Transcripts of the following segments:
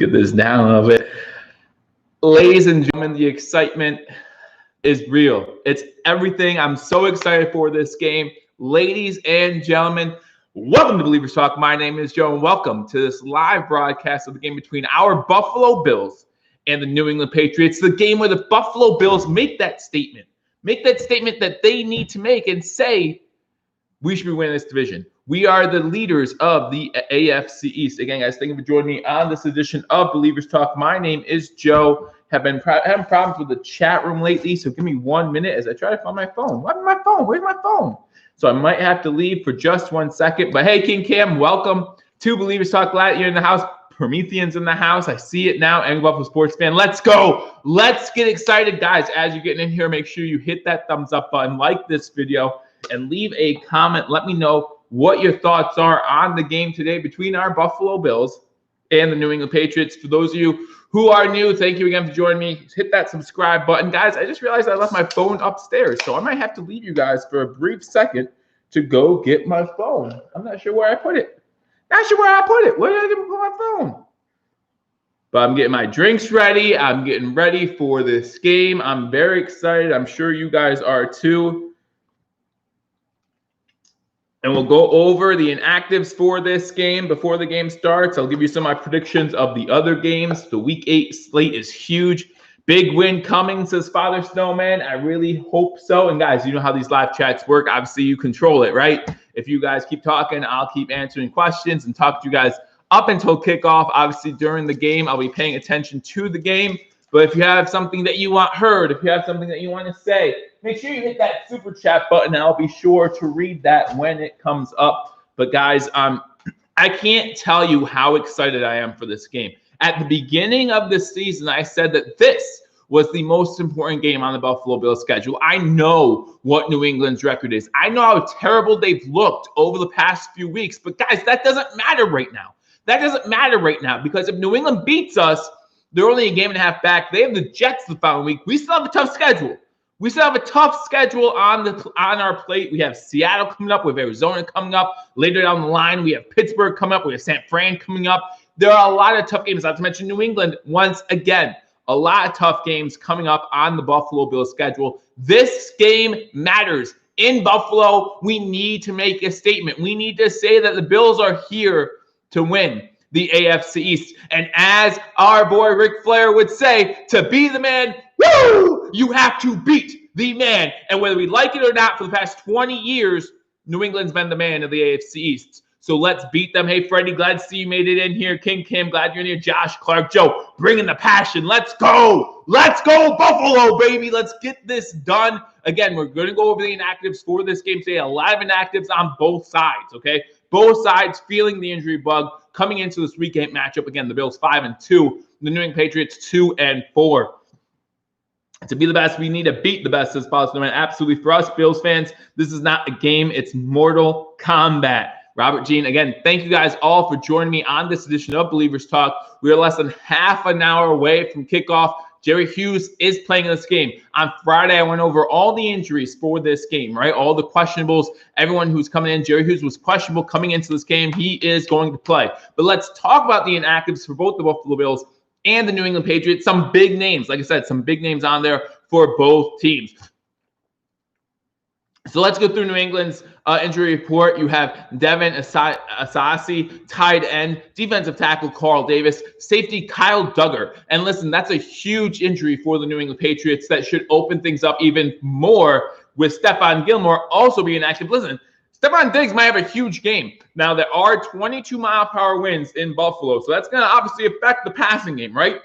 Get this down a little bit. Ladies and gentlemen, the excitement is real. It's everything. I'm so excited for this game. Ladies and gentlemen, welcome to Believers Talk. My name is Joe, and welcome to this live broadcast of the game between our Buffalo Bills and the New England Patriots. The game where the Buffalo Bills make that statement that they need to make and say, we should be winning this division. We are the leaders of the AFC East. Again, guys, thank you for joining me on this edition of Believers Talk. My name is Joe. Have been having problems with the chat room lately, so give me 1 minute as I try to find my phone. Where's my phone? Where's my phone? So I might have to leave for just 1 second. But hey, King Cam, welcome to Believers Talk. Glad you're in the house. Promethean's in the house. I see it now. Angry Buffalo sports fan. Let's go. Let's get excited, guys. As you're getting in here, make sure you hit that thumbs up button, like this video, and leave a comment. Let me know what your thoughts are on the game today between our Buffalo Bills and the New England Patriots. For those of you who are new, thank you again for joining me. Hit that subscribe button. Guys, I just realized I left my phone upstairs, so I might have to leave you guys for a brief second to go get my phone. I'm not sure where I put it. Not sure where I put it. Where did I put my phone? But I'm getting my drinks ready. I'm getting ready for this game. I'm very excited. I'm sure you guys are too. And we'll go over the inactives for this game before the game starts. I'll give you some of my predictions of the other games. The Week 8 slate is huge. Big win coming, says Father Snowman. I really hope so. And guys, you know how these live chats work. Obviously, you control it, right? If you guys keep talking, I'll keep answering questions and talk to you guys up until kickoff. Obviously, during the game, I'll be paying attention to the game. But if you have something that you want heard, if you have something that you want to say, make sure you hit that super chat button. I'll be sure to read that when it comes up. But guys, I can't tell you how excited I am for this game. At the beginning of this season, I said that this was the most important game on the Buffalo Bills schedule. I know what New England's record is. I know how terrible they've looked over the past few weeks. But guys, that doesn't matter right now. That doesn't matter right now, because if New England beats us, they're only a game and a half back. They have the Jets the following week. We still have a tough schedule. We still have a tough schedule on our plate. We have Seattle coming up. We have Arizona coming up. Later down the line, we have Pittsburgh coming up. We have San Fran coming up. There are a lot of tough games. Not to mention New England once again. A lot of tough games coming up on the Buffalo Bills schedule. This game matters. In Buffalo, we need to make a statement. We need to say that the Bills are here to win the AFC East. And as our boy Ric Flair would say, to be the man, woo, you have to beat the man. And whether we like it or not, for the past 20 years, New England's been the man of the AFC East. So let's beat them. Hey, Freddie, glad to see you made it in here. King Kim, glad you're in here. Josh Clark, Joe, bringing the passion. Let's go. Let's go, Buffalo, baby. Let's get this done. Again, we're going to go over the inactives for this game today. A lot of inactives on both sides, okay? Both sides feeling the injury bug coming into this Week 8 matchup. Again, the Bills 5-2, the New England Patriots 2-4. To be the best, we need to beat the best as possible. And absolutely, for us Bills fans, this is not a game. It's Mortal Kombat. Robert Jean, again, thank you guys all for joining me on this edition of Believers Talk. We are less than half an hour away from kickoff. Jerry Hughes is playing in this game. On Friday, I went over all the injuries for this game, right? All the questionables, everyone who's coming in. Jerry Hughes was questionable coming into this game. He is going to play. But let's talk about the inactives for both the Buffalo Bills and the New England Patriots. Some big names. Like I said, some big names on there for both teams. So let's go through New England's injury report. You have Devin Asasi, tight end, defensive tackle Carl Davis, safety Kyle Duggar. And listen, that's a huge injury for the New England Patriots that should open things up even more with Stephon Gilmore also being active. Listen, Stephon Diggs might have a huge game. Now, there are 22-mile-per-hour winds in Buffalo, so that's going to obviously affect the passing game, right?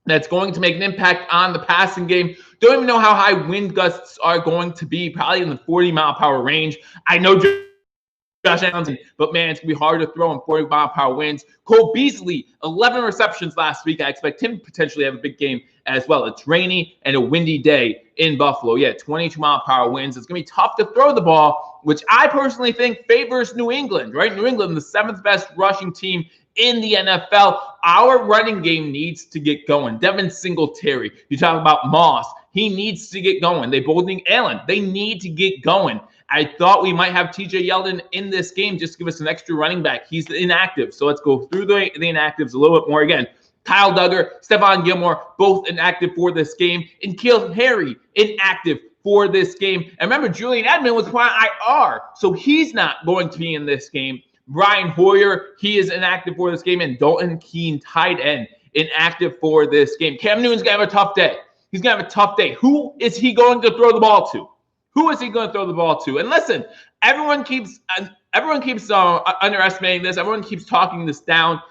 That's going to make an impact on the passing game. Don't even know how high wind gusts are going to be, probably in the 40-mile-per-hour range. I know Josh Allen, but man, it's going to be hard to throw in 40-mile-per-hour winds. Cole Beasley, 11 receptions last week. I expect him to potentially have a big game as well. It's rainy and a windy day in Buffalo. Yeah, 22-mile-per-hour winds. It's going to be tough to throw the ball, which I personally think favors New England, right? New England, the 7th best rushing team in the NFL. Our running game needs to get going. Devin Singletary, you talk about Moss. He needs to get going. They both need Allen. They need to get going. I thought we might have TJ Yeldon in this game just to give us an extra running back. He's inactive. So let's go through the inactives a little bit more again. Kyle Duggar, Stephon Gilmore, both inactive for this game. And N'Keal Harry, inactive for this game. And remember, Julian Edmond was put on IR, so he's not going to be in this game. Brian Hoyer, he is inactive for this game. And Dalton Keene, tight end, inactive for this game. Cam Newton's going to have a tough day. He's going to have a tough day. Who is he going to throw the ball to? Who is he going to throw the ball to? And listen, everyone keeps underestimating this. Everyone keeps talking this down.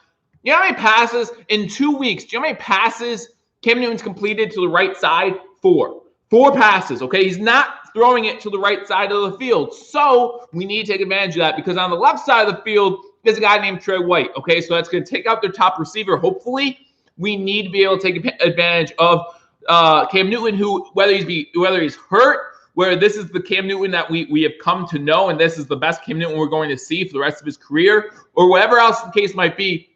You know how many passes in 2 weeks? Do you know how many passes Cam Newton's completed to the right side? 4 passes, okay? He's not throwing it to the right side of the field. So we need to take advantage of that because on the left side of the field is a guy named Trey White, okay? So that's going to take out their top receiver. Hopefully, we need to be able to take advantage of Cam Newton, who whether he's hurt, where this is the Cam Newton that we have come to know, and this is the best Cam Newton we're going to see for the rest of his career, or whatever else the case might be,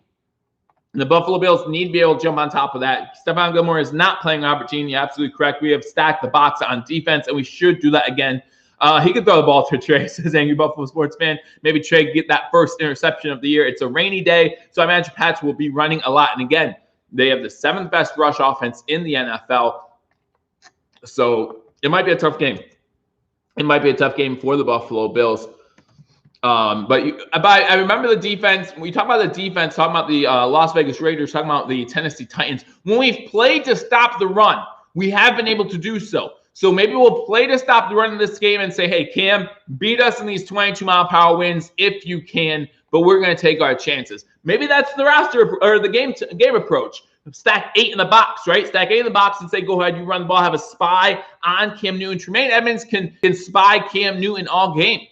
the Buffalo Bills need to be able to jump on top of that. Stephon Gilmore is not playing Robert Jean. You're absolutely correct. We have stacked the box on defense, and we should do that again. He could throw the ball to Trey, says Angry Buffalo Sports Fan. Maybe Trey could get that first interception of the year. It's a rainy day, so I imagine Pats will be running a lot. And again, they have the 7th best rush offense in the NFL. So it might be a tough game. It might be a tough game for the Buffalo Bills. But I remember the defense. When we talk about the defense, talking about the Las Vegas Raiders, talking about the Tennessee Titans. When we've played to stop the run, we have been able to do so. So maybe we'll play to stop the run in this game and say, hey, Cam, beat us in these 22-mile-per-hour wins if you can, but we're going to take our chances. Maybe that's the roster or the game approach. Stack 8 in the box, right? Stack 8 in the box and say, go ahead, you run the ball, have a spy on Cam Newton. Tremaine Edmonds can spy Cam Newton all game.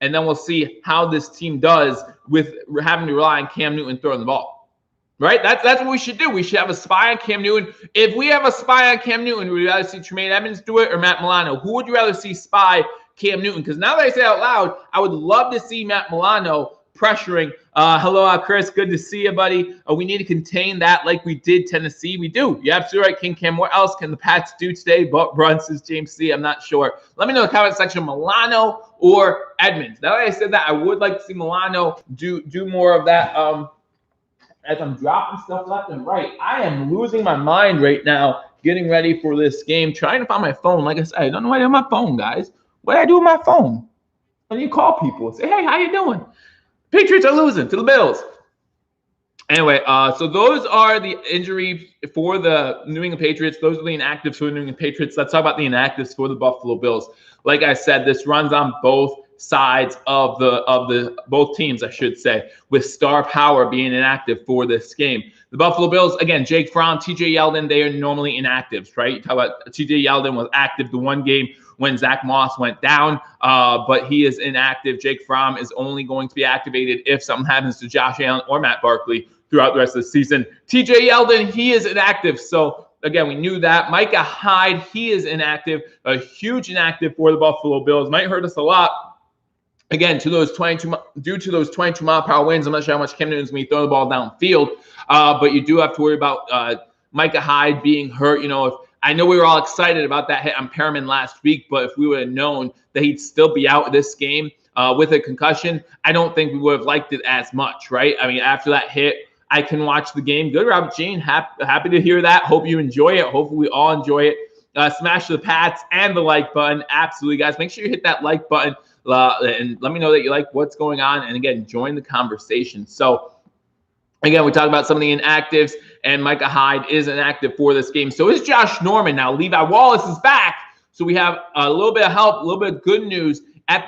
And then we'll see how this team does with having to rely on Cam Newton throwing the ball. Right? That's what we should do. We should have a spy on Cam Newton. If we have a spy on Cam Newton, would you rather see Tremaine Edmonds do it or Matt Milano? Who would you rather see spy Cam Newton? Because now that I say it out loud, I would love to see Matt Milano pressuring. Hello, Chris. Good to see you, buddy. We need to contain that like we did Tennessee. We do. You're absolutely right, King Cam. What else can the Pats do today but run, says James C. I'm not sure. Let me know in the comment section, Milano or Edmonds. Now that I said that, I would like to see Milano do more of that. As I'm dropping stuff left and right, I am losing my mind right now getting ready for this game, trying to find my phone. Like I said, I don't know what I do with my phone, guys. What do I do with my phone? When you call people, say, hey, how you doing? Patriots are losing to the Bills. Anyway, so those are the injuries for the New England Patriots. Those are the inactives for the New England Patriots. Let's talk about the inactives for the Buffalo Bills. Like I said, this runs on both sides of the both teams, I should say, with star power being inactive for this game. The Buffalo Bills, again, Jake Fromm, TJ Yeldon, they are normally inactives, right? You talk about TJ Yeldon was active the one game when Zach Moss went down, but he is inactive. Jake Fromm is only going to be activated if something happens to Josh Allen or Matt Barkley throughout the rest of the season. TJ Yeldon, he is inactive. So again, we knew that. Micah Hyde, he is inactive, a huge inactive for the Buffalo Bills. Might hurt us a lot. Again, due to those 22-mile-per-hour winds, I'm not sure how much Cam Newton's going to be throwing the ball downfield, but you do have to worry about Micah Hyde being hurt. You know, I know we were all excited about that hit on Perriman last week, but if we would have known that he'd still be out this game with a concussion, I don't think we would have liked it as much, right? I mean, after that hit, I can watch the game. Good, Robert Jean. Happy to hear that. Hope you enjoy it. Hopefully we all enjoy it. Smash the Pats and the like button. Absolutely, guys. Make sure you hit that like button. And let me know that you like what's going on. And again, join the conversation. So again, we talked about some of the inactives, and Micah Hyde is inactive for this game. So is Josh Norman. Now, Levi Wallace is back. So we have a little bit of help, a little bit of good news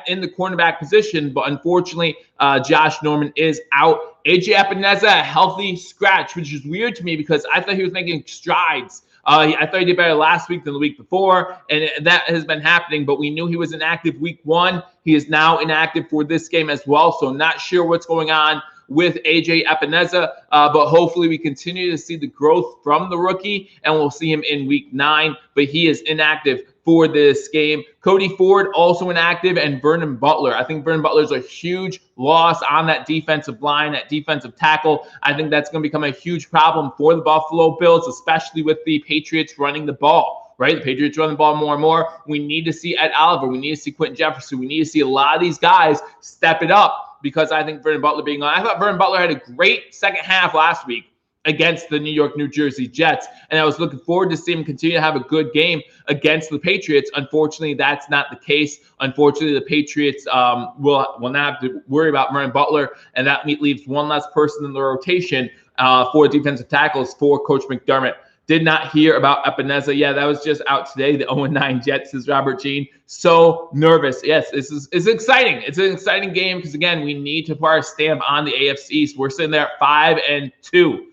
in the cornerback position. But unfortunately, Josh Norman is out. AJ Epineza, a healthy scratch, which is weird to me because I thought he was making strides. I thought he did better last week than the week before, and that has been happening, but we knew he was inactive week 1. He is now inactive for this game as well, so not sure what's going on with AJ Epineza, but hopefully we continue to see the growth from the rookie, and we'll see him in week 9, but he is inactive for this game. Cody Ford also inactive, and Vernon Butler. I think Vernon Butler is a huge loss on that defensive line, that defensive tackle. I think that's going to become a huge problem for the Buffalo Bills, especially with the Patriots running the ball. right? The Patriots run the ball more and more. We need to see Ed Oliver. We need to see Quentin Jefferson. We need to see a lot of these guys step it up because I think Vernon Butler being on. I thought Vernon Butler had a great second half last week against the New York, New Jersey Jets. And I was looking forward to seeing him continue to have a good game against the Patriots. Unfortunately, that's not the case. Unfortunately, the Patriots will not have to worry about Vernon Butler, and that leaves one less person in the rotation for defensive tackles for Coach McDermott. Did not hear about Epineza. Yeah, that was just out today. The 0-9 Jets, says Robert Jean. So nervous. Yes, it's exciting. It's an exciting game because, again, we need to put our stamp on the AFC East. We're sitting there at 5-2.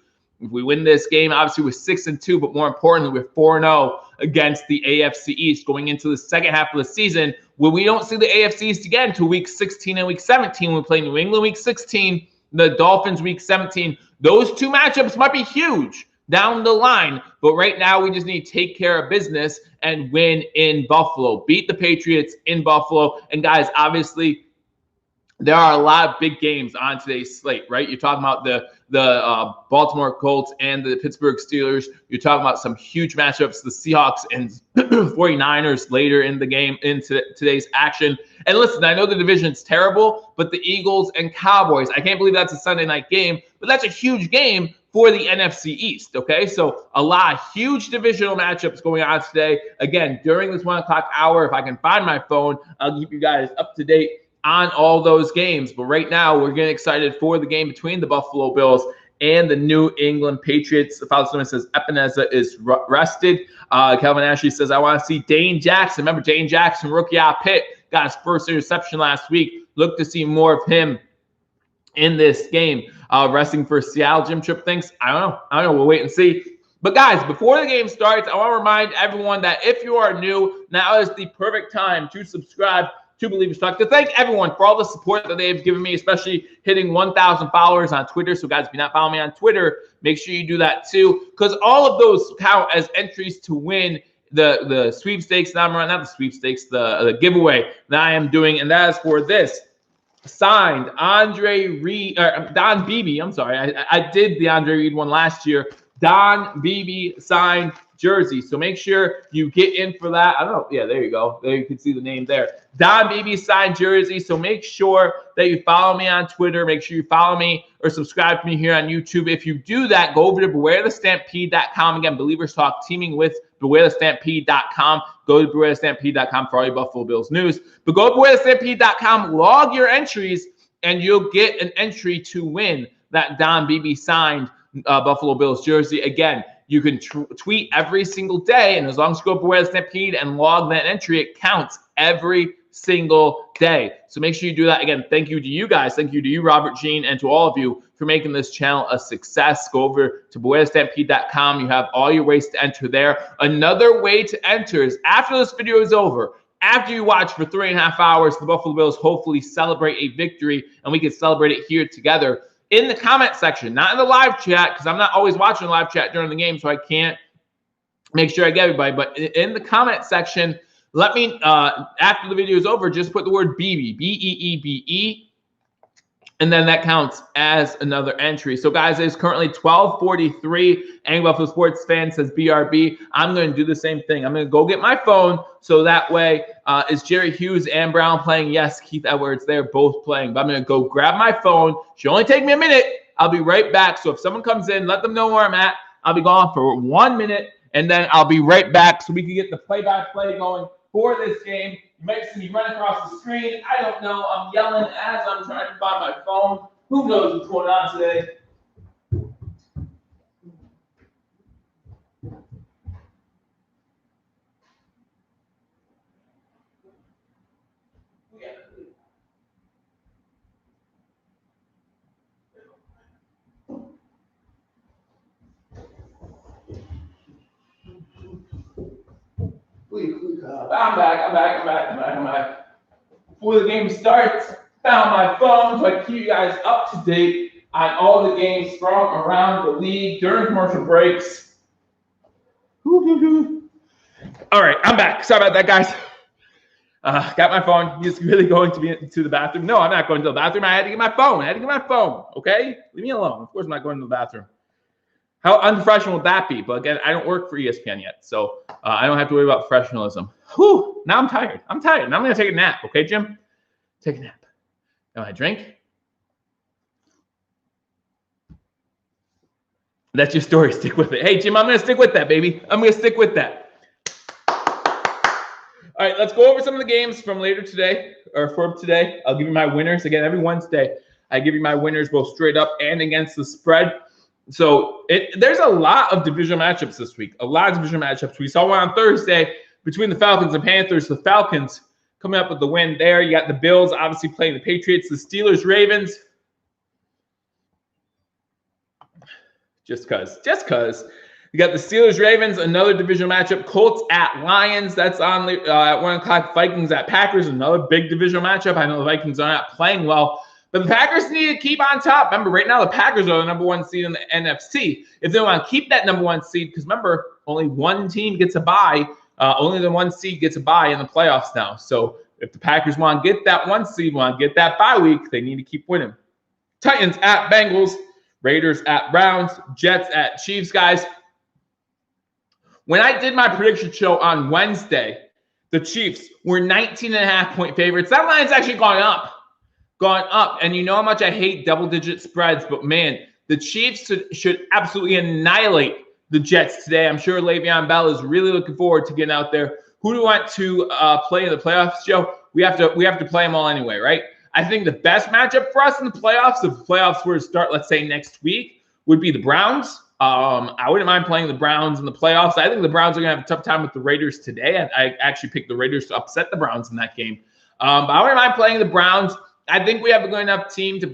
If we win this game, obviously we're 6-2, but more importantly, we're 4-0 against the AFC East going into the second half of the season, where we don't see the AFC East again until week 16 and week 17. We play New England week 16, the Dolphins week 17. Those two matchups might be huge down the line, but right now we just need to take care of business and win in Buffalo. Beat the Patriots in Buffalo. And guys, obviously, there are a lot of big games on today's slate, right? You're talking about the Baltimore Colts and the Pittsburgh Steelers. You're talking about some huge matchups, the Seahawks and 49ers later in the game, into today's action. And listen, I know the division's terrible, but the Eagles and Cowboys, I can't believe that's a Sunday night game, but that's a huge game for the NFC East, okay? So a lot of huge divisional matchups going on today. Again, during this 1 o'clock hour, if I can find my phone, I'll keep you guys up to date on all those games. But right now, we're getting excited for the game between the Buffalo Bills and the New England Patriots. The Father says Epineza is rested. Calvin Ashley says, I want to see Dane Jackson. Remember, Dane Jackson, rookie out of Pitt, got his first interception last week. Look to see more of him in this game. Resting for Seattle, Jim Tripp thinks. I don't know. We'll wait and see. But guys, before the game starts, I want to remind everyone that if you are new, now is the perfect time to subscribe to Billievers Talk. To thank everyone for all the support that they've given me, especially hitting 1,000 followers on Twitter. So guys, if you're not following me on Twitter, make sure you do that too, because all of those count as entries to win the sweepstakes that I'm running, not the sweepstakes, the giveaway that I am doing, and that is for this signed Don Beebe. I'm sorry, I did the Andre Reed one last year. Don Beebe signed jersey. So make sure you get in for that. I don't know. Yeah, there you go. There you can see the name there. Don Beebe signed jersey. So make sure that you follow me on Twitter. Make sure you follow me or subscribe to me here on YouTube. If you do that, go over to BewareTheStampede.com. Again, Believers Talk teaming with BewareTheStampede.com. Go to BewareTheStampede.com for all your Buffalo Bills news. But go to BewareTheStampede.com, log your entries, and you'll get an entry to win that Don Beebe signed Buffalo Bills jersey. Again, you can tweet every single day, and as long as you go up Beware the Stampede and log that entry, it counts every single day. So make sure you do that. Again, thank you to you guys. Thank you to you, Robert Jean, and to all of you for making this channel a success. Go over to BewareTheStampede.com. You have all your ways to enter there. Another way to enter is after this video is over, after you watch for 3.5 hours, the Buffalo Bills hopefully celebrate a victory, and we can celebrate it here together. In the comment section, not in the live chat, because I'm not always watching live chat during the game, so I can't make sure I get everybody. But in the comment section, let me, after the video is over, just put the word BB, B-E-E-B-E, and then that counts as another entry. So, guys, it's currently 12:43. Angry Buffalo Sports fan says BRB. I'm going to do the same thing. I'm going to go get my phone, so that way is Jerry Hughes and Brown playing? Yes, Keith Edwards, they're both playing. But I'm going to go grab my phone. Should only take me a minute. I'll be right back. So if someone comes in, let them know where I'm at. I'll be gone for 1 minute, and then I'll be right back so we can get the play-by-play going for this game. You might see me run across the screen. I don't know. I'm yelling as I'm trying to find my phone. Who knows what's going on today? I'm back. Before the game starts, found my phone so I keep you guys up to date on all the games from around the league during commercial breaks. All right, I'm back. Sorry about that, guys. Got my phone. He's really going to the bathroom. No, I'm not going to the bathroom. I had to get my phone. Okay? Leave me alone. Of course, I'm not going to the bathroom. How unprofessional would that be? But again, I don't work for ESPN yet, so I don't have to worry about professionalism. Whew, now I'm tired. I'm tired. Now I'm going to take a nap. Okay, Jim? Take a nap. Now I drink. That's your story. Stick with it. Hey, Jim, I'm going to stick with that, baby. I'm going to stick with that. All right, let's go over some of the games from later today, or for today. I'll give you my winners. Again, every Wednesday, I give you my winners both straight up and against the spread. So there's a lot of divisional matchups this week. A lot of divisional matchups. We saw one on Thursday between the Falcons and Panthers. The Falcons coming up with the win there. You got the Bills obviously playing the Patriots. The Steelers, Ravens. Just cause. You got the Steelers, Ravens, another divisional matchup. Colts at Lions. That's on at 1 o'clock. Vikings at Packers, another big divisional matchup. I know the Vikings are not playing well, but the Packers need to keep on top. Remember, right now the Packers are the number 1 seed in the NFC. If they want to keep that number 1 seed, because remember, only one team gets a bye. Only the 1 seed gets a bye in the playoffs now. So if the Packers want to get that 1 seed, want to get that bye week, they need to keep winning. Titans at Bengals. Raiders at Browns. Jets at Chiefs, guys. When I did my prediction show on Wednesday, the Chiefs were 19.5-point favorites. That line's actually gone up. And you know how much I hate double-digit spreads, but man, the Chiefs should absolutely annihilate the Jets today. I'm sure Le'Veon Bell is really looking forward to getting out there. Who do we want to play in the playoffs, Joe? We have to play them all anyway, right? I think the best matchup for us in the playoffs, if the playoffs were to start, let's say, next week, would be the Browns. I wouldn't mind playing the Browns in the playoffs. I think the Browns are going to have a tough time with the Raiders today. I actually picked the Raiders to upset the Browns in that game. But I wouldn't mind playing the Browns. I think we have a good enough team to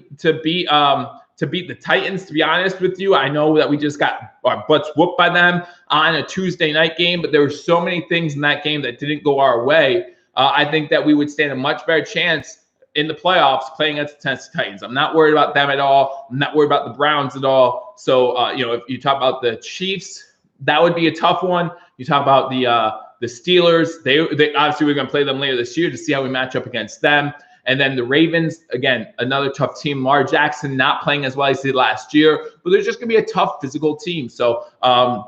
beat the Titans, to be honest with you. I know that we just got our butts whooped by them on a Tuesday night game, but there were so many things in that game that didn't go our way. I think that we would stand a much better chance in the playoffs playing against the Tennessee Titans. I'm not worried about them at all. I'm not worried about the Browns at all. So, if you talk about the Chiefs, that would be a tough one. You talk about the Steelers. They obviously we're going to play them later this year to see how we match up against them. And then the Ravens, again, another tough team. Lamar Jackson not playing as well as he did last year, but they're just going to be a tough physical team. So, who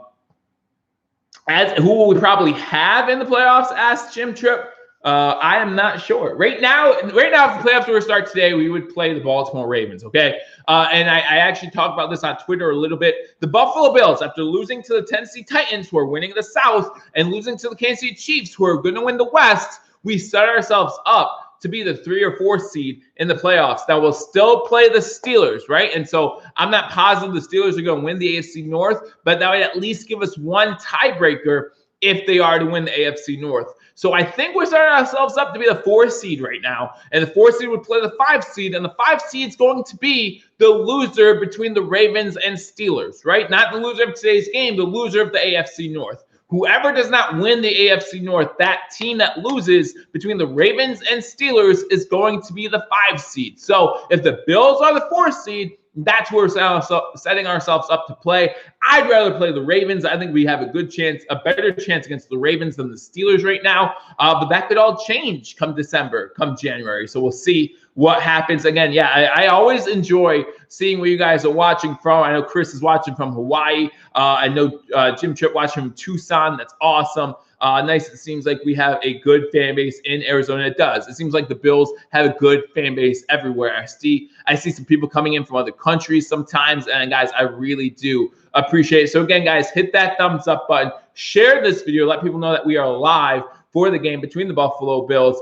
will we probably have in the playoffs? Asked Jim Tripp. I am not sure. Right now, if the playoffs were to start today, we would play the Baltimore Ravens, okay? And I actually talked about this on Twitter a little bit. The Buffalo Bills, after losing to the Tennessee Titans, who are winning the South, and losing to the Kansas City Chiefs, who are going to win the West, we set ourselves up to be the 3 or 4 seed in the playoffs. Now, we'll still play the Steelers, right? And so I'm not positive the Steelers are going to win the AFC North, but that would at least give us one tiebreaker if they are to win the AFC North. So I think we're setting ourselves up to be the 4 seed right now. And the 4 seed would play the 5 seed. And the 5 seed is going to be the loser between the Ravens and Steelers, right? Not the loser of today's game, the loser of the AFC North. Whoever does not win the AFC North, that team that loses between the Ravens and Steelers is going to be the 5 seed. So if the Bills are the 4 seed, that's where we're setting ourselves up to play. I'd rather play the Ravens. I think we have a good chance, a better chance against the Ravens than the Steelers right now. But that could all change come December, come January. So we'll see what happens. Again, yeah, I always enjoy seeing where you guys are watching from. I know Chris is watching from Hawaii. I know Jim Tripp watching from Tucson. That's awesome. Nice. It seems like we have a good fan base in Arizona. It does. It seems like the Bills have a good fan base everywhere. I see some people coming in from other countries sometimes. And guys, I really do appreciate it. So again, guys, hit that thumbs up button. Share this video. Let people know that we are live for the game between the Buffalo Bills.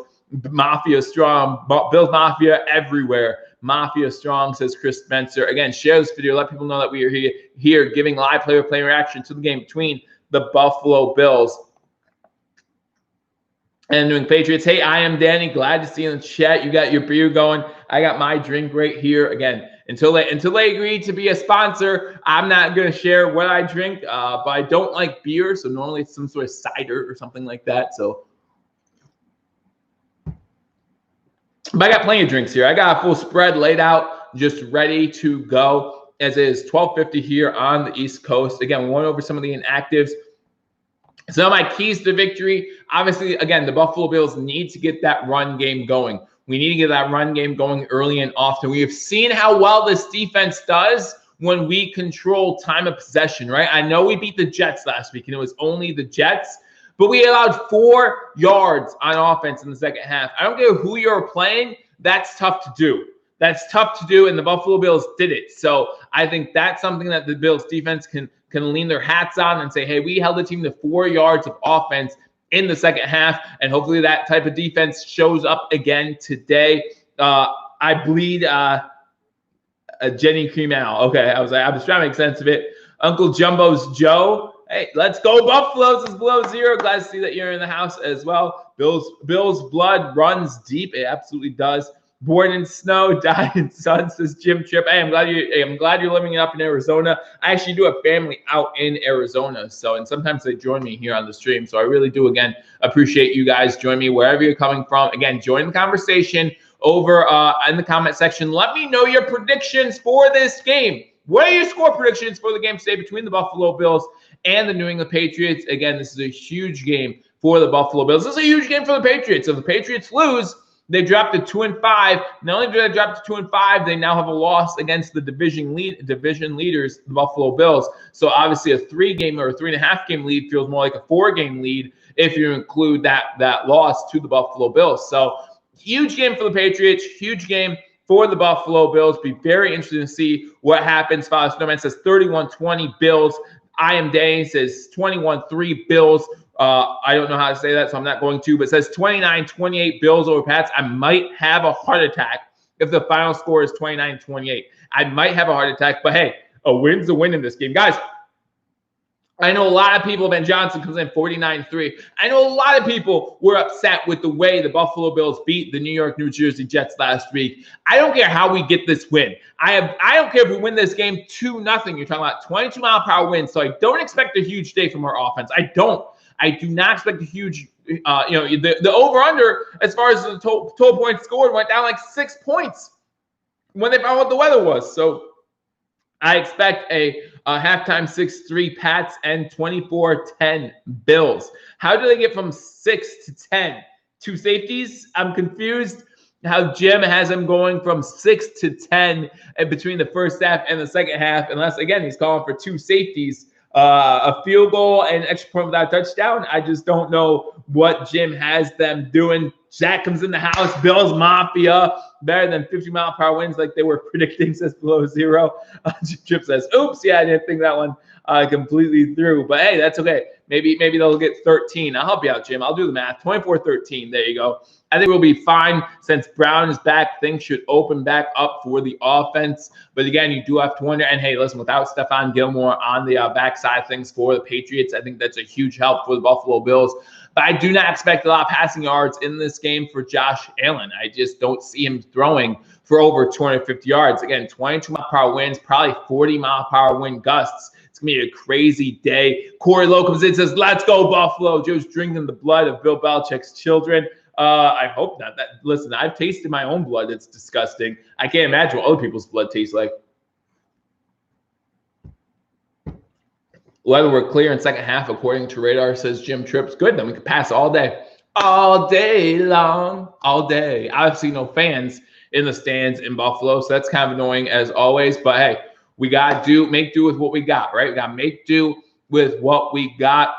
Mafia strong. Bills Mafia everywhere. Mafia strong, says Chris Spencer. Again, share this video. Let people know that we are here giving live play-by-play reaction to the game between the Buffalo Bills and New England Patriots. Hey, I am Danny. Glad to see you in the chat. You got your beer going. I got my drink right here. Again, until they agree to be a sponsor, I'm not going to share what I drink. But I don't like beer, so normally it's some sort of cider or something like that. So, but I got plenty of drinks here. I got a full spread laid out, just ready to go. As it is 12:50 here on the East Coast. Again, we went over some of the inactives. Some of my keys to victory, obviously, again, the Buffalo Bills need to get that run game going. We need to get that run game going early and often. We have seen how well this defense does when we control time of possession, right? I know we beat the Jets last week, and it was only the Jets, but we allowed 4 yards on offense in the second half. I don't care who you're playing. That's tough to do. That's tough to do, and the Buffalo Bills did it. So I think that's something that the Bills defense can lean their hats on and say, hey, we held the team to 4 yards of offense in the second half, and hopefully that type of defense shows up again today. I bleed Jenny Creamal. Okay, I was trying to make sense of it. Uncle Jumbo's Joe. Hey, let's go Buffaloes. It's below 0. Glad to see that you're in the house as well. Bills blood runs deep. It absolutely does. Born in snow, died in sun, says Jim Tripp. Hey, I'm glad you're living up in Arizona. I actually do have family out in Arizona, and sometimes they join me here on the stream. So I really do, again, appreciate you guys joining me wherever you're coming from. Again, join the conversation over in the comment section. Let me know your predictions for this game. What are your score predictions for the game today between the Buffalo Bills and the New England Patriots? Again, this is a huge game for the Buffalo Bills. This is a huge game for the Patriots. If the Patriots lose, they dropped to 2-5. Not only did they drop to 2-5, they now have a loss against the division leaders, the Buffalo Bills. So obviously a 3-game or a 3.5-game lead feels more like a 4-game lead if you include that loss to the Buffalo Bills. So huge game for the Patriots, huge game for the Buffalo Bills. Be very interested to see what happens. Father Snowman says 31-20 Bills. I am Day says 21-3 Bills. I don't know how to say that, so I'm not going to, but it says 29-28 Bills over Pats. I might have a heart attack if the final score is 29-28. I might have a heart attack, but hey, a win's a win in this game. Guys, I know a lot of people, Ben Johnson comes in 49-3. I know a lot of people were upset with the way the Buffalo Bills beat the New Jersey Jets last week. I don't care how we get this win. I don't care if we win this game 2-0. You're talking about 22-mile-per-hour win, so I don't expect a huge day from our offense. I do not expect a huge, the over-under as far as the total points scored went down like 6 points when they found out what the weather was. So I expect a halftime 6-3 Pats and 24-10 Bills. How do they get from 6 to 10? 2 safeties? I'm confused how Jim has them going from 6 to 10 between the first half and the second half, unless, again, he's calling for 2 safeties. A field goal and extra point without a touchdown. I just don't know what Jim has them doing. Jack comes in the house. Bills Mafia better than 50-mile-per-hour winds like they were predicting, says below 0. Chip says, oops, yeah, I didn't think that one completely through. But hey, that's okay. Maybe they'll get 13. I'll help you out, Jim. I'll do the math. 24-13. There you go. I think we'll be fine since Brown is back. Things should open back up for the offense. But again, you do have to wonder. And hey, listen, without Stephon Gilmore on the backside of things for the Patriots, I think that's a huge help for the Buffalo Bills. But I do not expect a lot of passing yards in this game for Josh Allen. I just don't see him throwing for over 250 yards. Again, 22-mile-per-hour winds, probably 40-mile-per-hour wind gusts. It's going to be a crazy day. Corey Lowe comes in and says, let's go, Buffalo. Joe's drinking the blood of Bill Belichick's children. I hope not. Listen, I've tasted my own blood. It's disgusting. I can't imagine what other people's blood tastes like. Weather were clear in second half, according to radar, says Jim Tripp's. Good, then we could pass all day. All day long. All day. Obviously, no fans in the stands in Buffalo, so that's kind of annoying as always. But hey, we got to make do with what we got, right? We got to make do with what we got.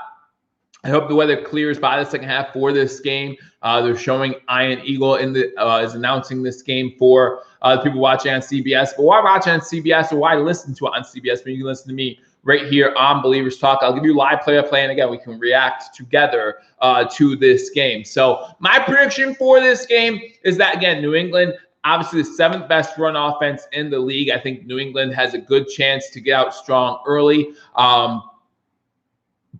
I hope the weather clears by the second half for this game. They're showing Iron Eagle is announcing this game for the people watching on CBS. But why watch on CBS or why listen to it on CBS when you can listen to me right here on Believers Talk? I'll give you live play-by-play, and again, we can react together to this game. So my prediction for this game is that, again, New England, obviously the 7th best run offense in the league. I think New England has a good chance to get out strong early.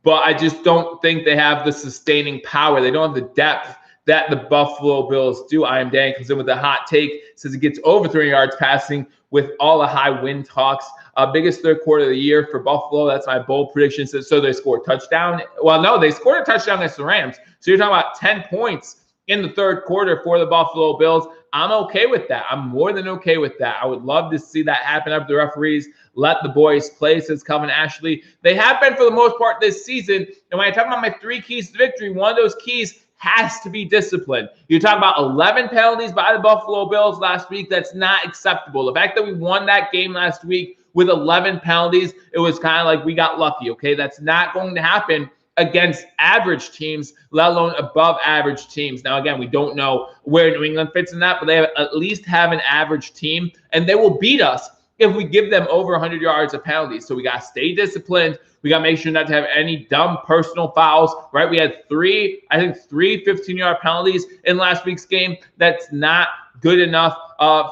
But I just don't think they have the sustaining power. They don't have the depth that the Buffalo Bills do. I am Dan comes in with a hot take, says it gets over 300 yards passing with all the high wind talks. Biggest third quarter of the year for Buffalo. That's my bold prediction. So they scored a touchdown. Well, no, they scored a touchdown against the Rams. So you're talking about 10 points in the third quarter for the Buffalo Bills. I'm okay with that. I'm more than okay with that. I would love to see that happen after the referees let the boys play, says Calvin Ashley. They have been for the most part this season. And when I talk about my 3 keys to victory, one of those keys has to be discipline. You talk about 11 penalties by the Buffalo Bills last week. That's not acceptable. The fact that we won that game last week with 11 penalties. It was kind of like we got lucky, okay? That's not going to happen against average teams, let alone above average teams. Now, again, we don't know where New England fits in that, but they at least have an average team, and they will beat us if we give them over 100 yards of penalties. So we got to stay disciplined. We got to make sure not to have any dumb personal fouls, right? We had three 15-yard penalties in last week's game. That's not good enough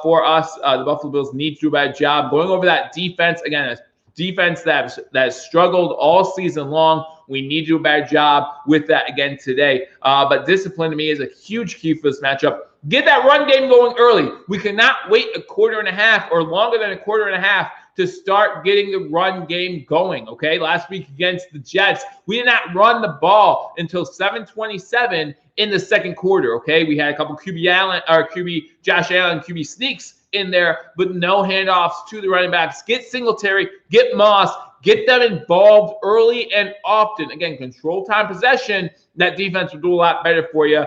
for us. The Buffalo Bills need to do a better job going over that defense. Again, a defense that has struggled all season long. We need to do a better job with that again today. But discipline to me is a huge key for this matchup. Get that run game going early. We cannot wait a quarter and a half or longer than a quarter and a half to start getting the run game going, okay? Last week against the Jets, we did not run the ball until 7:27 in the second quarter, okay? We had a couple Josh Allen QB sneaks in there, but no handoffs to the running backs. Get Singletary, get Moss, get them involved early and often. Again, control time possession. That defense will do a lot better for you.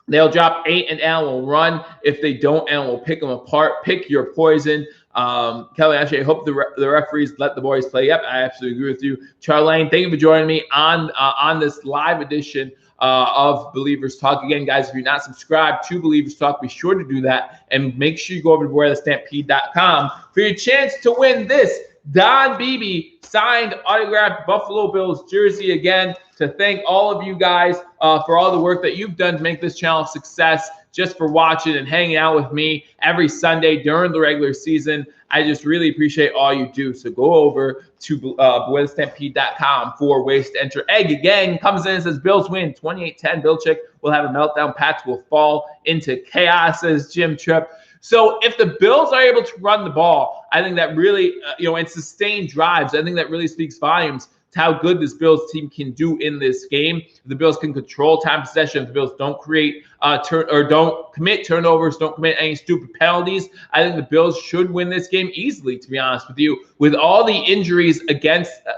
They'll drop 8 and Allen will run. If they don't, Allen will pick them apart. Pick your poison. Kelly, actually, I hope the referees let the boys play. Yep, I absolutely agree with you. Charlene, thank you for joining me on this live edition of Believers Talk. Again, guys, if you're not subscribed to Believers Talk, be sure to do that. And make sure you go over to wearthestampede.com for your chance to win this Don Beebe signed autographed Buffalo Bills jersey. Again, to thank all of you guys for all the work that you've done to make this channel a success, just for watching and hanging out with me every Sunday during the regular season. I just really appreciate all you do. So go over to wearthestampede.com for ways to enter. Egg again comes in and says Bills win 28-10. Belichick will have a meltdown. Pats will fall into chaos, says Jim Tripp. So if the Bills are able to run the ball, I think that really, and sustain drives, I think that really speaks volumes to how good this Bills team can do in this game. If the Bills can control time possession, if the Bills don't create don't commit turnovers, don't commit any stupid penalties, I think the Bills should win this game easily, to be honest with you. With all the injuries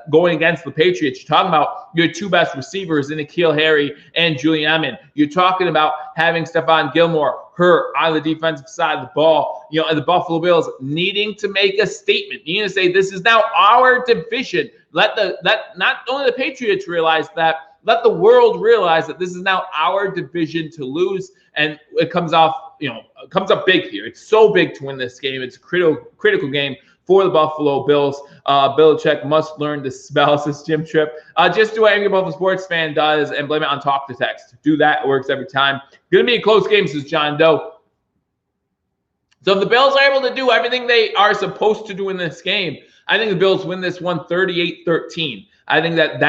going against the Patriots, you're talking about your two best receivers in N'Keal Harry and Julian Edelman. You're talking about having Stephon Gilmore hurt on the defensive side of the ball. And the Buffalo Bills needing to make a statement, needing to say this is now our division. Let not only the Patriots realize that, let the world realize that this is now our division to lose, and it comes up big here. It's so big to win this game. It's a critical game for the Buffalo Bills. Belichick must learn to spell, says Jim Tripp. Just do what every Buffalo sports fan does and blame it on talk to text. Do that. It works every time. Going to be a close game, says John Doe. So if the Bills are able to do everything they are supposed to do in this game, I think the Bills win this one 38-13. I think that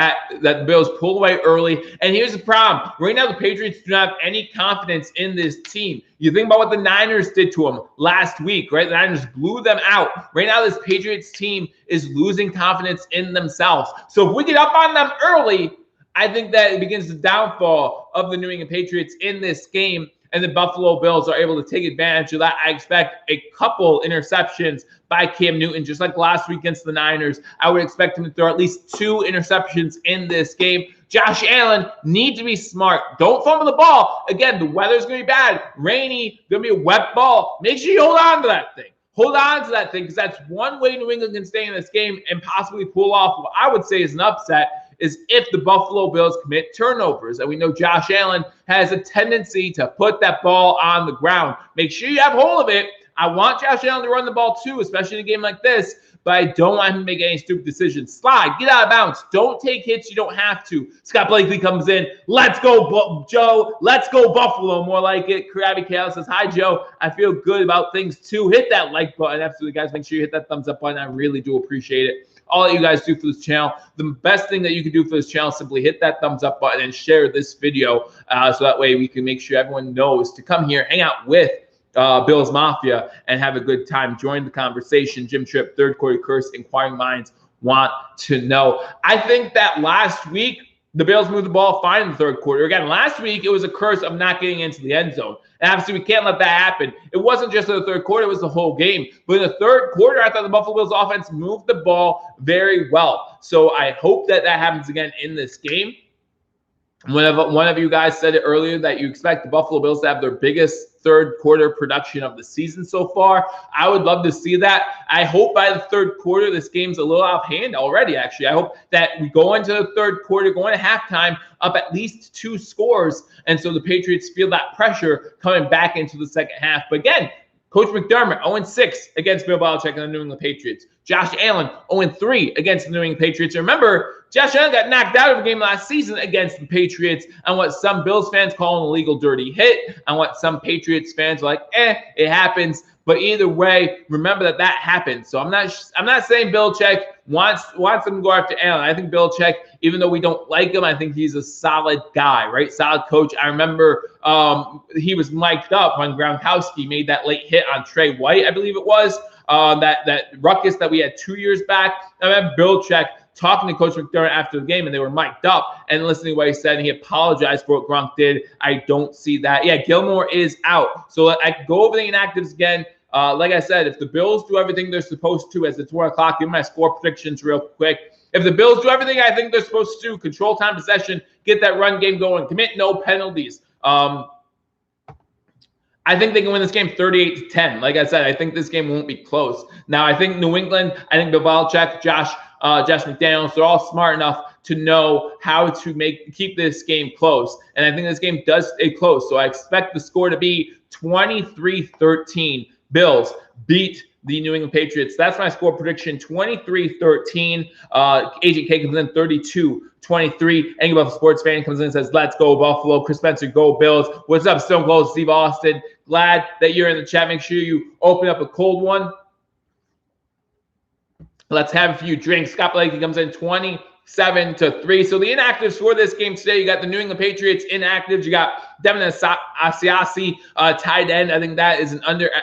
the Bills pull away early. And here's the problem. Right now, the Patriots do not have any confidence in this team. You think about what the Niners did to them last week, right? The Niners blew them out. Right now, this Patriots team is losing confidence in themselves. So if we get up on them early, I think that it begins the downfall of the New England Patriots in this game, and the Buffalo Bills are able to take advantage of that. I expect a couple interceptions by Cam Newton, just like last week against the Niners. I would expect him to throw at least 2 interceptions in this game. Josh Allen needs to be smart. Don't fumble the ball. Again, the weather's going to be bad. Rainy, going to be a wet ball. Make sure you hold on to that thing. Hold on to that thing, because that's one way New England can stay in this game and possibly pull off what I would say is an upset, is if the Buffalo Bills commit turnovers. And we know Josh Allen has a tendency to put that ball on the ground. Make sure you have hold of it. I want Josh Allen to run the ball too, especially in a game like this, but I don't want him to make any stupid decisions. Slide, get out of bounds. Don't take hits you don't have to. Scott Blakely comes in. Let's go, Joe. Let's go, Buffalo. More like it. Krabby Kale says, hi, Joe. I feel good about things too. Hit that like button. Absolutely, guys. Make sure you hit that thumbs up button. I really do appreciate it. All that you guys do for this channel, the best thing that you can do for this channel is simply hit that thumbs up button and share this video, so that way we can make sure everyone knows to come here, hang out with Bills Mafia, and have a good time. Join the conversation. Jim Tripp, third quarter curse, inquiring minds want to know. I think that last week, the Bills moved the ball fine in the third quarter. Again, last week, it was a curse of not getting into the end zone. And obviously, we can't let that happen. It wasn't just in the third quarter. It was the whole game. But in the third quarter, I thought the Buffalo Bills offense moved the ball very well. So I hope that happens again in this game. One of you guys said it earlier that you expect the Buffalo Bills to have their biggest third quarter production of the season so far. I would love to see that. I hope by the third quarter, this game's a little off hand already, actually. I hope that we go into the third quarter, go into halftime up at least 2 scores. And so the Patriots feel that pressure coming back into the second half. But again, Coach McDermott, 0-6 against Bill Belichick and the New England Patriots. Josh Allen, 0-3 against the New England Patriots. Remember, Josh Allen got knocked out of a game last season against the Patriots on what some Bills fans call an illegal dirty hit, and what some Patriots fans are like, it happens. But either way, remember that happened. So I'm not saying Belichick wants them to go after Allen. I think Belichick, even though we don't like him, I think he's a solid guy, right? Solid coach. I remember he was mic'd up when Gronkowski made that late hit on Trey White, I believe it was. That ruckus that we had 2 years back. I remember Belichick talking to Coach McDermott after the game, and they were mic'd up and listening to what he said, and he apologized for what Gronk did. I don't see that. Yeah, Gilmore is out. So I go over the inactives again. Like I said, if the Bills do everything they're supposed to as it's 1 o'clock, give me my score predictions real quick. If the Bills do everything I think they're supposed to, control time possession, get that run game going, commit no penalties, I think they can win this game 38-10. Like I said, I think this game won't be close. Now, I think New England, I think Bill Belichick, Josh McDaniels, they're all smart enough to know how to keep this game close. And I think this game does stay close. So I expect the score to be 23-13. Bills beat the New England Patriots. That's my score prediction, 23-13. AJK comes in 32-23. Angry Buffalo sports fan comes in and says, let's go Buffalo. Chris Spencer, go Bills. What's up, Stone Cold Steve Austin? Glad that you're in the chat. Make sure you open up a cold one. Let's have a few drinks. Scott Blakey comes in 27-3. So the inactives for this game today, you got the New England Patriots inactives. You got Devin Asiasi, tight end. I think that is an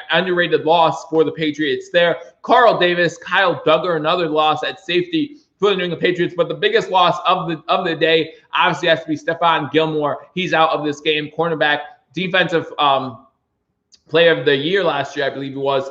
underrated loss for the Patriots there. Carl Davis, Kyle Duggar, another loss at safety for the New England Patriots. But the biggest loss of the day obviously has to be Stephon Gilmore. He's out of this game. Cornerback, defensive player of the year last year, I believe it was,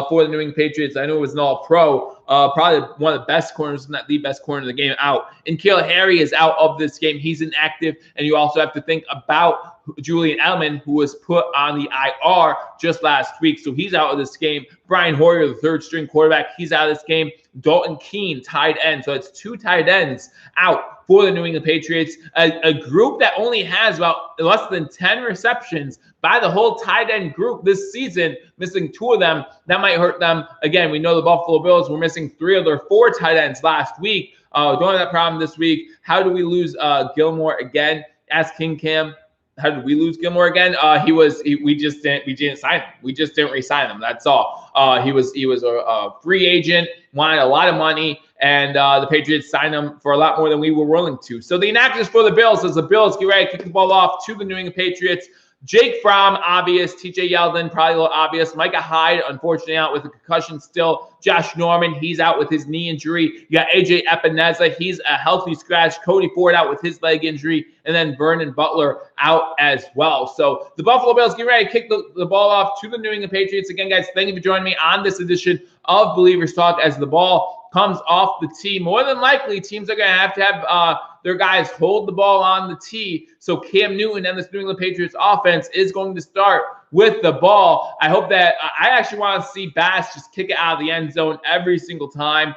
for the New England Patriots. I know it was an all-pro. Probably one of the best corners, if not the best corner of the game, out. And N'Keal Harry is out of this game. He's inactive. And you also have to think about Julian Edelman, who was put on the IR just last week. So he's out of this game. Brian Hoyer, the third-string quarterback, he's out of this game. Dalton Keene, tight end. So it's 2 tight ends out for the New England Patriots. A group that only has about less than 10 receptions by the whole tight end group this season, missing 2 of them. That might hurt them. Again, we know the Buffalo Bills were missing 3 of their 4 tight ends last week. Don't have that problem this week. How do we lose Gilmore again? Ask King Cam. How did we lose Gilmore again? We didn't sign him. We just didn't re-sign him. That's all. He was a free agent, wanted a lot of money, and the Patriots signed him for a lot more than we were willing to. So the inactives for the Bills as the Bills get ready to kick the ball off to the New England Patriots. Jake Fromm, obvious. TJ Yeldon, probably a little obvious. Micah Hyde, unfortunately, out with a concussion still. Josh Norman, he's out with his knee injury. You got AJ Epineza, he's a healthy scratch. Cody Ford out with his leg injury. And then Vernon Butler out as well. So the Buffalo Bills get ready to kick the ball off to the New England Patriots. Again, guys, thank you for joining me on this edition of Believers Talk as the ball comes off the tee. More than likely, teams are going to have their guys hold the ball on the tee. So Cam Newton and this New England Patriots offense is going to start with the ball. I hope that I actually want to see Bass just kick it out of the end zone every single time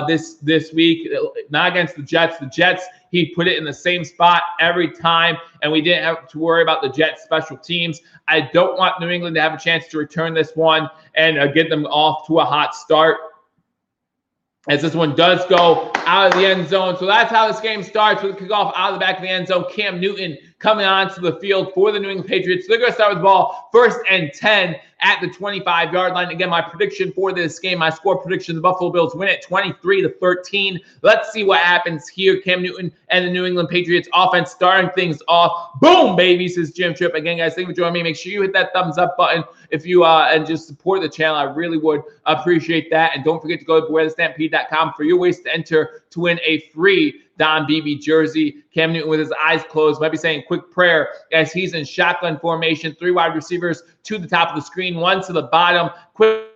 this week. Not against the Jets. The Jets, he put it in the same spot every time, and we didn't have to worry about the Jets special teams. I don't want New England to have a chance to return this one and get them off to a hot start, as this one does go out of the end zone. So that's how this game starts, with the kickoff out of the back of the end zone. Cam Newton coming onto the field for the New England Patriots. They're going to start with the ball 1st and 10 at the 25-yard line. Again, my prediction for this game, my score prediction, the Buffalo Bills win it 23-13. Let's see what happens here. Cam Newton and the New England Patriots offense starting things off. Boom, baby, says Jim Tripp. Again, guys, thank you for joining me. Make sure you hit that thumbs up button if you and just support the channel. I really would appreciate that. And don't forget to go to wearthestampede.com for your ways to enter to win a free Don Beebe jersey. Cam Newton with his eyes closed might be saying a quick prayer as he's in shotgun formation. 3 wide receivers to the top of the screen, 1 to the bottom. Quick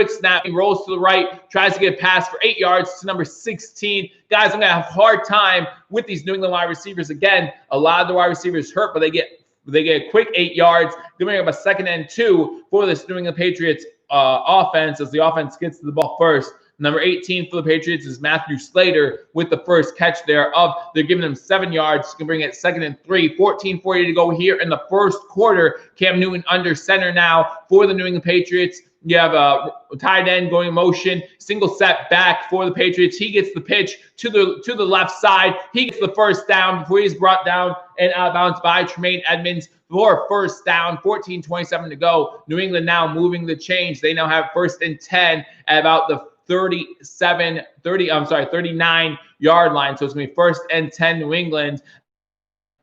snap. He rolls to the right, tries to get a pass for 8 yards to number 16. Guys, I'm going to have a hard time with these New England wide receivers. Again, a lot of the wide receivers hurt, but they get They get a quick 8 yards, giving up a 2nd and 2 for this New England Patriots offense as the offense gets to the ball first. Number 18 for the Patriots is Matthew Slater with the first catch there. They're giving them 7 yards. You can bring it 2nd and 3. 14:40 to go here in the first quarter. Cam Newton under center now for the New England Patriots. You have a tight end going in motion, single set back for the Patriots. He gets the pitch to the left side. He gets the first down before he's brought down and out of bounds by Tremaine Edmonds for a first down. 14:27 to go. New England now moving the change. They now have 1st and 10 at about the 39-yard line. So it's going to be 1st and 10 New England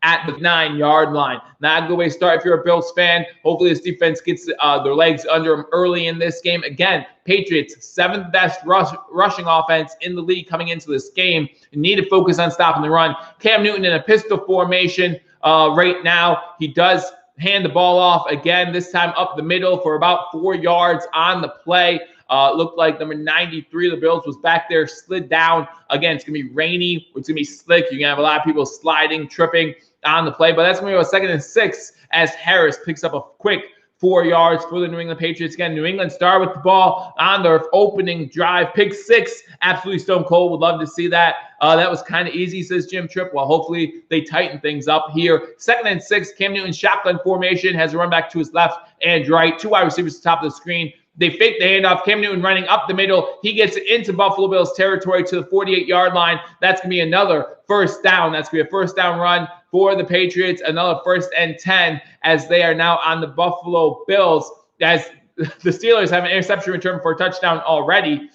at the 9-yard line. Not a good way to start if you're a Bills fan. Hopefully this defense gets their legs under them early in this game. Again, Patriots, 7th best rushing offense in the league coming into this game. You need to focus on stopping the run. Cam Newton in a pistol formation right now. He does hand the ball off again, this time up the middle for about 4 yards on the play. Looked like number 93 of the Bills was back there, slid down. Again, it's going to be rainy. It's going to be slick. You're going to have a lot of people sliding, tripping on the play. But that's going to be a 2nd and 6 as Harris picks up a quick 4 yards for the New England Patriots. Again, New England started with the ball on their opening drive. Pick 6, absolutely stone cold. Would love to see that. That was kind of easy, says Jim Tripp. Well, hopefully they tighten things up here. 2nd and 6, Cam Newton shotgun formation, has a run back to his left and right. 2 wide receivers at the top of the screen. They fake the handoff. Cam Newton running up the middle. He gets it into Buffalo Bills territory to the 48-yard line. That's going to be another first down. That's going to be a first down run for the Patriots. Another 1st and 10 as they are now on the Buffalo Bills. As the Steelers have an interception return for a touchdown already.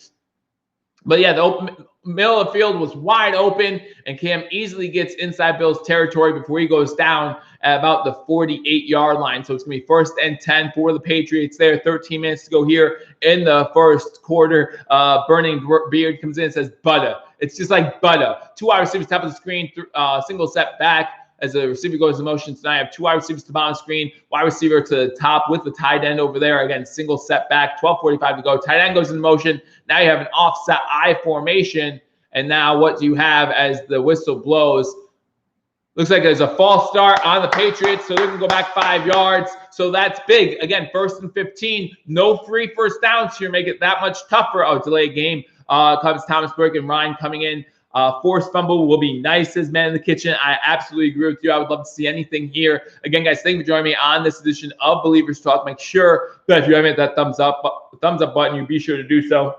But yeah, the middle of the field was wide open, and Cam easily gets inside Bills territory before he goes down at about the 48-yard line. So it's going to be 1st and 10 for the Patriots there. 13 minutes to go here in the first quarter. Burning Beard comes in and says, butter. It's just like butter. 2 wide receivers top of the screen, single set back. As the receiver goes in motion tonight, I have 2 wide receivers to the bottom screen, wide receiver to the top with the tight end over there. Again, single set back, 12:45 to go. Tight end goes in motion. Now you have an offset I formation. And now what do you have as the whistle blows? Looks like there's a false start on the Patriots, so they're going to go back 5 yards. So that's big. Again, 1st and 15. No free first downs here. Make it that much tougher. Oh, delayed game. Comes Thomas Burke and Ryan coming in. Forced fumble will be nice as man in the kitchen. I absolutely agree with you. I would love to see anything here. Again, guys, thank you for joining me on this edition of Believers Talk. Make sure that if you haven't hit that thumbs up button, you be sure to do so.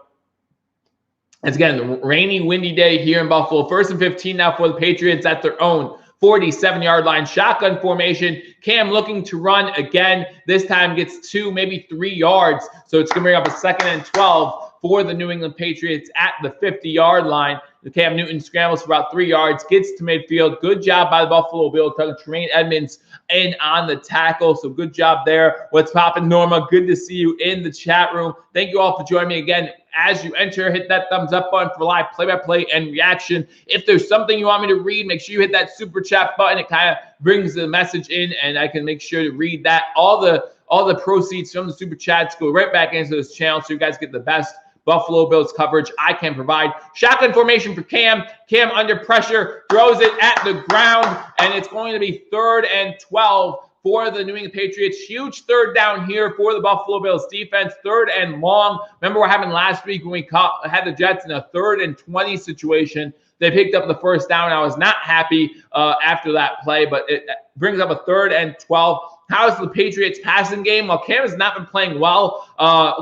It's again a rainy, windy day here in Buffalo. 1st and 15 now for the Patriots at their own 47-yard line. Shotgun formation. Cam looking to run again. This time gets 2, maybe 3 yards. So it's going to bring up a 2nd and 12 for the New England Patriots at the 50-yard line. Cam Newton scrambles for about 3 yards, gets to midfield. Good job by the Buffalo Bills. Tucking Tremaine Edmonds in on the tackle. So good job there. What's poppin', Norma? Good to see you in the chat room. Thank you all for joining me again. As you enter, hit that thumbs up button for live play-by-play and reaction. If there's something you want me to read, make sure you hit that super chat button. It kind of brings the message in, and I can make sure to read that. All the proceeds from the super chats go right back into this channel, so you guys get the best Buffalo Bills coverage I can provide. Shotgun formation for Cam. Cam under pressure, throws it at the ground, and it's going to be 3rd and 12 for the New England Patriots. Huge 3rd down here for the Buffalo Bills defense. 3rd and long. Remember what happened last week when we had the Jets in a 3rd and 20 situation. They picked up the first down. I was not happy after that play, but it brings up a 3rd and 12. How's the Patriots passing game? Well, Cam has not been playing well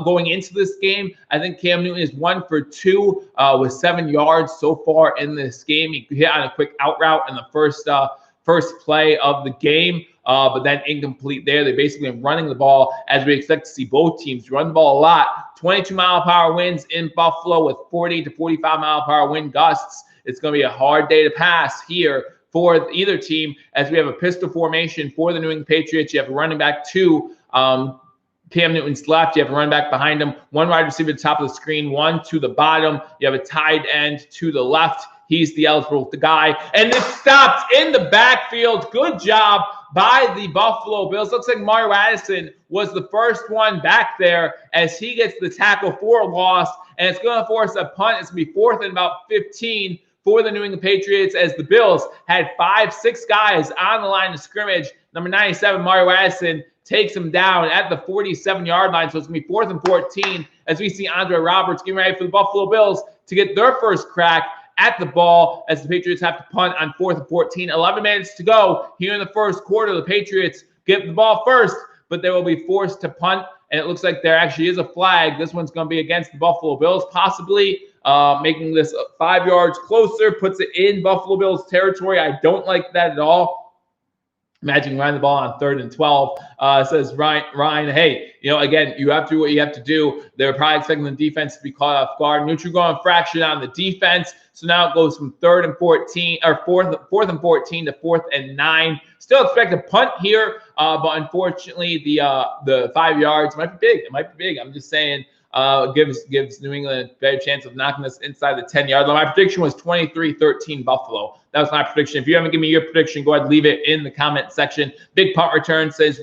going into this game. I think Cam Newton is 1 for 2 with 7 yards so far in this game. He hit on a quick out route in the first play of the game, but then incomplete there. They're basically running the ball as we expect to see both teams run the ball a lot. 22-mile-per-hour winds in Buffalo with 40 to 45-mile-per-hour wind gusts. It's going to be a hard day to pass here for either team, as we have a pistol formation for the New England Patriots. You have a running back to Cam Newton's left. You have a running back behind him. 1 wide receiver at the top of the screen, 1 to the bottom. You have a tight end to the left. He's the eligible guy. And it stopped in the backfield. Good job by the Buffalo Bills. Looks like Mario Addison was the first one back there as he gets the tackle for a loss. And it's going to force a punt. It's going to be 4th and about 15 for the New England Patriots as the Bills had 5-6 guys on the line of scrimmage. Number 97, Mario Addison, takes him down at the 47-yard line. So it's going to be 4th and 14 as we see Andre Roberts getting ready for the Buffalo Bills to get their first crack at the ball as the Patriots have to punt on 4th and 14. 11 minutes to go here in the first quarter. The Patriots get the ball first, but they will be forced to punt. And it looks like there actually is a flag. This one's going to be against the Buffalo Bills, possibly making this 5 yards closer, puts it in Buffalo Bills territory. I don't like that at all. Imagine running the ball on 3rd and 12. Says Ryan, hey, again, you have to do what you have to do. They're probably expecting the defense to be caught off guard. Neutral going infraction on the defense. So now it goes from 3rd and 14 or 4th and 14 to 4th and 9. Still expect a punt here, but unfortunately the 5 yards might be big. It might be big. I'm just saying. Gives New England a better chance of knocking this inside the 10-yard line. My prediction was 23-13 Buffalo. That was my prediction. If you haven't given me your prediction, go ahead and leave it in the comment section. Big punt return, says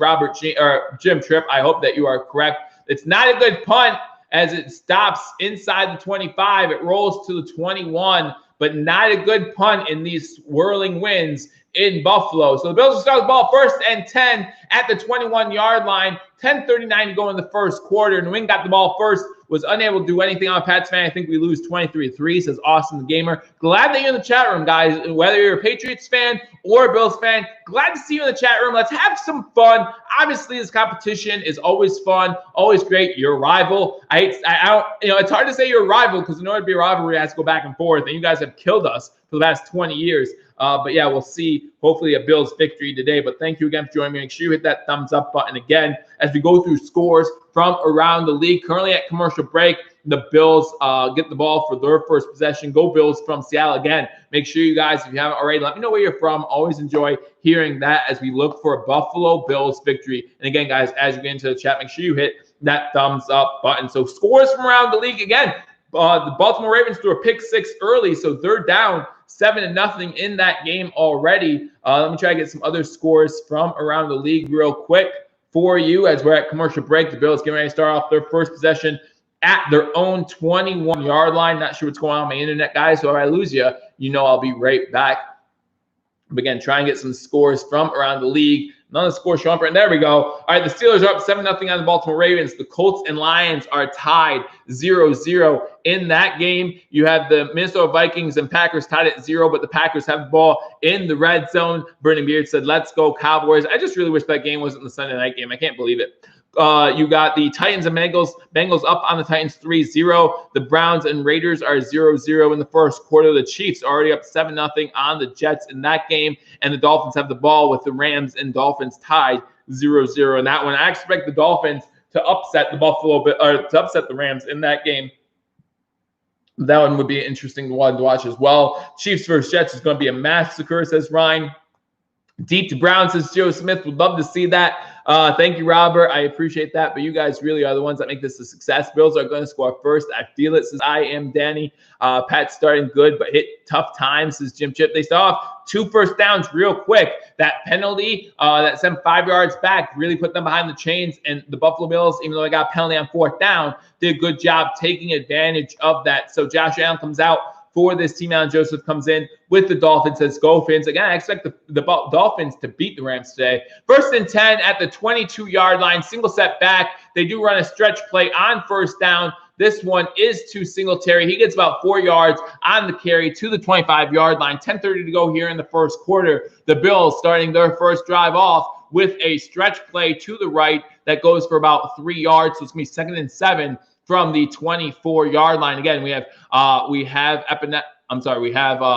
Jim Tripp. I hope that you are correct. It's not a good punt as it stops inside the 25. It rolls to the 21, but not a good punt in these swirling winds in Buffalo. So the Bills will start the ball 1st and 10 at the 21-yard line. 10:39 to go in the first quarter. New England got the ball first, was unable to do anything on Pats fan. I think we lose 23-3, says Austin the Gamer. Glad that you're in the chat room, guys. Whether you're a Patriots fan or a Bills fan, glad to see you in the chat room. Let's have some fun. Obviously, this competition is always fun, always great. Your rival. I don't, it's hard to say you're a rival because in order to be a rivalry, it has to go back and forth. And you guys have killed us for the last 20 years. But yeah, we'll see hopefully a Bills victory today. But thank you again for joining me. Make sure you hit that thumbs up button again as we go through scores from around the league. Currently at commercial break, the Bills get the ball for their first possession. Go Bills from Seattle again. Make sure you guys, if you haven't already, let me know where you're from. Always enjoy hearing that as we look for a Buffalo Bills victory. And again, guys, as you get into the chat, make sure you hit that thumbs up button. So scores from around the league again. The Baltimore Ravens threw a pick 6 early, so they're down 7-0 in that game already. Let me try to get some other scores from around the league real quick for you as we're at commercial break. The Bills getting ready to start off their first possession at their own 21-yard line. Not sure what's going on with my internet, guys, so if I lose you, I'll be right back. But again, try and get some scores from around the league. None of the scores show up. And there we go. All right, the Steelers are up 7-0 on the Baltimore Ravens. The Colts and Lions are tied 0-0 in that game. You have the Minnesota Vikings and Packers tied at 0, but the Packers have the ball in the red zone. Bernie Beard said, let's go Cowboys. I just really wish that game wasn't the Sunday night game. I can't believe it. You got the Titans and Bengals up on the Titans 3-0. The Browns and Raiders are 0-0 in the first quarter. The Chiefs are already up 7-0 on the Jets in that game. And the Dolphins have the ball with the Rams and Dolphins tied 0-0 in that one. I expect the Dolphins to upset the Rams in that game. That one would be an interesting one to watch as well. Chiefs versus Jets is going to be a massacre, says Ryan. Deep to Brown, says Joe Smith. Would love to see that. Thank you, Robert. I appreciate that. But you guys really are the ones that make this a success. Bills are going to score first. I feel it, says I am Danny. Pat's starting good, but hit tough times, says Jim Chip. They start off 2 first downs real quick. That penalty that sent 5 yards back really put them behind the chains. And the Buffalo Bills, even though they got a penalty on 4th down, did a good job taking advantage of that. So Josh Allen comes out for this team. Allen Joseph comes in with the Dolphins. Says go Fins. Again, I expect the Dolphins to beat the Rams today. 1st and 10 at the 22-yard line. Single set back. They do run a stretch play on 1st down. This one is to Singletary. He gets about 4 yards on the carry to the 25-yard line. 10:30 to go here in the first quarter. The Bills starting their first drive off with a stretch play to the right that goes for about 3 yards. So it's going to be 2nd and 7 from the 24-yard line. Again, we have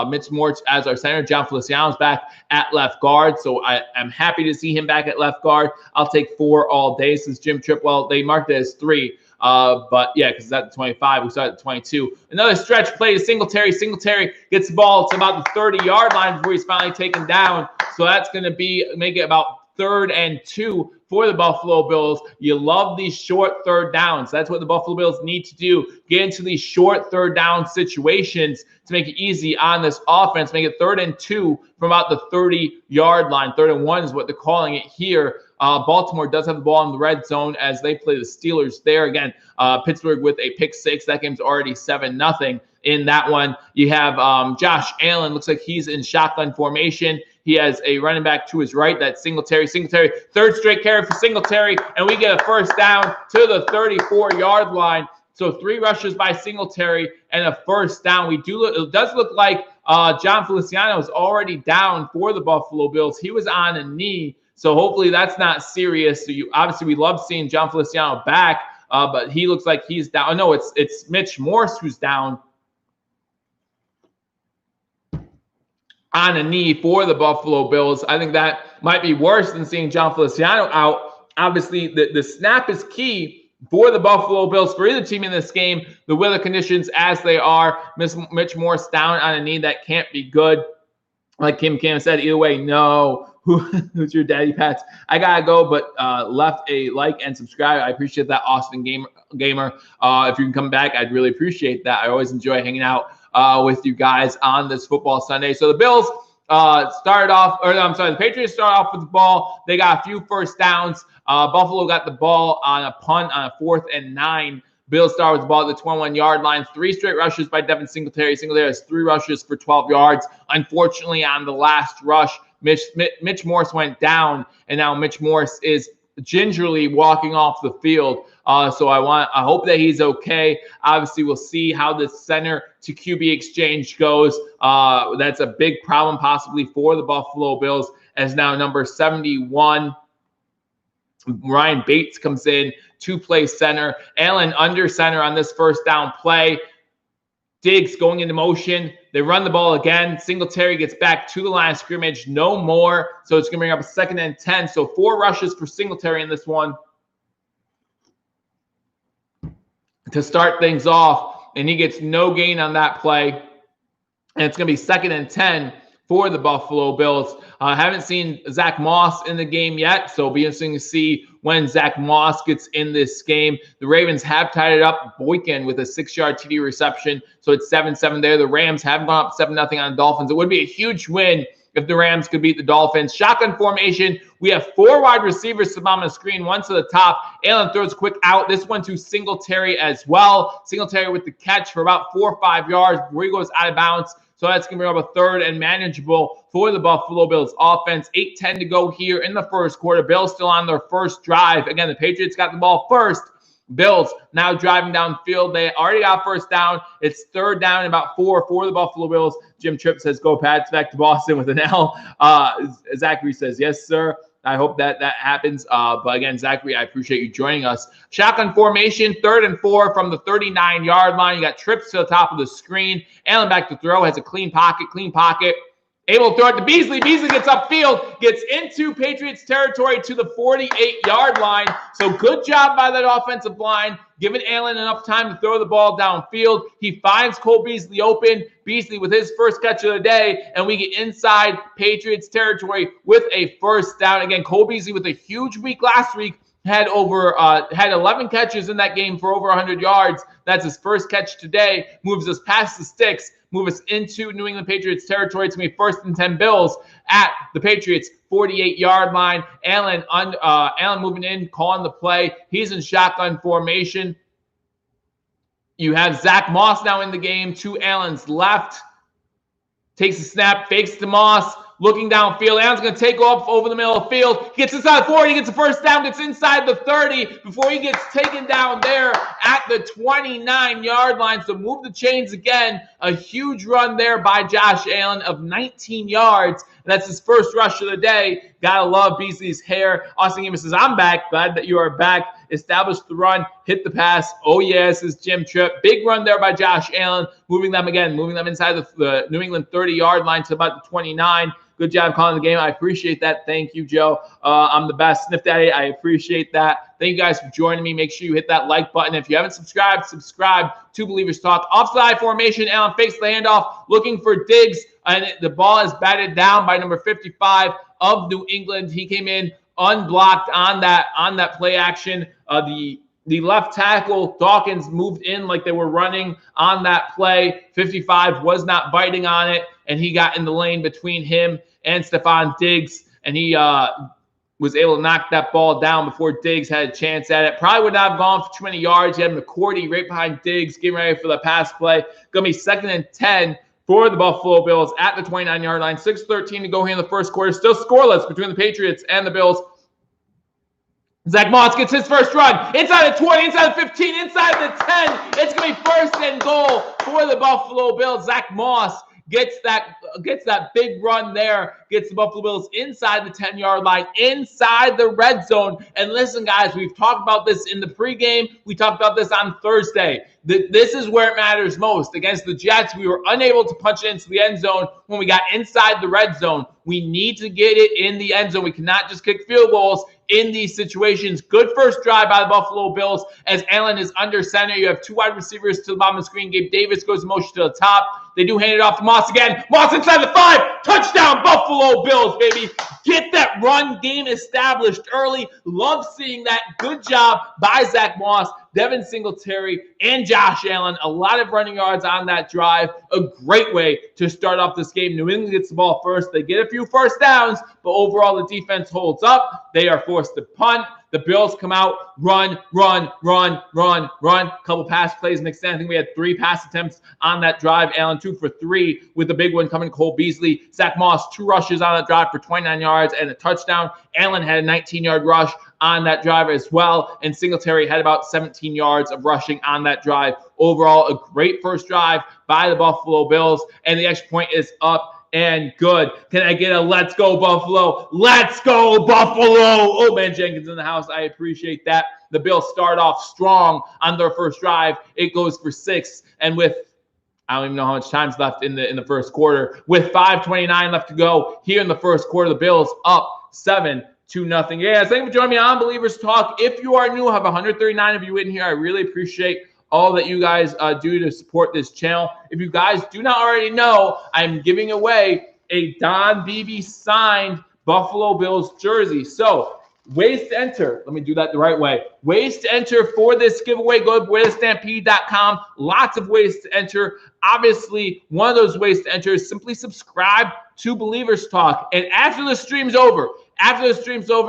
Mitch Morch as our center. John Feliciano's back at left guard, so I am happy to see him back at left guard. I'll take 4 all day, says Jim Tripwell. They marked it as 3, but yeah, because it's at the 25. We started at the 22. Another stretch play to Singletary. Singletary gets the ball to about the 30-yard line before he's finally taken down. So that's going to make it about 3rd and 2 for the Buffalo Bills. You love these short 3rd downs. That's what the Buffalo Bills need to do. Get into these short 3rd down situations to make it easy on this offense. Make it 3rd and 2 from about the 30-yard line. 3rd and 1 is what they're calling it here. Baltimore does have the ball in the red zone as they play the Steelers there. Again, Pittsburgh with a pick 6. That game's already 7-0. in that one. You have Josh Allen. Looks like he's in shotgun formation. He has a running back to his right. That's Singletary. Third straight carry for Singletary, and we get a first down to the 34-yard line. So 3 rushes by Singletary and a first down. It does look like John Feliciano is already down for the Buffalo Bills. He was on a knee, so hopefully that's not serious. So obviously we love seeing John Feliciano back, but he looks like he's down. Oh, no, it's Mitch Morse who's down on a knee for the Buffalo Bills. I think that might be worse than seeing John Feliciano out. Obviously, the snap is key for the Buffalo Bills, for either team in this game. The weather conditions as they are, Mitch Morse down on a knee, that can't be good. Like Kim Cam said, either way, no. Who's your daddy, Pats? I gotta go, but left a like and subscribe. I appreciate that, Austin Gamer. If you can come back, I'd really appreciate that. I always enjoy hanging out with you guys on this football Sunday. So the Bills the Patriots started off with the ball. They got a few first downs. Buffalo got the ball on a punt on a 4th and 9. Bills started with the ball at the 21-yard line. 3 straight rushes by Devin Singletary. Singletary has 3 rushes for 12 yards. Unfortunately, on the last rush, Mitch Morse went down, and now Mitch Morse is gingerly walking off the field. So I hope that he's okay. Obviously, we'll see how the center to QB exchange goes. That's a big problem possibly for the Buffalo Bills, as now number 71, Ryan Bates, comes in to play center. Allen under center on this first down play. Diggs going into motion. They run the ball again. Singletary gets back to the line of scrimmage. No more. So it's going to bring up a 2nd and 10. So 4 rushes for Singletary in this one to start things off. And he gets no gain on that play. And it's going to be 2nd and 10 for the Buffalo Bills. I haven't seen Zach Moss in the game yet, so it'll be interesting to see when Zach Moss gets in this game. The Ravens have tied it up. Boykin with a 6-yard TD reception, so it's 7-7 there. The Rams have gone up 7-0 on the Dolphins. It would be a huge win if the Rams could beat the Dolphins. Shotgun formation. We have 4 wide receivers to the bottom of the screen, 1 to the top. Allen throws a quick out. This one to Singletary as well. Singletary with the catch for about 4 or 5 yards before he goes out of bounds. So that's going to bring up a 3rd and manageable for the Buffalo Bills offense. 8:10 to go here in the first quarter. Bills still on their first drive. Again, the Patriots got the ball first. Bills now driving downfield. They already got first down. It's 3rd down and about 4 for the Buffalo Bills. Jim Tripp says, go Pats, back to Boston with an L. Zachary says, yes, sir. I hope that happens. But again, Zachary, I appreciate you joining us. Shotgun formation, 3rd and 4 from the 39-yard line. You got Trips to the top of the screen. Allen back to throw, has a clean pocket. Able to throw it to Beasley. Beasley gets upfield, gets into Patriots territory to the 48-yard line. So good job by that offensive line, giving Allen enough time to throw the ball downfield. He finds Cole Beasley open. Beasley with his first catch of the day, and we get inside Patriots territory with a first down. Again, Cole Beasley with a huge week last week. Had 11 catches in that game for over 100 yards. That's his first catch today. Moves us past the sticks. Move us into New England Patriots territory. It's going to be 1st and 10 Bills at the Patriots 48-yard line. Allen moving in, calling the play. He's in shotgun formation. You have Zach Moss now in the game to Allen's left. Takes a snap, fakes to Moss. Looking downfield, Allen's going to take off over the middle of the field. Gets inside the 40, gets a first down, gets inside the 30 before he gets taken down there at the 29-yard line. So move the chains again. A huge run there by Josh Allen of 19 yards. That's his first rush of the day. Gotta love Beasley's hair. Austin Gamer says, I'm back. Glad that you are back. Established the run, hit the pass. Oh, yes, is Jim Tripp. Big run there by Josh Allen. Moving them inside the New England 30-yard line to about the 29. Good job calling the game. I appreciate that. Thank you, Joe. I'm the best. Sniff Daddy, I appreciate that. Thank you guys for joining me. Make sure you hit that like button. If you haven't subscribed to Believers Talk. Offside formation. Allen fakes the handoff, looking for Diggs, and the ball is batted down by number 55 of New England. He came in unblocked on that play action. The left tackle, Dawkins, moved in like they were running on that play. 55 was not biting on it, and he got in the lane between him and Stephon Diggs, and he was able to knock that ball down before Diggs had a chance at it. Probably would not have gone for too many yards. You had McCourty right behind Diggs, getting ready for the pass play. Going to be 2nd and 10 for the Buffalo Bills at the 29-yard line. 6:13 to go here in the first quarter. Still scoreless between the Patriots and the Bills. Zach Moss gets his first run. Inside the 20, inside the 15, inside the 10. It's going to be 1st and goal for the Buffalo Bills. Zach Moss gets that big run there, gets the Buffalo Bills inside the 10-yard line, inside the red zone. And listen, guys, we've talked about this in the pregame. We talked about this on Thursday. This is where it matters most. Against the Jets, we were unable to punch it into the end zone when we got inside the red zone. We need to get it in the end zone. We cannot just kick field goals in these situations. Good first drive by the Buffalo Bills as Allen is under center. You have 2 wide receivers to the bottom of the screen. Gabe Davis goes in motion to the top. They do hand it off to Moss again. Moss inside the 5. Touchdown, Buffalo Bills, baby. Get that run game established early. Love seeing that. Good job by Zach Moss, Devin Singletary, and Josh Allen. A lot of running yards on that drive. A great way to start off this game. New England gets the ball first. They get a few first downs, but overall the defense holds up. They are forced to punt. The Bills come out, run. Couple pass plays mixed in. I think we had 3 pass attempts on that drive. Allen 2 for 3 with the big one coming to Cole Beasley. Zach Moss 2 rushes on that drive for 29 yards and a touchdown. Allen had a 19-yard rush on that drive as well, and Singletary had about 17 yards of rushing on that drive. Overall, a great first drive by the Buffalo Bills, and the extra point is up and good. Can I get a let's go Buffalo? Let's go Buffalo! Oh, man, Jenkins in the house. I appreciate that. The Bills start off strong on their first drive. It goes for 6, and with I don't even know how much time's left in the first quarter. With 5:29 left to go here in the first quarter, the Bills up 7-0. Yeah, thank you for joining me on Believers Talk. If you are new, I have 139 of you in here. I really appreciate all that you guys do to support this channel. If you guys do not already know, I'm giving away a Don Beebe signed Buffalo Bills jersey. So ways to enter. Let me do that the right way. Ways to enter for this giveaway. Go to waytostampede.com. Lots of ways to enter. Obviously, one of those ways to enter is simply subscribe to Believers Talk. And after the stream's over,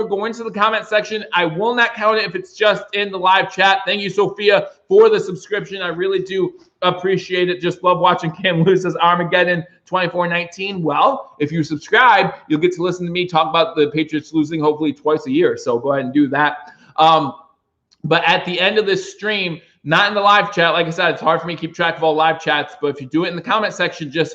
go into the comment section. I will not count it if it's just in the live chat. Thank you, Sophia, for the subscription. I really do appreciate it. Just love watching Cam Lewis's Armageddon 24-19. Well, if you subscribe, you'll get to listen to me talk about the Patriots losing hopefully twice a year. So go ahead and do that. But at the end of this stream, not in the live chat, like I said, it's hard for me to keep track of all live chats. But if you do it in the comment section, just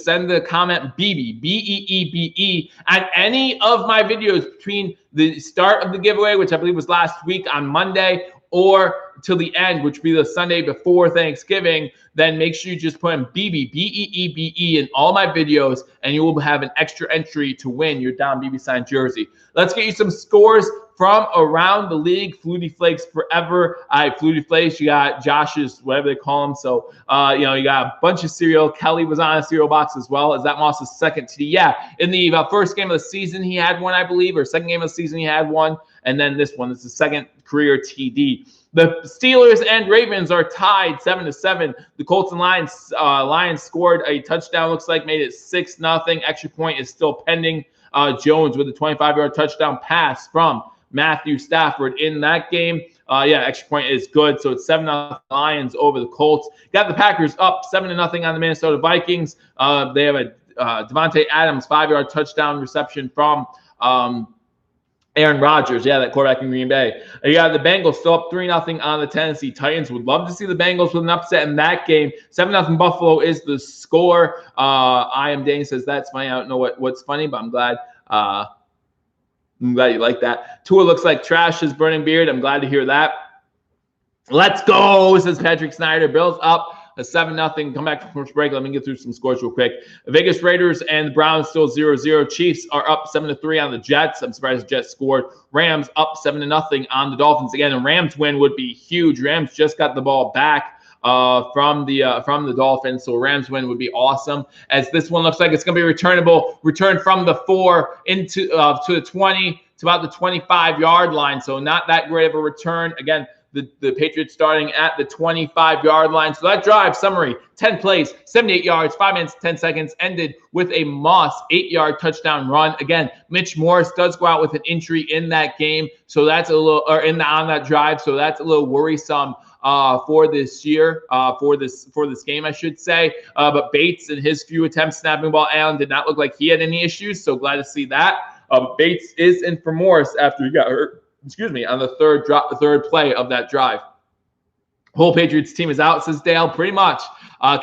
send the comment BEEBE, B-E-E-B-E, at any of my videos between the start of the giveaway, which I believe was last week on Monday, or till the end, which would be the Sunday before Thanksgiving. Then make sure you just put in BEEBE, B-E-E-B-E, in all my videos, and you will have an extra entry to win your Don Beebe signed jersey. Let's get you some scores from around the league. Flutie Flakes forever. Flutie Flakes, you got Josh's, whatever they call him. So, you got a bunch of cereal. Kelly was on a cereal box as well. Is that Moss's second TD? Yeah. In the first game of the season, he had one, I believe, or second game of the season, he had one. And then this one is the second career TD. The Steelers and Ravens are tied 7-7. The Colts and Lions scored a touchdown, looks like, made it 6-0. Extra point is still pending. Jones with a 25-yard touchdown pass from Matthew Stafford in that game. Extra point is good. So it's 7-0 Lions over the Colts. Got the Packers up 7-0 on the Minnesota Vikings. They have a Devontae Adams 5-yard touchdown reception from Aaron Rodgers. Yeah, that quarterback in Green Bay. You got the Bengals still up 3-0 on the Tennessee Titans. Would love to see the Bengals with an upset in that game. 7-0 Buffalo is the score. I am Dane says that's funny. I don't know what's funny, but I'm glad you like that. Tua looks like trash, his burning beard. I'm glad to hear that. Let's go, says Patrick Snyder. Bills up a 7-0. Come back from commercial break. Let me get through some scores real quick. The Vegas Raiders and the Browns still 0-0. Chiefs are up 7-3 on the Jets. I'm surprised the Jets scored. Rams up 7-0 on the Dolphins. Again, a Rams win would be huge. Rams just got the ball back from the Dolphins, so a Rams win would be awesome. As this one looks like it's going to be returnable. Return from the 4 into to the 20 to about the 25-yard line, so not that great of a return. Again, the Patriots starting at the 25-yard line. So that drive, summary, 10 plays, 78 yards, 5 minutes, 10 seconds, ended with a Moss 8-yard touchdown run. Again, Mitch Morse does go out with an injury in that game. So that's a little, or on that drive. So that's a little worrisome for this year, for this game, I should say. But Bates, in his few attempts snapping the ball, Allen did not look like he had any issues. So glad to see that. Bates is in for Morris after he got hurt, on the third play of that drive. Whole Patriots team is out, says Dale, pretty much.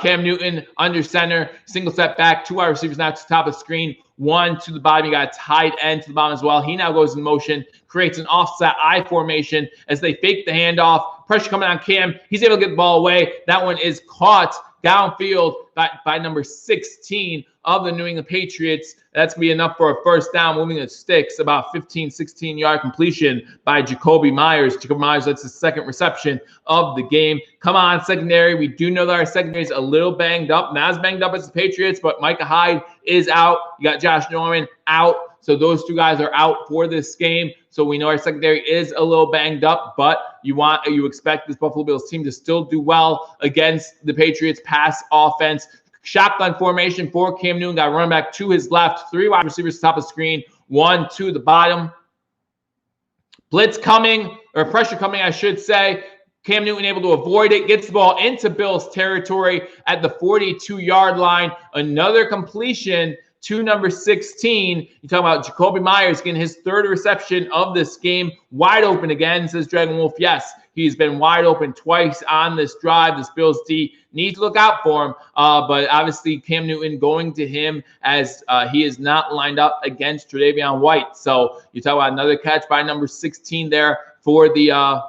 Cam Newton under center, single step back, 2 wide receivers now to the top of the screen, 1 to the bottom. You got a tight end to the bottom as well. He now goes in motion, creates an offset I formation as they fake the handoff. Pressure coming on Cam. He's able to get the ball away. That one is caught downfield by number 16 of the New England Patriots. That's going to be enough for a first down, moving the sticks, about 15, 16-yard completion by Jacoby Myers. Jacoby Myers, that's the second reception of the game. Come on, secondary. We do know that our secondary is a little banged up. Not as banged up as the Patriots, but Micah Hyde is out. You got Josh Norman out. So those 2 guys are out for this game. So we know our secondary is a little banged up, but you expect this Buffalo Bills team to still do well against the Patriots pass offense. Shotgun formation for Cam Newton. Got running back to his left. 3 wide receivers top of screen. 1 to the bottom. Blitz coming, or pressure coming, I should say. Cam Newton able to avoid it. Gets the ball into Bills territory at the 42-yard line. Another completion to number 16. You talk about Jacoby Myers getting his 3rd reception of this game. Wide open again, says Dragon Wolf. Yes, he's been wide open twice on this drive. This Bills D needs to look out for him. But obviously Cam Newton going to him as he is not lined up against Tre'Davion White. So you talk about another catch by number 16 there for the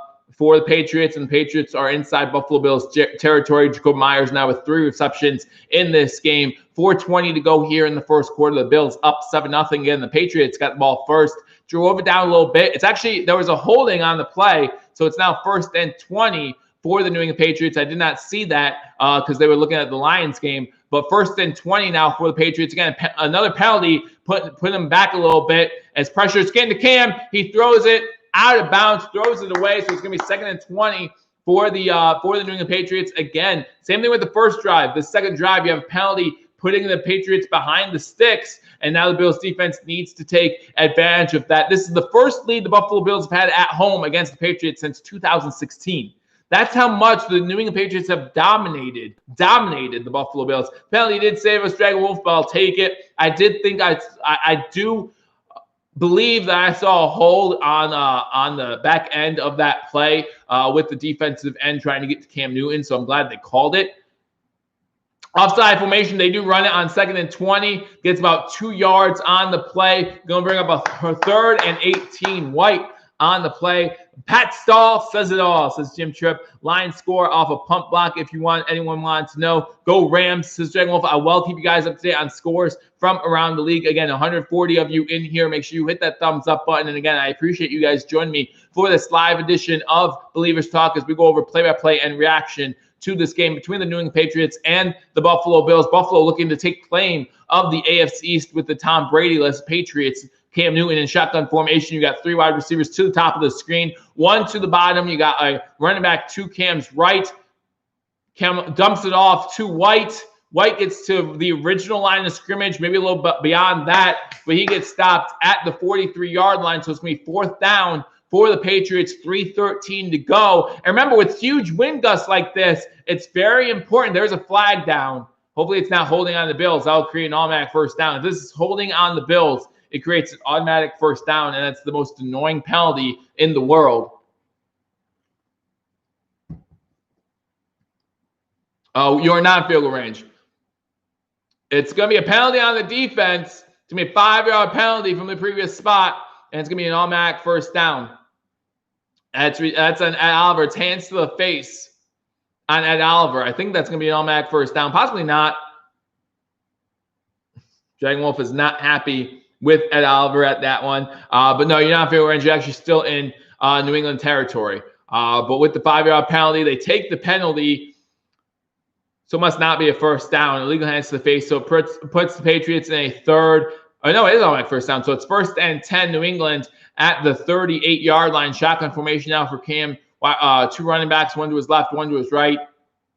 Patriots, and the Patriots are inside Buffalo Bills territory. Jacoby Myers now with 3 receptions in this game. 4:20 to go here in the first quarter. The Bills up 7-0 again. The Patriots got the ball first, drove it down a little bit. It's actually, there was a holding on the play, so it's now 1st and 20 for the New England Patriots. I did not see that because they were looking at the Lions game. But 1st and 20 now for the Patriots. Again, another penalty, put them back a little bit as pressure is getting to Cam. He throws it out of bounds, throws it away. So it's going to be 2nd and 20 for the New England Patriots. Again, same thing with the first drive. The second drive, you have a penalty putting the Patriots behind the sticks, and now the Bills defense needs to take advantage of that. This is the first lead the Buffalo Bills have had at home against the Patriots since 2016. That's how much the New England Patriots have dominated the Buffalo Bills. Penalty did save us, Dragon Wolf, but I'll take it. I did think I do believe that I saw a hold on the back end of that play with the defensive end trying to get to Cam Newton, so I'm glad they called it. Offside formation, they do run it on 2nd and 20. Gets about 2 yards on the play. Going to bring up a 3rd and 18. White on the play. Pat Stahl says it all, says Jim Tripp. Lions score off a pump block. If anyone wants to know, go Rams, says Dragon Wolf. I will keep you guys up to date on scores from around the league. Again, 140 of you in here. Make sure you hit that thumbs up button. And again, I appreciate you guys joining me for this live edition of Believers Talk as we go over play-by-play and reaction to this game between the New England Patriots and the Buffalo Bills. Buffalo looking to take claim of the AFC East with the Tom Brady-less Patriots. Cam Newton in shotgun formation. You got 3 wide receivers to the top of the screen, 1 to the bottom. You got a running back to Cam's right. Cam dumps it off to White. White gets to the original line of scrimmage, maybe a little bit beyond that, but he gets stopped at the 43-yard line. So it's going to be 4th down for the Patriots, 3:13 to go. And remember, with huge wind gusts like this, it's very important. There's a flag down. Hopefully it's not holding on the Bills. That'll create an automatic first down. If this is holding on the Bills, it creates an automatic first down, and that's the most annoying penalty in the world. Oh, you're not field goal range. It's going to be a penalty on the defense. It's going to be a 5-yard penalty from the previous spot, and it's going to be an automatic first down. That's on Ed Oliver. It's hands to the face on Ed Oliver. I think that's going to be an automatic first down. Possibly not. Dragon Wolf is not happy with Ed Oliver at that one. But no, you're not field goal range. You're actually still in New England territory. But with the 5-yard penalty, they take the penalty. So it must not be a first down. Illegal hands to the face. So it puts the Patriots in a 3rd. Oh, no, it is automatic first down. So it's 1st and 10, New England at the 38-yard line. Shotgun formation now for Cam Two running backs, one to his left, one to his right.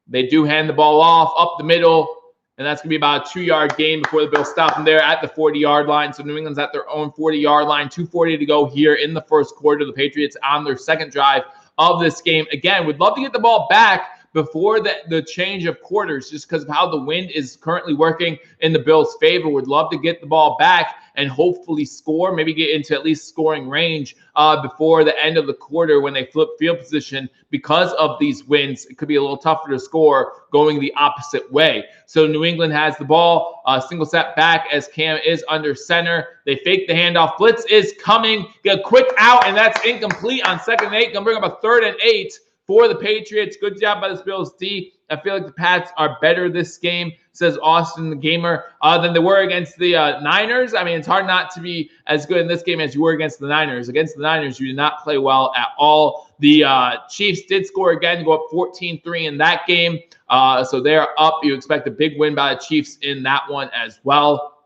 They do hand the ball off up the middle, and that's going to be about a 2-yard gain before the Bills stop them there at the 40-yard line. So New England's at their own 40-yard line, 2:40 to go here in the first quarter. The Patriots on their second drive of this game. Again, would love to get the ball back before the change of quarters, just because of how the wind is currently working in the Bills' favor. Would love to get the ball back and hopefully score, maybe get into at least scoring range before the end of the quarter when they flip field position. Because of these winds, it could be a little tougher to score going the opposite way. So New England has the ball, single set back as Cam is under center. They fake the handoff. Blitz is coming. Get a quick out, and that's incomplete on 2nd and 8. Gonna bring up a 3rd and 8 for the Patriots. Good job by this Bills D. I feel like the Pats are better this game, says Austin the Gamer, than they were against the Niners. I mean, it's hard not to be as good in this game as you were against the Niners. Against the Niners, you did not play well at all. The Chiefs did score again, go up 14-3 in that game. So they're up. You expect a big win by the Chiefs in that one as well.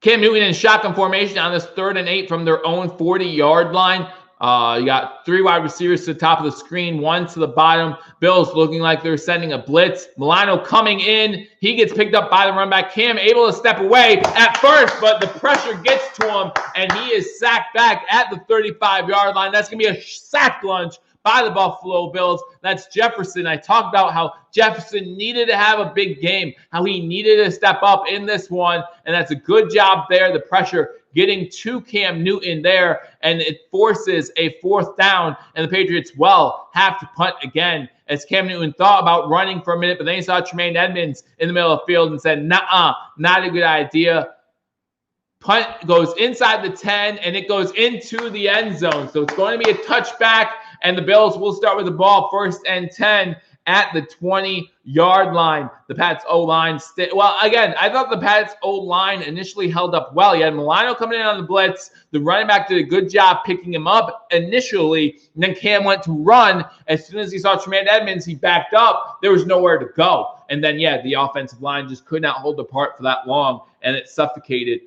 Cam Newton in shotgun formation on this 3rd and 8 from their own 40-yard line. You got 3 wide receivers to the top of the screen, 1 to the bottom. Bills looking like they're sending a blitz. Milano coming in. He gets picked up by the run back. Cam able to step away at first, but the pressure gets to him, and he is sacked back at the 35-yard line. That's going to be a sack lunch by the Buffalo Bills. That's Jefferson. I talked about how Jefferson needed to have a big game, how he needed to step up in this one, and that's a good job there. The pressure getting to Cam Newton there, and it forces a 4th down, and the Patriots, have to punt again, as Cam Newton thought about running for a minute, but then he saw Tremaine Edmonds in the middle of the field and said, nah, not a good idea. Punt goes inside the 10, and it goes into the end zone. So it's going to be a touchback, and the Bills will start with the ball 1st and 10 at the 20-yard line. The Pats O-line again, I thought the Pats O-line initially held up well. You had Milano coming in on the blitz. The running back did a good job picking him up initially, and then Cam went to run. As soon as he saw Tremaine Edmonds, he backed up. There was nowhere to go. And then, the offensive line just could not hold apart for that long, and it suffocated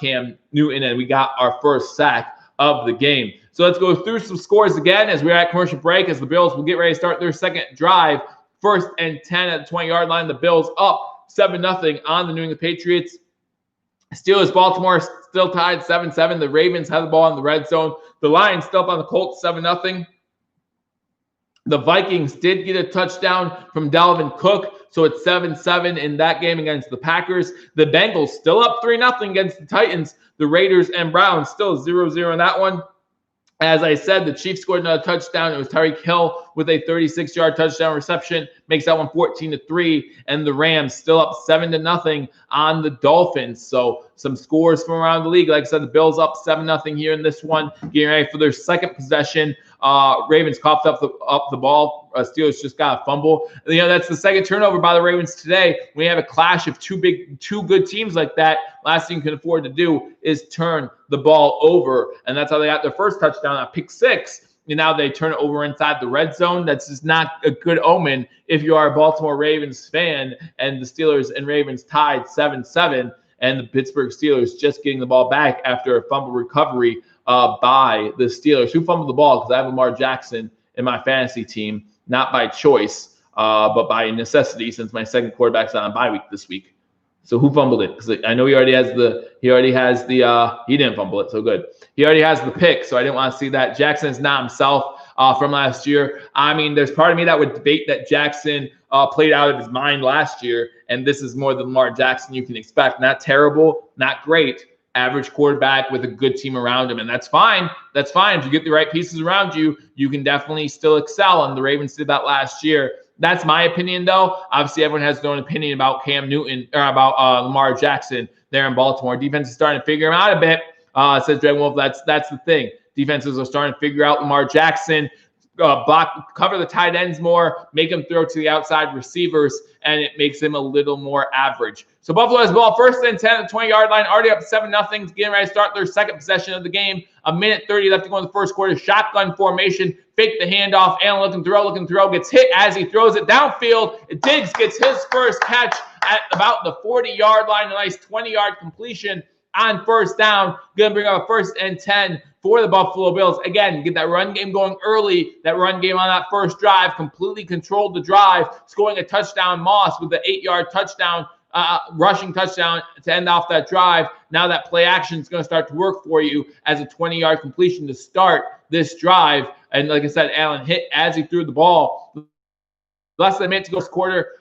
Cam Newton, and we got our first sack of the game. So let's go through some scores again as we're at commercial break, as the Bills will get ready to start their second drive. 1st and 10 at the 20-yard line. The Bills up 7-0 on the New England Patriots. Steelers, Baltimore still tied 7-7. The Ravens have the ball in the red zone. The Lions still up on the Colts 7-0. The Vikings did get a touchdown from Dalvin Cook, so it's 7-7 in that game against the Packers. The Bengals still up 3-0 against the Titans. The Raiders and Browns still 0-0 in that one. As I said, the Chiefs scored another touchdown. It was Tyreek Hill with a 36-yard touchdown reception. Makes that one 14-3. And the Rams still up 7-0 on the Dolphins. So some scores from around the league. Like I said, the Bills up 7-0 here in this one. Getting ready for their second possession. Ravens coughed up the ball. Steelers just got a fumble. That's the second turnover by the Ravens today. When you have a clash of two good teams like that, last thing you can afford to do is turn the ball over. And that's how they got their first touchdown on pick 6. And now they turn it over inside the red zone. That's just not a good omen if you are a Baltimore Ravens fan. And the Steelers and Ravens tied 7-7. And the Pittsburgh Steelers just getting the ball back after a fumble recovery by the Steelers. Who fumbled the ball? Because I have Lamar Jackson in my fantasy team, not by choice, but by necessity, since my second quarterback's on bye week this week. So who fumbled it? Because I know he didn't fumble it, so good. He already has the pick, so I didn't want to see that. Jackson's not himself from last year. I mean, there's part of me that would debate that Jackson played out of his mind last year, and this is more the Lamar Jackson you can expect. Not terrible, not great. Average quarterback with a good team around him, and that's fine. That's fine. If you get the right pieces around you, you can definitely still excel, and the Ravens did that last year. That's my opinion, though. Obviously, everyone has their own opinion about Cam Newton or about Lamar Jackson there in Baltimore. Defense is starting to figure him out a bit, says Dragon Wolf. That's the thing. Defenses are starting to figure out Lamar Jackson, cover the tight ends more, make him throw to the outside receivers, and it makes him a little more average. So Buffalo has the ball 1st and 10 at the 20-yard line, already up 7-0, getting ready to start their second possession of the game. 1:30 left to go in the first quarter. Shotgun formation, fake the handoff, Allen looking throw, gets hit as he throws it downfield. Diggs gets his first catch at about the 40-yard line, a nice 20-yard completion on first down. Going to bring up a 1st and 10 for the Buffalo Bills. Again, get that run game going early. That run game on that first drive completely controlled the drive, scoring a touchdown. Moss with the 8-yard touchdown, rushing touchdown to end off that drive. Now that play action is going to start to work for you as a 20-yard completion to start this drive. And like I said, Allen hit as he threw the ball. Less than a minute to go this quarter.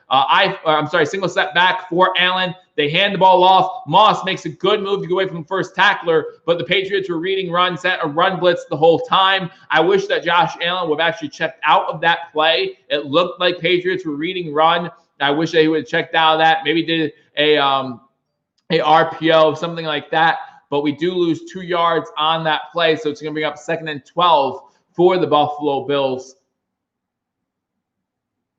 Single step back for Allen. They hand the ball off. Moss makes a good move to go away from the first tackler, but the Patriots were reading run, set a run blitz the whole time. I wish that Josh Allen would have actually checked out of that play. It looked like Patriots were reading run. I wish that he would have checked out of that. Maybe did a RPO, something like that. But we do lose 2 yards on that play, so it's going to bring up 2nd and 12 for the Buffalo Bills.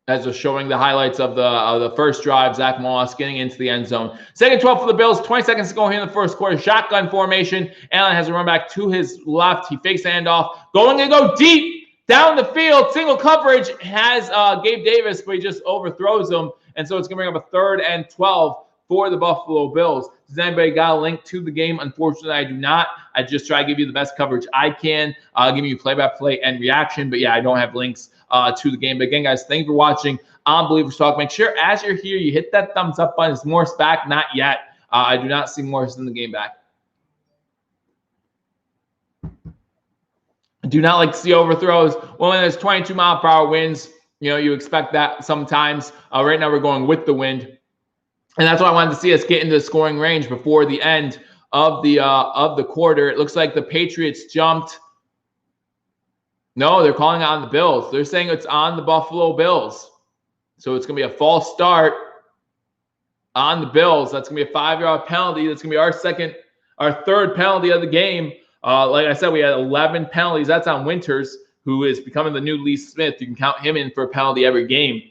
As we're showing the highlights of the first drive, Zach Moss getting into the end zone. 2nd and 12 for the Bills. 20 seconds to go here in the first quarter. Shotgun formation. Allen has a run back to his left. He fakes the handoff. Going and go deep down the field. Single coverage has Gabe Davis, but he just overthrows him. And so it's going to bring up a 3rd and 12 for the Buffalo Bills. Does anybody got a link to the game? Unfortunately, I do not. I just try to give you the best coverage I can, giving you play-by-play and reaction. But, yeah, I don't have links to the game. But, again, guys, thank you for watching on Believers Talk. Make sure as you're here, you hit that thumbs up button. Is Morse back? Not yet. I do not see Morse in the game back. I do not like to see overthrows. Well, when there's 22-mile-per-hour winds, you expect that sometimes. Right now we're going with the wind. And that's why I wanted to see us get into the scoring range before the end of the quarter. It looks like the Patriots jumped. No, they're calling it on the Bills. They're saying it's on the Buffalo Bills. So it's going to be a false start on the Bills. That's going to be a 5-yard penalty. That's going to be our 3rd penalty of the game. Like I said, we had 11 penalties. That's on Winters, who is becoming the new Lee Smith. You can count him in for a penalty every game.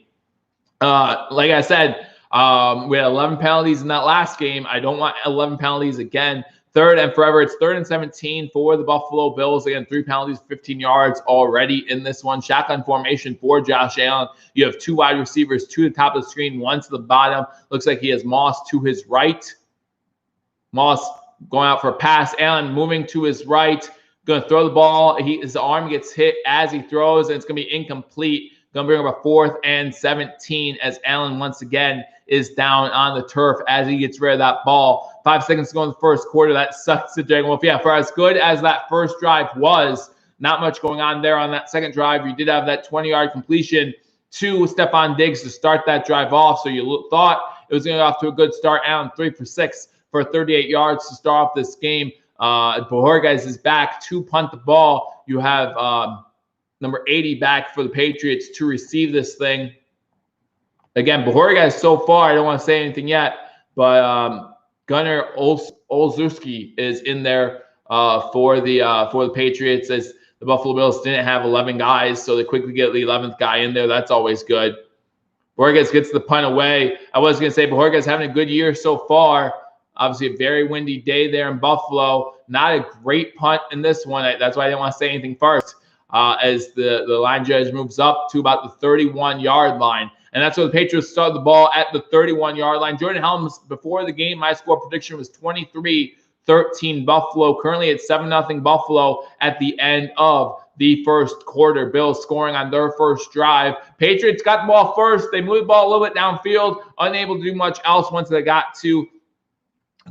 Like I said, we had 11 penalties in that last game. I don't want 11 penalties again. 3rd and forever. It's 3rd and 17 for the Buffalo Bills. Again, 3 penalties, 15 yards already in this one. Shotgun formation for Josh Allen. You have 2 wide receivers, 2 to the top of the screen, 1 to the bottom. Looks like he has Moss to his right. Moss going out for a pass. Allen moving to his right. Going to throw the ball. His arm gets hit as he throws, and it's going to be incomplete. Going to bring up a 4th and 17 as Allen once again is down on the turf as he gets rid of that ball. 5 seconds to go in the first quarter. That sucks to Jack Wolf. Yeah, for as good as that first drive was, not much going on there on that second drive. You did have that 20-yard completion to Stephon Diggs to start that drive off. So you thought it was going to go off to a good start. Allen 3 for 6 for 38 yards to start off this game. Bojorquez is back to punt the ball. You have number 80 back for the Patriots to receive this thing. Again, Bojorquez so far, I don't want to say anything yet, but Gunnar Olszewski is in there for the Patriots, as the Buffalo Bills didn't have 11 guys, so they quickly get the 11th guy in there. That's always good. Bojorquez gets the punt away. I was going to say Bojorquez having a good year so far. Obviously, a very windy day there in Buffalo. Not a great punt in this one. That's why I didn't want to say anything first, as the line judge moves up to about the 31-yard line. And that's where the Patriots started the ball at the 31-yard line. Jordan Helms, before the game, my score prediction was 23-13 Buffalo. Currently it's 7-0 Buffalo at the end of the first quarter. Bills scoring on their first drive. Patriots got the ball first. They moved the ball a little bit downfield, unable to do much else once they got to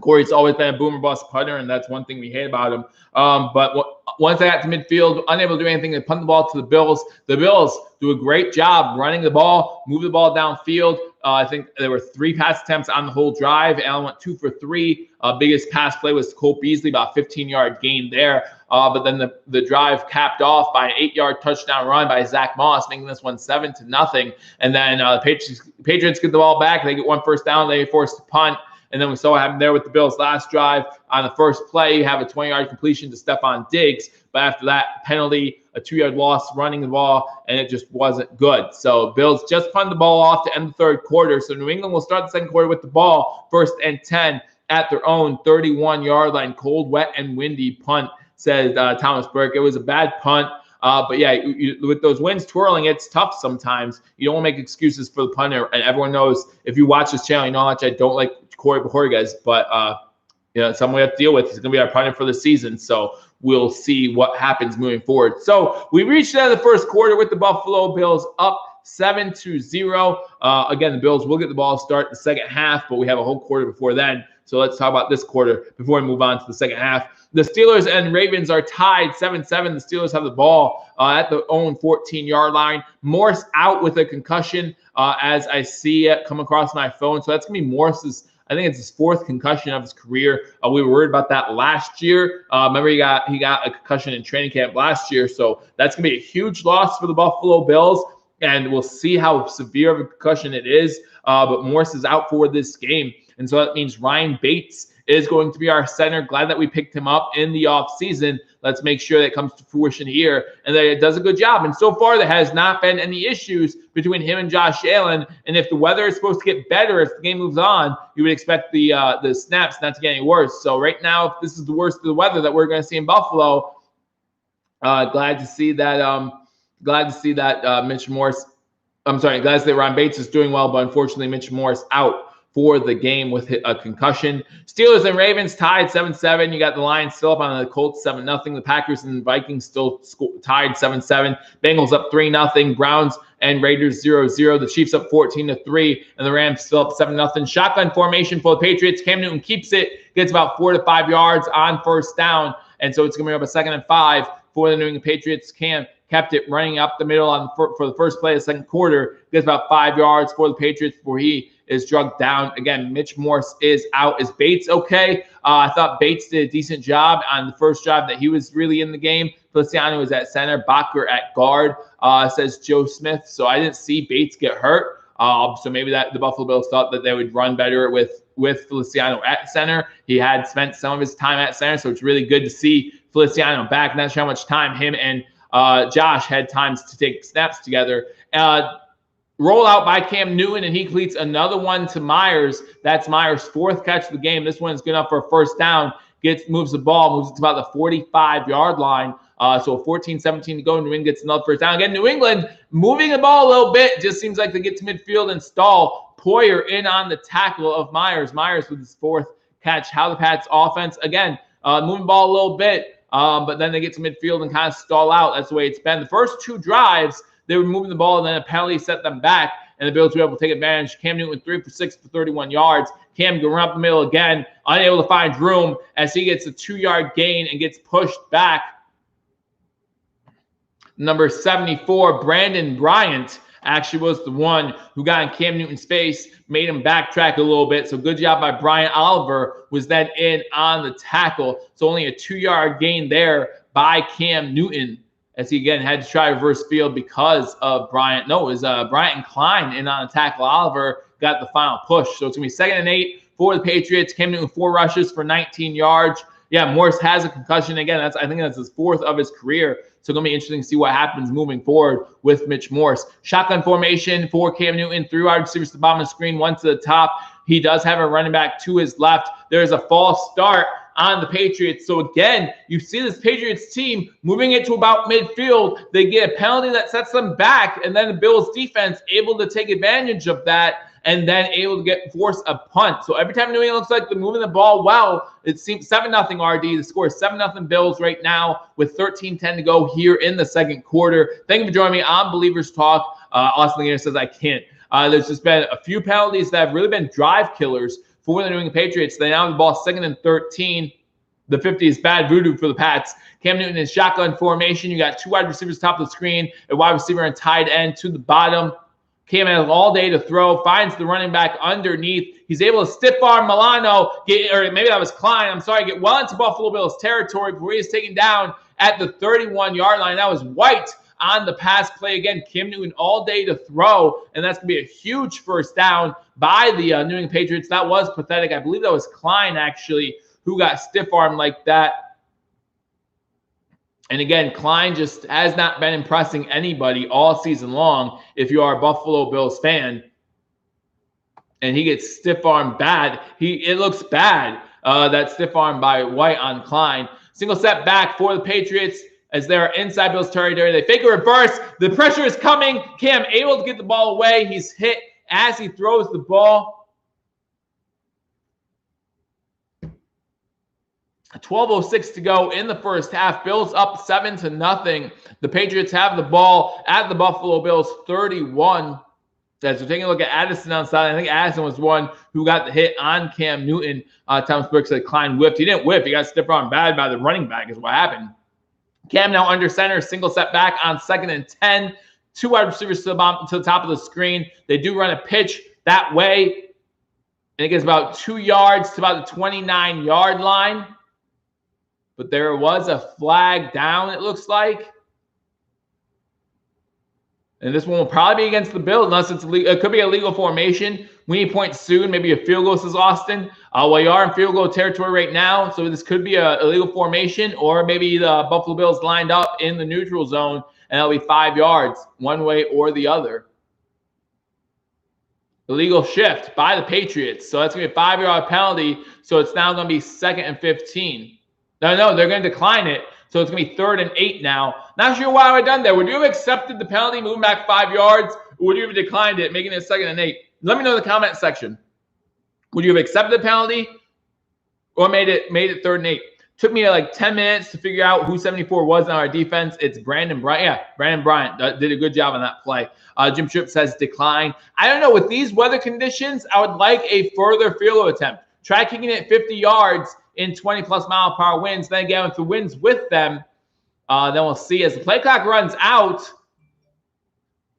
Corey's always been a boomer bust punter, and that's one thing we hate about him. But once they got to midfield, unable to do anything, they punt the ball to the Bills. The Bills do a great job running the ball, move the ball downfield. I think there were 3 pass attempts on the whole drive. Allen went 2 for 3. Biggest pass play was Cole Beasley, about 15-yard gain there. But then the drive capped off by an 8-yard touchdown run by Zach Moss, making this one 7-0. And then the Patriots get the ball back. They get 1 first down. They force the punt. And then we saw what happened there with the Bills' last drive. On the first play, you have a 20-yard completion to Stephon Diggs. But after that, penalty, a 2-yard loss running the ball, and it just wasn't good. So Bills just punted the ball off to end the third quarter. So New England will start the second quarter with the ball, 1st and 10 at their own 31-yard line. Cold, wet, and windy punt, says Thomas Burke. It was a bad punt. But yeah, with those winds twirling, it's tough sometimes. You don't want to make excuses for the punter. And everyone knows, if you watch this channel, you know how much I don't like Corey Bojorquez. But someone we have to deal with. He's going to be our punter for the season. So we'll see what happens moving forward. So we reached the end of the first quarter with the Buffalo Bills up 7-0. Again, the Bills will get the ball to start the second half, but we have a whole quarter before then. So let's talk about this quarter before we move on to the second half. The Steelers and Ravens are tied 7-7. The Steelers have the ball at their own 14-yard line. Morse out with a concussion as I see it come across my phone. So that's going to be Morse's, I think it's his fourth concussion of his career. We were worried about that last year. Remember, he got a concussion in training camp last year. So that's going to be a huge loss for the Buffalo Bills. And we'll see how severe of a concussion it is. But Morse is out for this game. And so that means Ryan Bates is going to be our center. Glad that we picked him up in the offseason. Let's make sure that comes to fruition here and that it does a good job. And so far, there has not been any issues between him and Josh Allen. And if the weather is supposed to get better as the game moves on, you would expect the snaps not to get any worse. So right now, if this is the worst of the weather that we're going to see in Buffalo, glad to see that Mitch Morse. I'm sorry, glad to see that Ryan Bates is doing well, but unfortunately, Mitch Morse out for the game with a concussion. Steelers and Ravens tied 7-7. You got the Lions still up on the Colts 7-0. The Packers and Vikings still tied 7-7. Bengals up 3-0. Browns and Raiders 0-0. The Chiefs up 14-3, and the Rams still up 7-0. Shotgun formation for the Patriots. Cam Newton keeps it, gets about 4 to 5 yards on first down, and so it's going to be up a 2nd and 5 for the New England Patriots. Cam kept it running up the middle for the first play of the second quarter. Gets about 5 yards for the Patriots before he is drugged down. Again, Mitch Morse is out. Is Bates okay? I thought Bates did a decent job on the first drive that he was really in the game. Feliciano was at center, Bacher at guard, says Joe Smith. So I didn't see Bates get hurt. So maybe that the Buffalo Bills thought that they would run better with Feliciano at center. He had spent some of his time at center, so it's really good to see Feliciano back. Not sure how much time him and Josh had times to take snaps together. Roll out by Cam Newton, and he completes another one to Myers. That's Myers' 4th catch of the game. This one's good enough for a first down. Moves the ball, moves it to about the 45-yard line. So 14-17 to go. New England gets another first down. Again, New England moving the ball a little bit. Just seems like they get to midfield and stall. Poyer in on the tackle of Myers. Myers with his 4th catch. How the Pats offense, again, moving the ball a little bit, but then they get to midfield and kind of stall out. That's the way it's been. The first 2 drives, they were moving the ball, and then a penalty set them back, and the Bills were able to take advantage. Cam Newton 3 for 6 for 31 yards. Cam going up the middle again, unable to find room as he gets a 2-yard gain and gets pushed back. Number 74, Brandon Bryant, actually was the one who got in Cam Newton's face, made him backtrack a little bit. So good job by Brian Oliver, was then in on the tackle. So only a 2-yard gain there by Cam Newton, as he again had to try reverse field because of Bryant. No, it was Bryant and Klein in on the tackle. Oliver got the final push. So it's going to be 2nd and 8 for the Patriots. Cam Newton 4 rushes for 19 yards. Yeah, Morse has a concussion. Again, I think that's his 4th of his career. So it's going to be interesting to see what happens moving forward with Mitch Morse. Shotgun formation for Cam Newton. 3 wide receivers to the bottom of the screen, 1 to the top. He does have a running back to his left. There's a false start on the Patriots. So again, you see this Patriots team moving it to about midfield. They get a penalty that sets them back, and then the Bills defense able to take advantage of that and then able to force a punt. So every time New England looks like they're moving the ball well, it seems 7-0 RD. The score is 7-0 Bills right now with 13-10 to go here in the second quarter. Thank you for joining me on Believers Talk. Austin Legator says I can't. There's just been a few penalties that have really been drive killers for the New England Patriots. They now have the ball 2nd and 13. The 50 is bad voodoo for the Pats. Cam Newton in shotgun formation. You got 2 wide receivers top of the screen, a wide receiver and tight end to the bottom. Cam has all day to throw, finds the running back underneath. He's able to stiff arm Milano, or maybe that was Klein, I'm sorry, get well into Buffalo Bills territory before he is taken down at the 31-yard line. That was White on the pass play. Again, Cam Newton all day to throw, and that's going to be a huge first down by the New England Patriots. That was pathetic. I believe that was Klein, actually, who got stiff-armed like that. And again, Klein just has not been impressing anybody all season long if you are a Buffalo Bills fan. And he gets stiff-armed bad. It looks bad, that stiff-arm by White on Klein. Single step back for the Patriots as they're inside Bills territory. They fake a reverse. The pressure is coming. Cam able to get the ball away. He's hit as he throws the ball. 12:06 to go in the first half. Bills up 7-0. The Patriots have the ball at the Buffalo Bills 31. As we're taking a look at Addison on the side, I think Addison was one who got the hit on Cam Newton. Thomas Burke said Klein whipped. He didn't whip. He got stiff arm bad by the running back is what happened. Cam now under center, single set back on 2nd and 10. 2 wide receivers to the top of the screen. They do run a pitch that way, and it gets about 2 yards to about the 29-yard line. But there was a flag down, it looks like. And this one will probably be against the Bills, unless it could be a legal formation. We need points soon, maybe a field goal, says Austin. Well, you are in field goal territory right now, so this could be a illegal formation, or maybe the Buffalo Bills lined up in the neutral zone, and it'll be 5 yards, one way or the other. Illegal shift by the Patriots, so that's going to be a 5-yard penalty, so it's now going to be 2nd and 15. No, they're going to decline it. So it's going to be 3rd and 8 now. Not sure why I done that. Would you have accepted the penalty, moving back 5 yards, or would you have declined it, making it 2nd and 8? Let me know in the comment section. Would you have accepted the penalty or made it 3rd and 8? Took me like 10 minutes to figure out who 74 was on our defense. It's Brandon Bryant. Yeah, Brandon Bryant did a good job on that play. Jim Tripp says decline. I don't know. With these weather conditions, I would like a further field goal attempt. Try kicking it 50 yards in 20-plus mile-per-hour winds. Then again, if the winds with them, then we'll see. As the play clock runs out,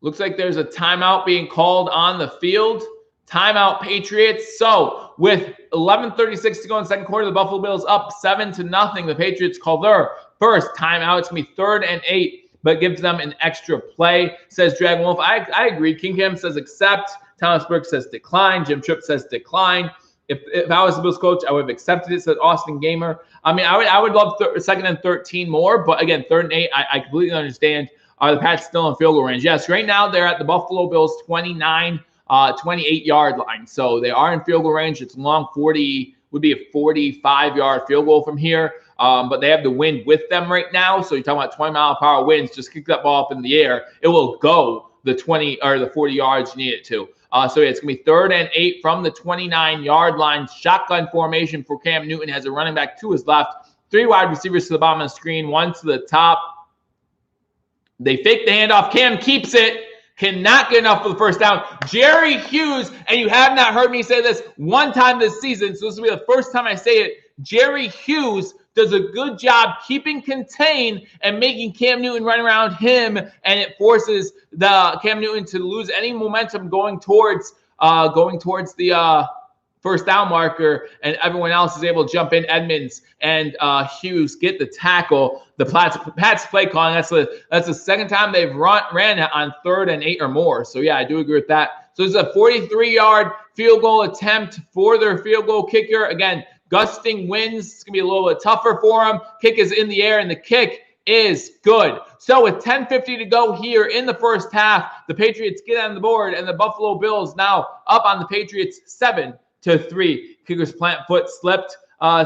looks like there's a timeout being called on the field. Timeout, Patriots. So with 11:36 to go in the second quarter, the Buffalo Bills up 7-0. The Patriots call their first timeout. It's going to be 3rd and 8, but gives them an extra play, says Dragon Wolf. I agree. Kingham says accept. Thomas Burke says decline. Jim Tripp says decline. If I was the Bills coach, I would have accepted it, said Austin Gamer. I mean, I would love 2nd and 13 more, but again, 3rd and 8, I completely understand. Are the Pats still in field goal range? Yes, right now they're at the Buffalo Bills 28-yard line. So they are in field goal range. It's long, 40, would be a 45-yard field goal from here. But they have the wind with them right now. So you're talking about 20-mile-per-hour winds. Just kick that ball up in the air. It will go the 20 or the 40 yards you need it to. So yeah, it's going to be 3rd and 8 from the 29-yard line. Shotgun formation for Cam Newton. Has a running back to his left. 3 wide receivers to the bottom of the screen. 1 to the top. They fake the handoff. Cam keeps it. Cannot get enough for the first down. Jerry Hughes, and you have not heard me say this one time this season, so this will be the first time I say it. Jerry Hughes does a good job keeping contained and making Cam Newton run around him, and it forces the Cam Newton to lose any momentum going towards the first down marker, and everyone else is able to jump in. Edmonds and Hughes get the tackle. The Pats play calling. That's the second time they've ran it on 3rd and 8 or more. So yeah, I do agree with that. So it's a 43-yard field goal attempt for their field goal kicker. Again, gusting winds. It's gonna be a little bit tougher for them. Kick is in the air, and the kick is good. So with 10:50 to go here in the first half, the Patriots get on the board, and the Buffalo Bills now up on the Patriots 7-3. Kicker's plant foot slipped,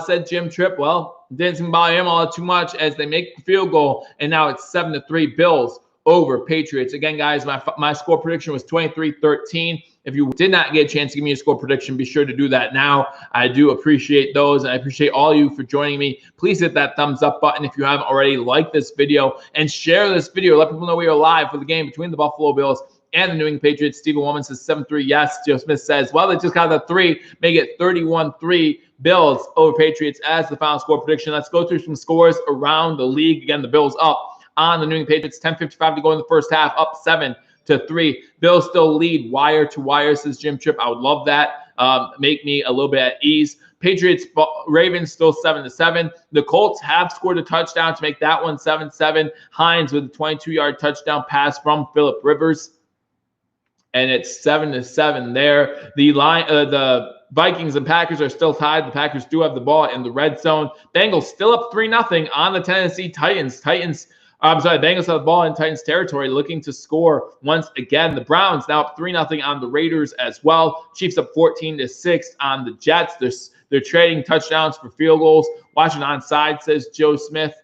said Jim Tripp. Well, didn't seem to bother him all too much as they make the field goal, and now it's 7-3 Bills over Patriots. Again, guys, my score prediction was 23-13. If you did not get a chance to give me a score prediction, be sure to do that now. I do appreciate those, and I appreciate all of you for joining me. Please hit that thumbs up button if you haven't already. Like this video and share this video. Let people know we are live for the game between the Buffalo Bills and the New England Patriots. Stephen Woman says 7-3. Yes. Joe Smith says, well, they just got the 3. Make it 31-3 Bills over Patriots as the final score prediction. Let's go through some scores around the league. Again, the Bills up on the New England Patriots. 10:55 to go in the first half, up 7-3. Bills still lead wire to wire, says Jim Tripp. I would love that. Make me a little bit at ease. Patriots, Ravens still 7-7. The Colts have scored a touchdown to make that one 7-7. Hines with a 22-yard touchdown pass from Phillip Rivers. And it's 7-7 there. The Vikings and Packers are still tied. The Packers do have the ball in the red zone. Bengals still up 3-0 on the Tennessee Titans. Bengals have the ball in Titans territory, looking to score once again. The Browns now up 3-0 on the Raiders as well. Chiefs up 14-6 on the Jets. They're trading touchdowns for field goals. Watching onside, says Joe Smith.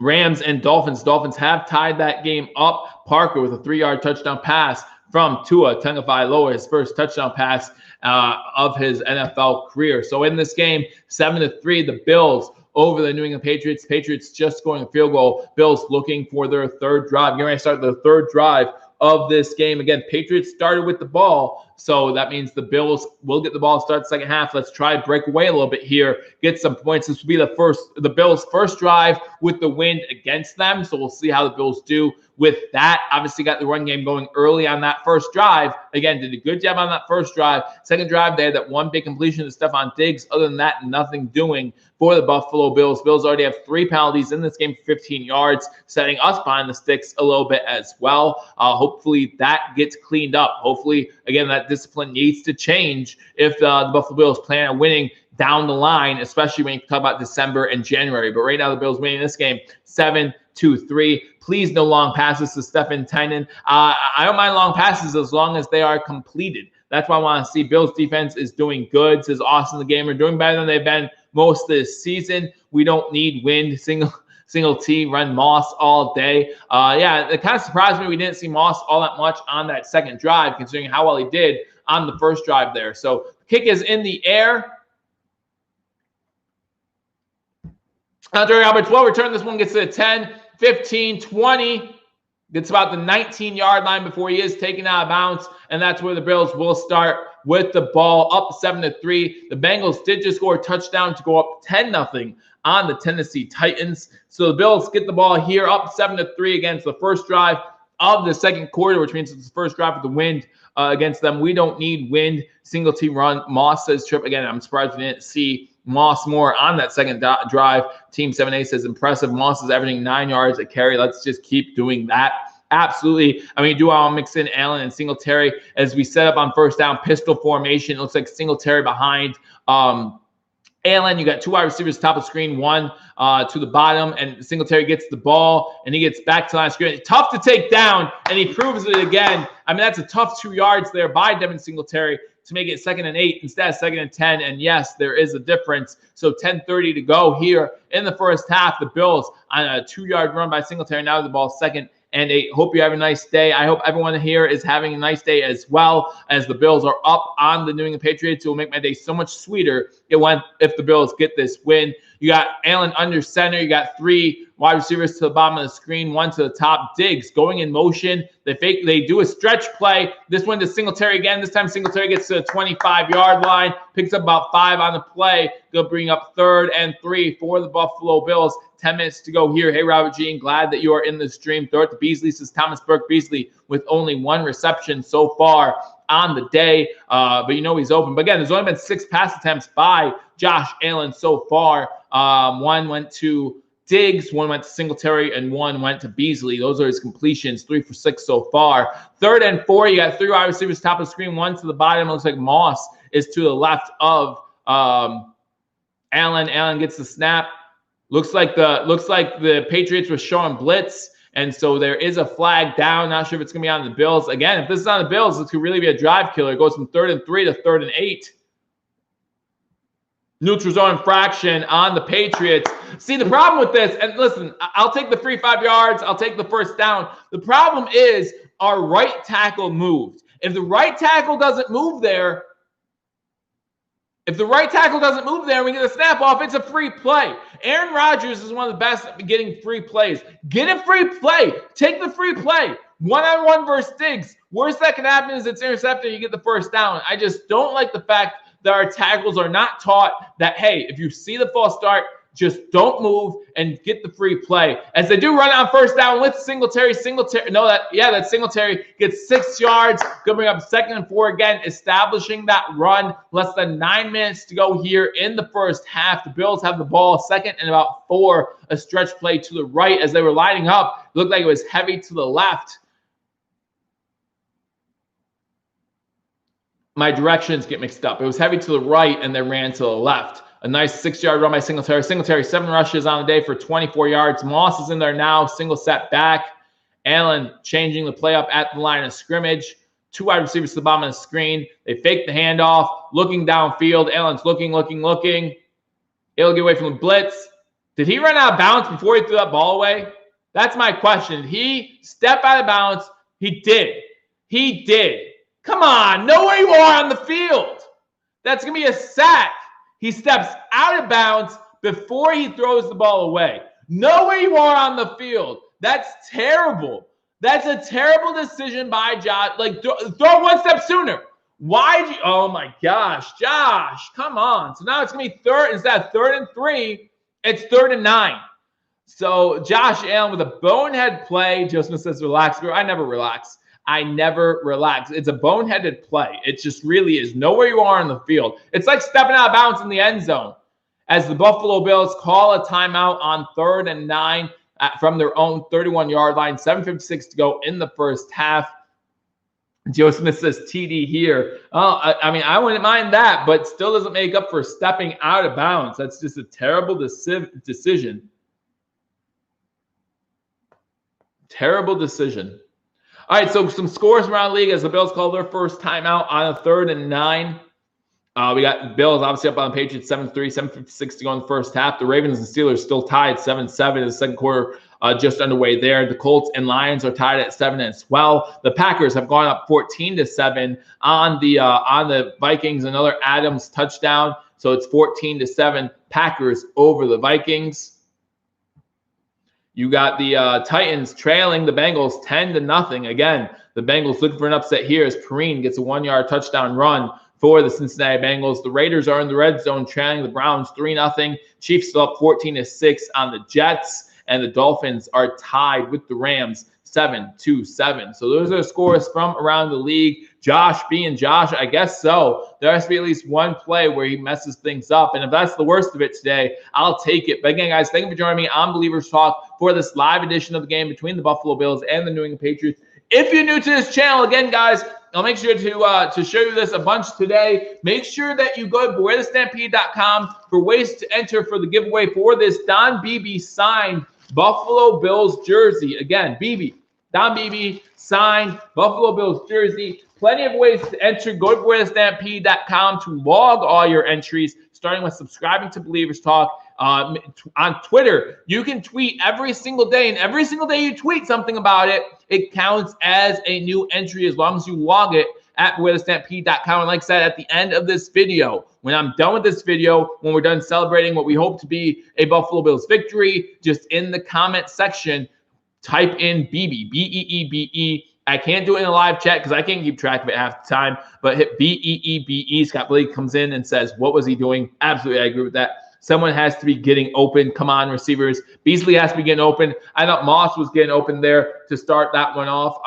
Rams and Dolphins. Dolphins have tied that game up. Parker with a 3-yard touchdown pass from Tua Tagovailoa, his first touchdown pass of his NFL career. So in this game, 7-3, the Bills over the New England Patriots. Patriots just scoring a field goal. Bills looking for their third drive. You're going to start the third drive of this game. Again, Patriots started with the ball, so that means the Bills will get the ball, start the second half. Let's try to break away a little bit here, get some points. This will be the Bills' first drive with the wind against them, so we'll see how the Bills do with that. Obviously got the run game going early on that first drive. Again, did a good job on that first drive. Second drive, they had that one big completion to Stephon Diggs. Other than that, nothing doing for the Buffalo Bills. Bills already have 3 penalties in this game for 15 yards, setting us behind the sticks a little bit as well. Hopefully that gets cleaned up. Hopefully, again, that discipline needs to change if the Buffalo Bills plan on winning down the line, especially when you talk about December and January. But right now, the Bills winning this game 7-3. Please, no long passes to Stephen Tynan. I don't mind long passes as long as they are completed. That's why I want to see. Bills defense is doing good, says Austin the Gamer. Doing better than they've been most of this season. We don't need wind, single T, run Moss all day. Yeah, it kind of surprised me we didn't see Moss all that much on that second drive, considering how well he did on the first drive there. So kick is in the air. Andre Roberts will return. This one gets to the 10, 15, 20. Gets about the 19-yard line before he is taken out of bounds, and that's where the Bills will start with the ball up 7-3. The Bengals did just score a touchdown to go up 10-0 on the Tennessee Titans. So the Bills get the ball here up 7-3 against the first drive of the second quarter, which means it's the first drive with the wind against them. We don't need wind. Single team run. Moss says Trip. Again, I'm surprised we didn't see Moss more on that second drive. Team 7A says impressive. Moss is averaging 9 yards a carry. Let's just keep doing that. Absolutely. I mean, do want to mix in Allen and Singletary as we set up on first down, pistol formation. It looks like Singletary behind Allen. You got 2 wide receivers top of screen, one to the bottom, and Singletary gets the ball and he gets back to last screen. Tough to take down, and he proves it again. I mean, that's a tough 2 yards there by Devin Singletary to make it 2nd and 8 instead of 2nd and 10. And yes, there is a difference. So 10:30 to go here in the first half. The Bills on a 2-yard run by Singletary. Now the ball 2nd and 8. Hope you have a nice day. I hope everyone here is having a nice day as well, as the Bills are up on the New England Patriots. It will make my day so much sweeter if the Bills get this win. You got Allen under center. You got 3 wide receivers to the bottom of the screen, 1 to the top. Diggs going in motion. They do a stretch play. This one to Singletary again. This time Singletary gets to the 25-yard line, picks up about 5 on the play. They'll bring up 3rd and 3 for the Buffalo Bills. 10 minutes to go here. Hey, Robert G, glad that you are in the stream. Throw it to Beasley, says Thomas Burke Beasley, with only 1 reception so far on the day. But you know he's open. But again, there's only been 6 pass attempts by Josh Allen so far. 1 went to Diggs, 1 went to Singletary, and 1 went to Beasley. Those are his completions, 3 for 6 so far. 3rd and 4, you got 3 wide receivers top of the screen, 1 to the bottom. It looks like Moss is to the left of Allen. Allen gets the snap. Looks like the Patriots were showing blitz, and so there is a flag down. Not sure if it's going to be on the Bills. Again, if this is on the Bills, this could really be a drive killer. It goes from 3rd and 3 to 3rd and 8. Neutral zone infraction on the Patriots. See, the problem with this, and listen, I'll take the free 5 yards. I'll take the first down. The problem is our right tackle moved. If the right tackle doesn't move there, and we get a snap off, it's a free play. Aaron Rodgers is one of the best at getting free plays. Get a free play. Take the free play. 1-on-1 versus Diggs. Worst that can happen is it's intercepted and you get the first down. I just don't like the fact that our tackles are not taught that, hey, if you see the false start, just don't move and get the free play. As they do run on first down with Singletary. That Singletary gets 6 yards. Going to bring up 2nd and 4 again, establishing that run. Less than 9 minutes to go here in the first half. The Bills have the ball, 2nd and about 4. A stretch play to the right as they were lining up. It looked like it was heavy to the left. My directions get mixed up. It was heavy to the right and then ran to the left. A nice 6-yard run by Singletary. Singletary, 7 rushes on the day for 24 yards. Moss is in there now, single set back. Allen changing the play up at the line of scrimmage. 2 wide receivers to the bottom of the screen. They fake the handoff, looking downfield. Allen's looking. He'll get away from the blitz. Did he run out of bounds before he threw that ball away? That's my question. Did he step out of bounds? He did. He did. Come on, know where you are on the field. That's going to be a sack. He steps out of bounds before he throws the ball away. Know where you are on the field. That's terrible. That's a terrible decision by Josh. Like, throw one step sooner. Why did you? Oh, my gosh. Josh, come on. So now it's going to be third. Instead of 3rd and 3, it's 3rd and 9. So Josh Allen with a bonehead play. Joseph says, relax. I never relax. I never relax. It's a boneheaded play. It just really is. Know where you are on the field. It's like stepping out of bounds in the end zone as the Buffalo Bills call a timeout on 3rd and 9 from their own 31-yard line. 7:56 to go in the first half. Joe Smith says TD here. I mean, I wouldn't mind that, but still doesn't make up for stepping out of bounds. That's just a terrible decision. Terrible decision. All right, so some scores around the league as the Bills call their first timeout on a 3rd and 9. We got Bills obviously up on the Patriots 7-3, 7:56 to go in the first half. The Ravens and Steelers still tied 7-7 in the second quarter, just underway there. The Colts and Lions are tied at 7 as well. The Packers have gone up 14-7 on the Vikings. Another Adams touchdown, so it's 14-7 Packers over the Vikings. You got the Titans trailing the Bengals 10-0. Again, the Bengals looking for an upset here as Perrine gets a 1-yard touchdown run for the Cincinnati Bengals. The Raiders are in the red zone trailing the Browns 3-0. Chiefs still up 14-6 on the Jets, and the Dolphins are tied with the Rams 7-7. So those are scores from around the league. Josh being Josh, I guess so. There has to be at least one play where he messes things up. And if that's the worst of it today, I'll take it. But again, guys, thank you for joining me on Believers Talk for this live edition of the game between the Buffalo Bills and the New England Patriots. If you're new to this channel, again, guys, I'll make sure to show you this a bunch today. Make sure that you go to BewareTheStampede.com for ways to enter for the giveaway for this Don Beebe signed Buffalo Bills jersey. Again, Beebe, Don Beebe signed Buffalo Bills jersey. Plenty of ways to enter. Go to BewareTheStampede.com to log all your entries, starting with subscribing to Believers Talk. On Twitter, you can tweet every single day, and every single day you tweet something about it, it counts as a new entry as long as you log it at BewareTheStampede.com. And like I said, at the end of this video, when I'm done with this video, when we're done celebrating what we hope to be a Buffalo Bills victory, just in the comment section, type in BEEBE, B-E-E-B-E. I can't do it in a live chat because I can't keep track of it half the time, but hit B-E-E-B-E. Scott Blake comes in and says, what was he doing? Absolutely, I agree with that. Someone has to be getting open. Come on, receivers. Beasley has to be getting open. I thought Moss was getting open there to start that one off.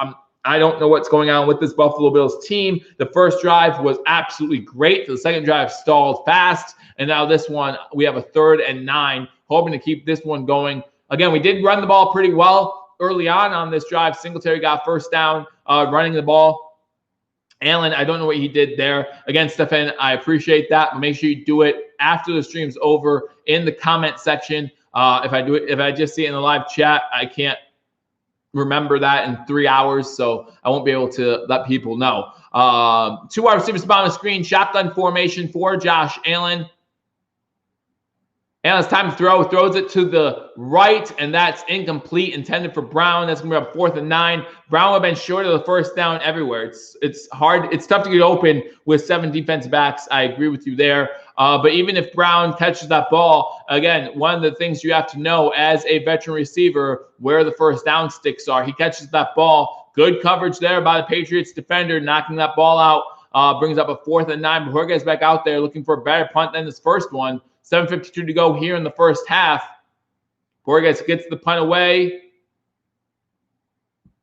I don't know what's going on with this Buffalo Bills team. The first drive was absolutely great. The second drive stalled fast. And now this one, we have a 3rd and 9, hoping to keep this one going. Again, we did run the ball pretty well early on this drive. Singletary got first down running the ball. Allen, I don't know what he did there. Again, Stefan, I appreciate that. But make sure you do it after the stream's over in the comment section. If I just see it in the live chat, I can't remember that in 3 hours, so I won't be able to let people know. 2 wide receivers on the screen, shotgun formation for Josh Allen. Allen's time to throw, throws it to the right, and that's incomplete, intended for Brown. That's going to be up 4th and 9. Brown would have been short of the first down everywhere. It's hard. It's tough to get open with 7 defensive backs. I agree with you there. But even if Brown catches that ball, again, one of the things you have to know as a veteran receiver, where the first down sticks are. He catches that ball. Good coverage there by the Patriots defender, knocking that ball out. Brings up a 4th and 9 before he gets back out there looking for a better punt than this first one. 7:52 to go here in the first half. Borges gets the punt away.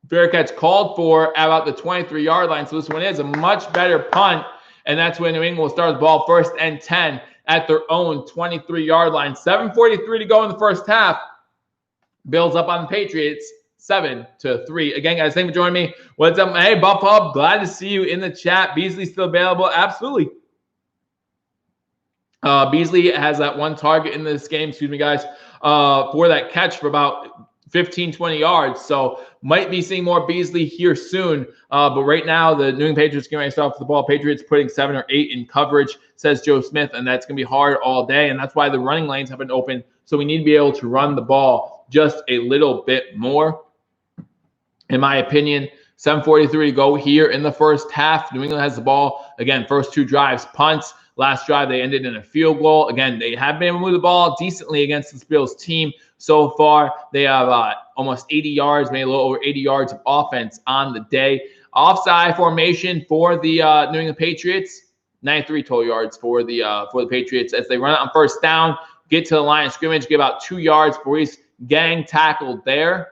Bearcats called for at about the 23-yard line. So this one is a much better punt. And that's when New England will start the ball 1st and 10 at their own 23-yard line. 7:43 to go in the first half. Bills up on the Patriots 7-3. Again, guys, thanks for joining me. What's up? Hey, Buff Hub. Glad to see you in the chat. Beasley still available? Absolutely. Beasley has that one target in this game, excuse me, guys, for that catch for about 15, 20 yards. So might be seeing more Beasley here soon. But right now, the New England Patriots getting ready to start off the ball. Patriots putting 7 or 8 in coverage, says Joe Smith, and that's going to be hard all day. And that's why the running lanes have been open. So we need to be able to run the ball just a little bit more, in my opinion. 7:43 to go here in the first half. New England has the ball. Again, first 2 drives, punts. Last drive, they ended in a field goal. Again, they have been able to move the ball decently against this Bills team so far. They have almost 80 yards, maybe a little over 80 yards of offense on the day. Offside formation for the New England Patriots. 93 total yards for the Patriots as they run it on first down, get to the line of scrimmage, get about 2 yards before he's gang tackled there.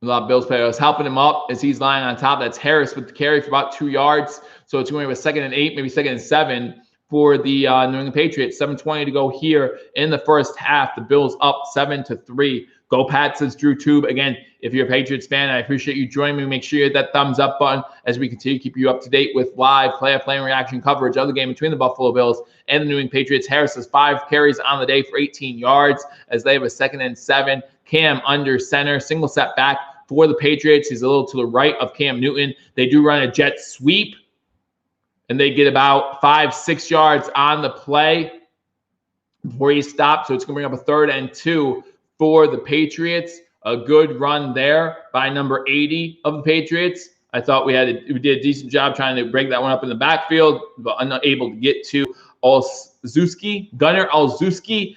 A lot of Bills players helping him up as he's lying on top. That's Harris with the carry for about 2 yards. So it's going to be a 2nd and 8, maybe 2nd and 7 for the New England Patriots. 7:20 to go here in the first half. The Bills up 7-3. Go Pats, says Drew Tube. Again, if you're a Patriots fan, I appreciate you joining me. Make sure you hit that thumbs up button as we continue to keep you up to date with live play-by-play and reaction coverage of the game between the Buffalo Bills and the New England Patriots. Harris has 5 carries on the day for 18 yards as they have a 2nd and 7. Cam under center, single set back for the Patriots. He's a little to the right of Cam Newton. They do run a jet sweep, and they get about 5-6 yards on the play before he stops. So it's going to bring up a 3rd and 2 for the Patriots. A good run there by number 80 of the Patriots. I thought we did a decent job trying to break that one up in the backfield, but unable to get to Olszewski. Gunnar Olszewski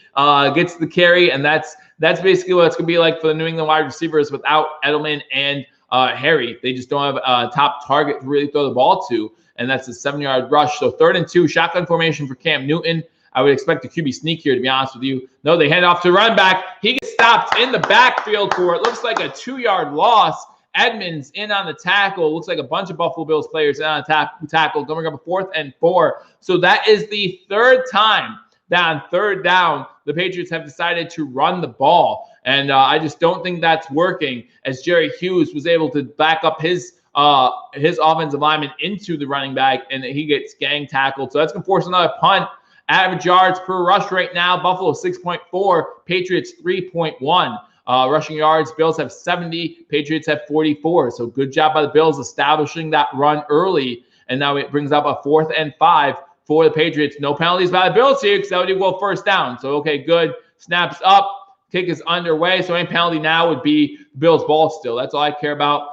gets the carry, and that's basically what it's going to be like for the New England wide receivers without Edelman and Harry. They just don't have a top target to really throw the ball to, and that's a 7-yard rush. So 3rd and 2, shotgun formation for Cam Newton. I would expect a QB sneak here, to be honest with you. No, they hand off to run back. He gets stopped in the backfield for it. Looks like a 2-yard loss. Edmonds in on the tackle. Looks like a bunch of Buffalo Bills players in on the tackle. Going up a 4th and 4. So that is the 3rd time that on 3rd down, the Patriots have decided to run the ball. And I just don't think that's working, as Jerry Hughes was able to back up his offensive lineman into the running back, and he gets gang tackled. So that's going to force another punt. Average yards per rush right now, Buffalo 6.4, Patriots 3.1. Rushing yards, Bills have 70, Patriots have 44. So good job by the Bills establishing that run early. And now it brings up a 4th and 5 for the Patriots. No penalties by the Bills here because that would equal 1st down. So, okay, good. Snaps up. Kick is underway. So any penalty now would be Bills' ball still. That's all I care about.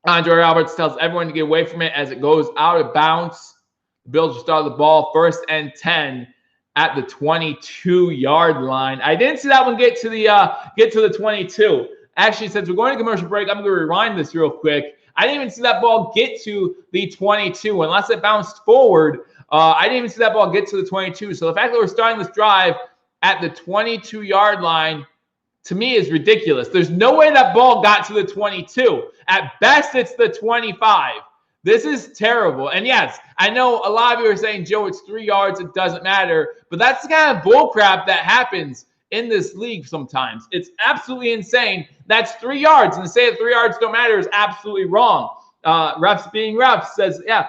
Andre Roberts tells everyone to get away from it as it goes out of bounds. The Bills will start the ball 1st and 10 at the 22-yard line. I didn't see that one get to the 22. Actually, since we're going to commercial break, I'm going to rewind this real quick. I didn't even see that ball get to the 22 unless it bounced forward. I didn't even see that ball get to the 22. So the fact that we're starting this drive at the 22-yard line, to me, is ridiculous. There's no way that ball got to the 22. At best, it's the 25. This is terrible. And yes, I know a lot of you are saying, Joe, it's 3 yards. It doesn't matter. But that's the kind of bullcrap that happens in this league sometimes. It's absolutely insane. That's 3 yards. And to say that 3 yards don't matter is absolutely wrong. Refs being refs says, yeah,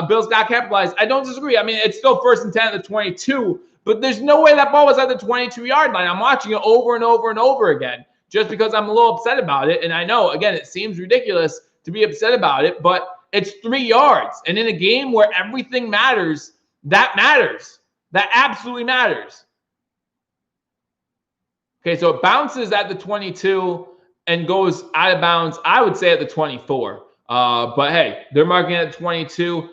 Bills got capitalized. I don't disagree. I mean, it's still 1st and 10 at the 22. But there's no way that ball was at the 22-yard line. I'm watching it over and over and over again just because I'm a little upset about it. And I know, again, it seems ridiculous to be upset about it, but it's 3 yards. And in a game where everything matters, that matters. That absolutely matters. Okay, so it bounces at the 22 and goes out of bounds, I would say, at the 24. But, hey, they're marking it at 22.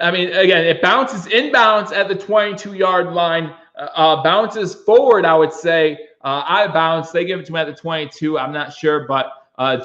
I mean, again, it bounces inbounds at the 22-yard line. Bounces forward, I would say, out of bounds. They give it to him at the 22. I'm not sure, but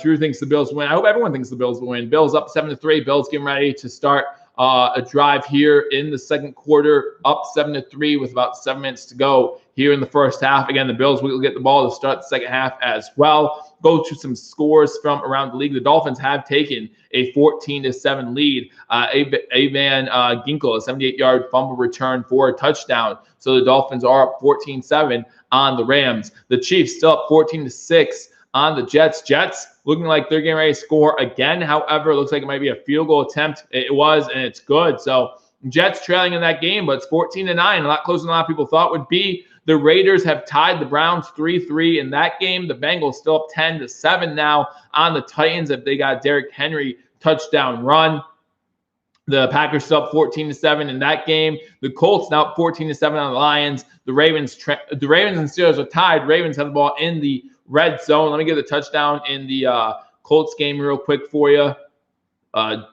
Drew thinks the Bills win. I hope everyone thinks the Bills will win. Bills up 7-3. Bills getting ready to start a drive here in the second quarter, up 7-3 with about 7 minutes to go here in the first half. Again, the Bills will get the ball to start the second half as well. Go to some scores from around the league. The Dolphins have taken a 14-7 lead. Evan Ginkel, a 78-yard fumble return for a touchdown. So the Dolphins are up 14-7 on the Rams. The Chiefs still up 14-6 on the Jets. Jets looking like they're getting ready to score again. However, it looks like it might be a field goal attempt. It was, and it's good. So Jets trailing in that game, but it's 14-9, a lot closer than a lot of people thought would be. The Raiders have tied the Browns 3-3 in that game. The Bengals still up 10-7 now on the Titans if they got Derrick Henry touchdown run. The Packers still up 14-7 in that game. The Colts now up 14-7 on the Lions. The Ravens and Steelers are tied. Ravens have the ball in the red zone. Let me get the touchdown in the Colts game real quick for you.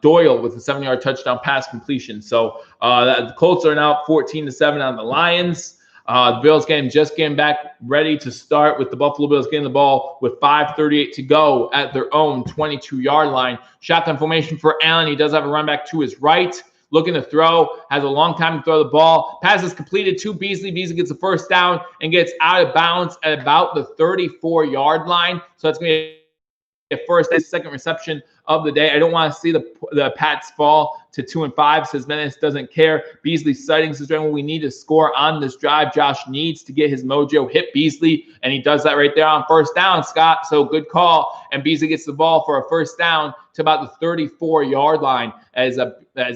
Doyle with a 7-yard touchdown pass completion. So the Colts are now 14-7 on the Lions. The Bills game just came back ready to start with the Buffalo Bills getting the ball with 5:38 to go at their own 22-yard line. Shotgun formation for Allen. He does have a run back to his right. Looking to throw, has a long time to throw the ball. Pass is completed to Beasley. Beasley gets the first down and gets out of bounds at about the 34-yard line. So that's going to be a second reception of the day. I don't want to see the Pats fall to 2-5. Says Menace doesn't care. Beasley sighting says we need to score on this drive. Josh needs to get his mojo. Hit Beasley, and he does that right there on first down, Scott. So good call. And Beasley gets the ball for a first down to about the 34-yard line as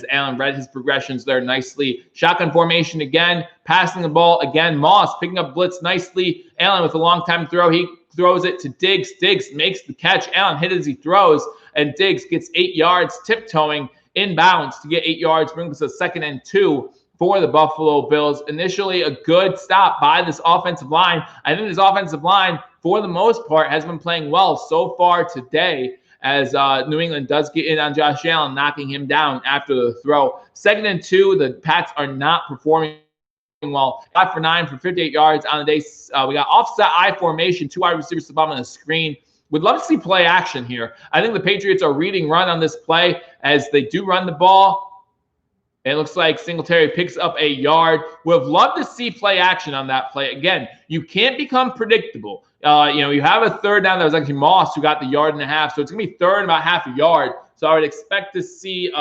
Allen read his progressions there nicely. Shotgun formation again, passing the ball again. Moss picking up blitz nicely. Allen with a long time throw. He throws it to Diggs. Diggs makes the catch. Allen hit as he throws, and Diggs gets 8 yards, tiptoeing inbounds to get 8 yards, brings us a 2nd and 2 for the Buffalo Bills. Initially, a good stop by this offensive line. I think this offensive line, for the most part, has been playing well so far today, as New England does get in on Josh Allen, knocking him down after the throw. 2nd and 2, the Pats are not performing well. 5 for 9 for 58 yards on the day. We got offset I formation, 2 wide receivers to the bottom of the screen. Would love to see play action here. I think the Patriots are reading run on this play as they do run the ball. It looks like Singletary picks up a yard. Would have loved to see play action on that play. Again, you can't become predictable. You have a third down. That was actually Moss who got the 1.5 yards. So it's going to be third and about half a yard. So I would expect to see,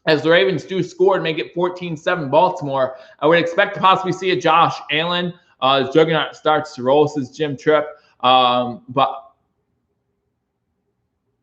as the Ravens do score and make it 14-7 Baltimore, I would expect to possibly see a Josh Allen. Juggernaut starts to roll, says Jim Tripp. But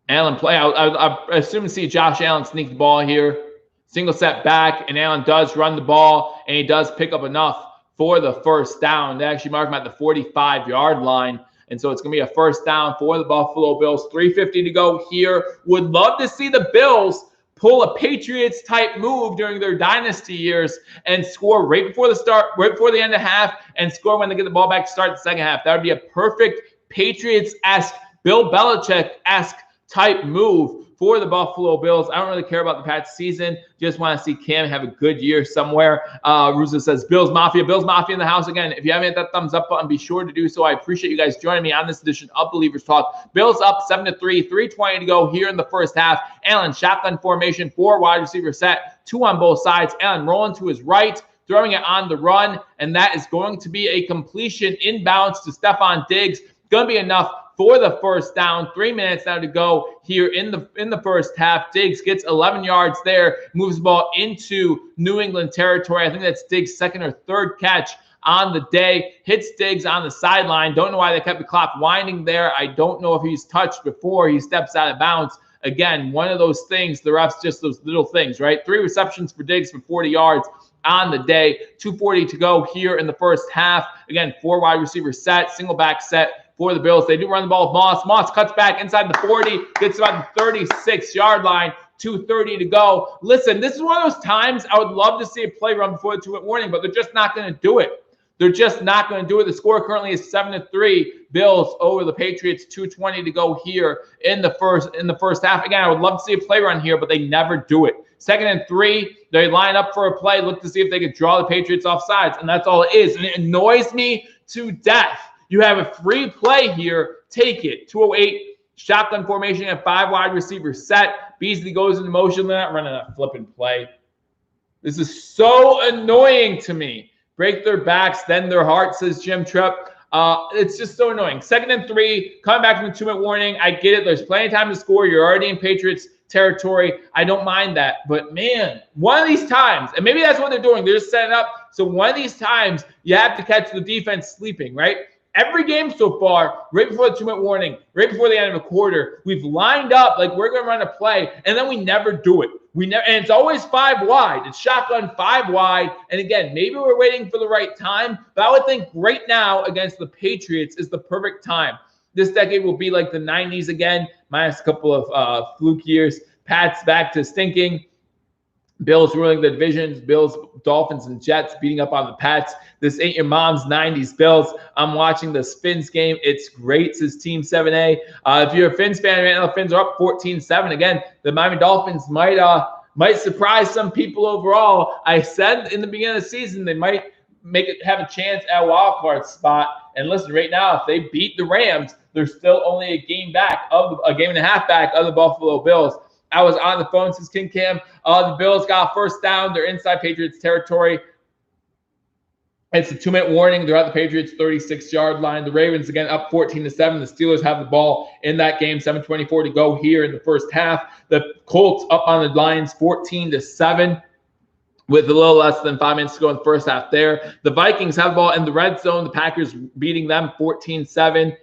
Allen play. I assume to see Josh Allen sneak the ball here. Single set back, and Allen does run the ball, and he does pick up enough for the first down. They actually mark him at the 45-yard line. And so it's going to be a first down for the Buffalo Bills. 3:50 to go here. Would love to see the Bills pull a Patriots-type move during their dynasty years and score right before the end of half, and score when they get the ball back to start the second half. That would be a perfect Patriots-esque, Bill Belichick-esque type move for the Buffalo Bills. I don't really care about the Pats season. Just want to see Cam have a good year somewhere. Ruza says, Bills Mafia in the house again. If you haven't hit that thumbs up button, be sure to do so. I appreciate you guys joining me on this edition of Believers Talk. Bills up 7-3, 3:20 to go here in the first half. Allen shotgun formation, 4 wide receiver set, 2 on both sides. Allen rolling to his right, throwing it on the run, and that is going to be a completion inbounds to Stephon Diggs. Going to be enough for the first down. 3 minutes now to go here in the first half. Diggs gets 11 yards there, moves the ball into New England territory. I think that's Diggs' second or third catch on the day. Hits Diggs on the sideline. Don't know why they kept the clock winding there. I don't know if he's touched before he steps out of bounds. Again, one of those things, the refs, just those little things, right? 3 receptions for Diggs for 40 yards on the day. 2:40 to go here in the first half. Again, 4 wide receiver set, single back set for the Bills. They do run the ball with Moss. Moss cuts back inside the 40, gets about the 36-yard line. 2:30 to go. Listen, this is one of those times I would love to see a play run before the 2-minute warning, but they're just not going to do it. They're just not going to do it. The score currently is 7-3. Bills over the Patriots. 2:20 to go here in the first half. Again, I would love to see a play run here, but they never do it. 2nd and 3. They line up for a play, look to see if they could draw the Patriots off sides, and that's all it is. And it annoys me to death. You have a free play here. Take it. 2:08. Shotgun formation and 5 wide receivers set. Beasley goes into motion. They're not running a flipping play. This is so annoying to me. Break their backs, then their hearts, says Jim Tripp. It's just so annoying. 2nd and 3. Coming back from the 2-minute warning. I get it. There's plenty of time to score. You're already in Patriots territory. I don't mind that. But, man, one of these times, and maybe that's what they're doing. They're just setting up. So one of these times, you have to catch the defense sleeping, right? Every game so far, right before the 2-minute warning, right before the end of a quarter, we've lined up like we're going to run a play, and then we never do it. And it's always 5 wide. It's shotgun 5 wide. And again, maybe we're waiting for the right time, but I would think right now against the Patriots is the perfect time. This decade will be like the 90s again, minus a couple of fluke years. Pats back to stinking. Bills ruling the divisions, Bills, Dolphins, and Jets beating up on the Pats. This ain't your mom's 90s Bills. I'm watching the Fins game. It's great, says Team 7A. If you're a Fins fan, right now the Fins are up 14-7. Again, the Miami Dolphins might surprise some people overall. I said in the beginning of the season they might have a chance at a wild card spot. And listen, right now, if they beat the Rams, they're still only a game and a half back of the Buffalo Bills. I was on the phone since King Cam. The Bills got first down. They're inside Patriots territory. It's a 2-minute warning. They're at the Patriots 36-yard line. The Ravens, again, up 14-7. The Steelers have the ball in that game. 7:24 to go here in the first half. The Colts up on the Lions 14-7 with a little less than 5 minutes to go in the first half there. The Vikings have the ball in the red zone. The Packers beating them 14-7.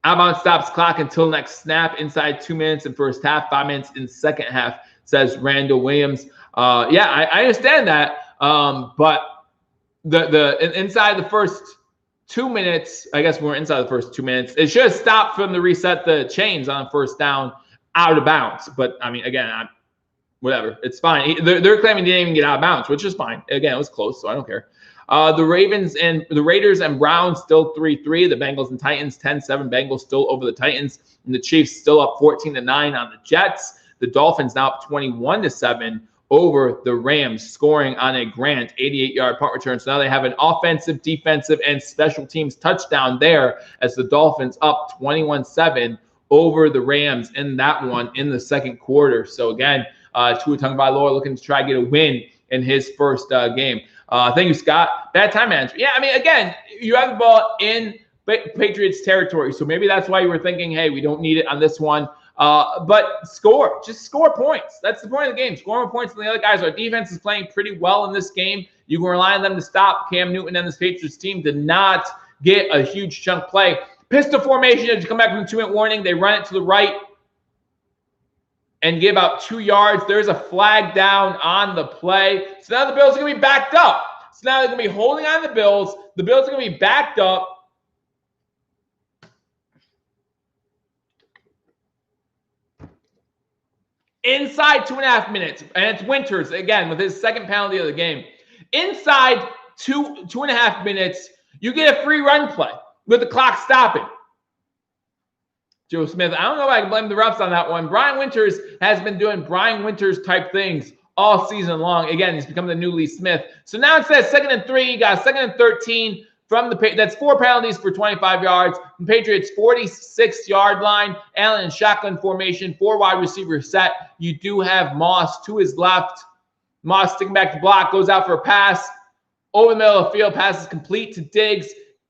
Outbound stops clock until next snap. Inside 2 minutes in first half, 5 minutes in second half, says Randall Williams. I understand that. But inside the first 2 minutes, I guess we're inside the first 2 minutes. It should have stopped from the reset the chains on first down out of bounds. But I mean, again, whatever. It's fine. They're claiming they didn't even get out of bounds, which is fine. Again, it was close, so I don't care. The Raiders and Browns still 3-3. The Bengals and Titans 10-7. Bengals still over the Titans. And the Chiefs still up 14-9 on the Jets. The Dolphins now up 21-7 over the Rams, scoring on a Grant 88-yard punt return. So now they have an offensive, defensive, and special teams touchdown there as the Dolphins up 21-7 over the Rams in that one in the second quarter. So again, Tua Tagovailoa looking to try to get a win in his first game. Thank you, Scott. Bad time management. Yeah, I mean, again, you have the ball in Patriots territory, so maybe that's why you were thinking, hey, we don't need it on this one. But just score points. That's the point of the game. Score more points than the other guys. Our defense is playing pretty well in this game. You can rely on them to stop Cam Newton and this Patriots team. Did not get a huge chunk play. Pistol formation as you come back from the 2-minute warning. They run it to the right and get about 2 yards. There's a flag down on the play. So now the Bills are going to be backed up. So now they're going to be holding on the Bills. The Bills are going to be backed up. Inside 2.5 minutes. And it's Winters, again, with his second penalty of the game. Inside 2.5 minutes, you get a free run play with the clock stopping. Joe Smith, I don't know if I can blame the refs on that one. Brian Winters has been doing Brian Winters type things all season long. Again, he's become the new Lee Smith. So now it says 2nd and 3. You got 2nd and 13 from that's 4 penalties for 25 yards. The Patriots 46-yard line. Allen in shotgun formation, 4 wide receivers set. You do have Moss to his left. Moss sticking back to block, goes out for a pass. Over the middle of the field, pass is complete to Diggs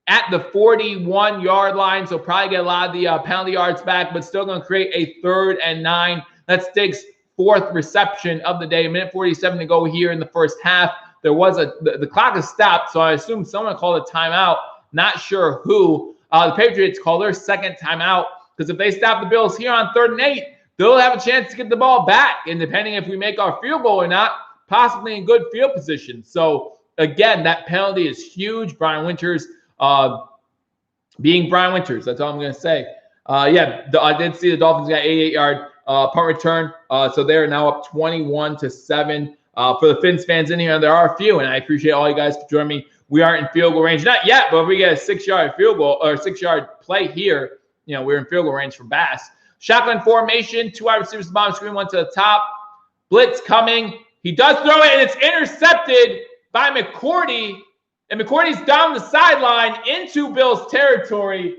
at the 41-yard line. So probably get a lot of the penalty yards back, but still going to create a 3rd and 9. That's Diggs' 4th reception of the day. 1:47 to go here in the first half. There was the clock is stopped, so I assume someone called a timeout. Not sure who. The Patriots call their second timeout because if they stop the Bills here on 3rd and 8, they'll have a chance to get the ball back. And depending if we make our field goal or not, possibly in good field position. So again, that penalty is huge. Brian Winters being Brian Winters. That's all I'm going to say. I did see the Dolphins got 88-yard punt return. So they're now up 21-7. For the Fins fans in here, there are a few, and I appreciate all you guys for joining me. We aren't in field goal range. Not yet, but if we get a 6-yard field goal or 6-yard play here, we're in field goal range for Bass. Shotgun formation, 2 wide receivers to the bottom screen, 1 to the top. Blitz coming. He does throw it, and it's intercepted by McCourty. And McCourty's down the sideline into Bills territory.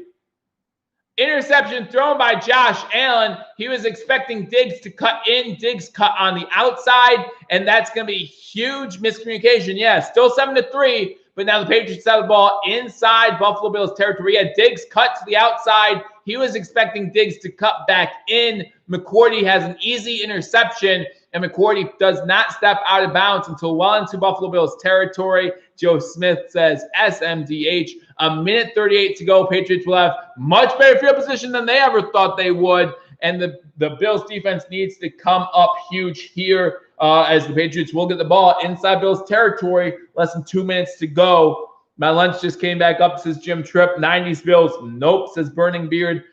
Interception thrown by Josh Allen. He was expecting Diggs to cut in. Diggs cut on the outside, and that's going to be huge miscommunication. Yeah, still 7-3, but now the Patriots have the ball inside Buffalo Bills territory. Yeah, Diggs cut to the outside. He was expecting Diggs to cut back in. McCourty has an easy interception, and McCourty does not step out of bounds until well into Buffalo Bills territory. Joe Smith says SMDH. 1:38 to go. Patriots will have much better field position than they ever thought they would. And the Bills defense needs to come up huge here as the Patriots will get the ball inside Bills territory. Less than 2 minutes to go. My lunch just came back up, says Jim Tripp. 90s Bills. Nope, says Burning Beard.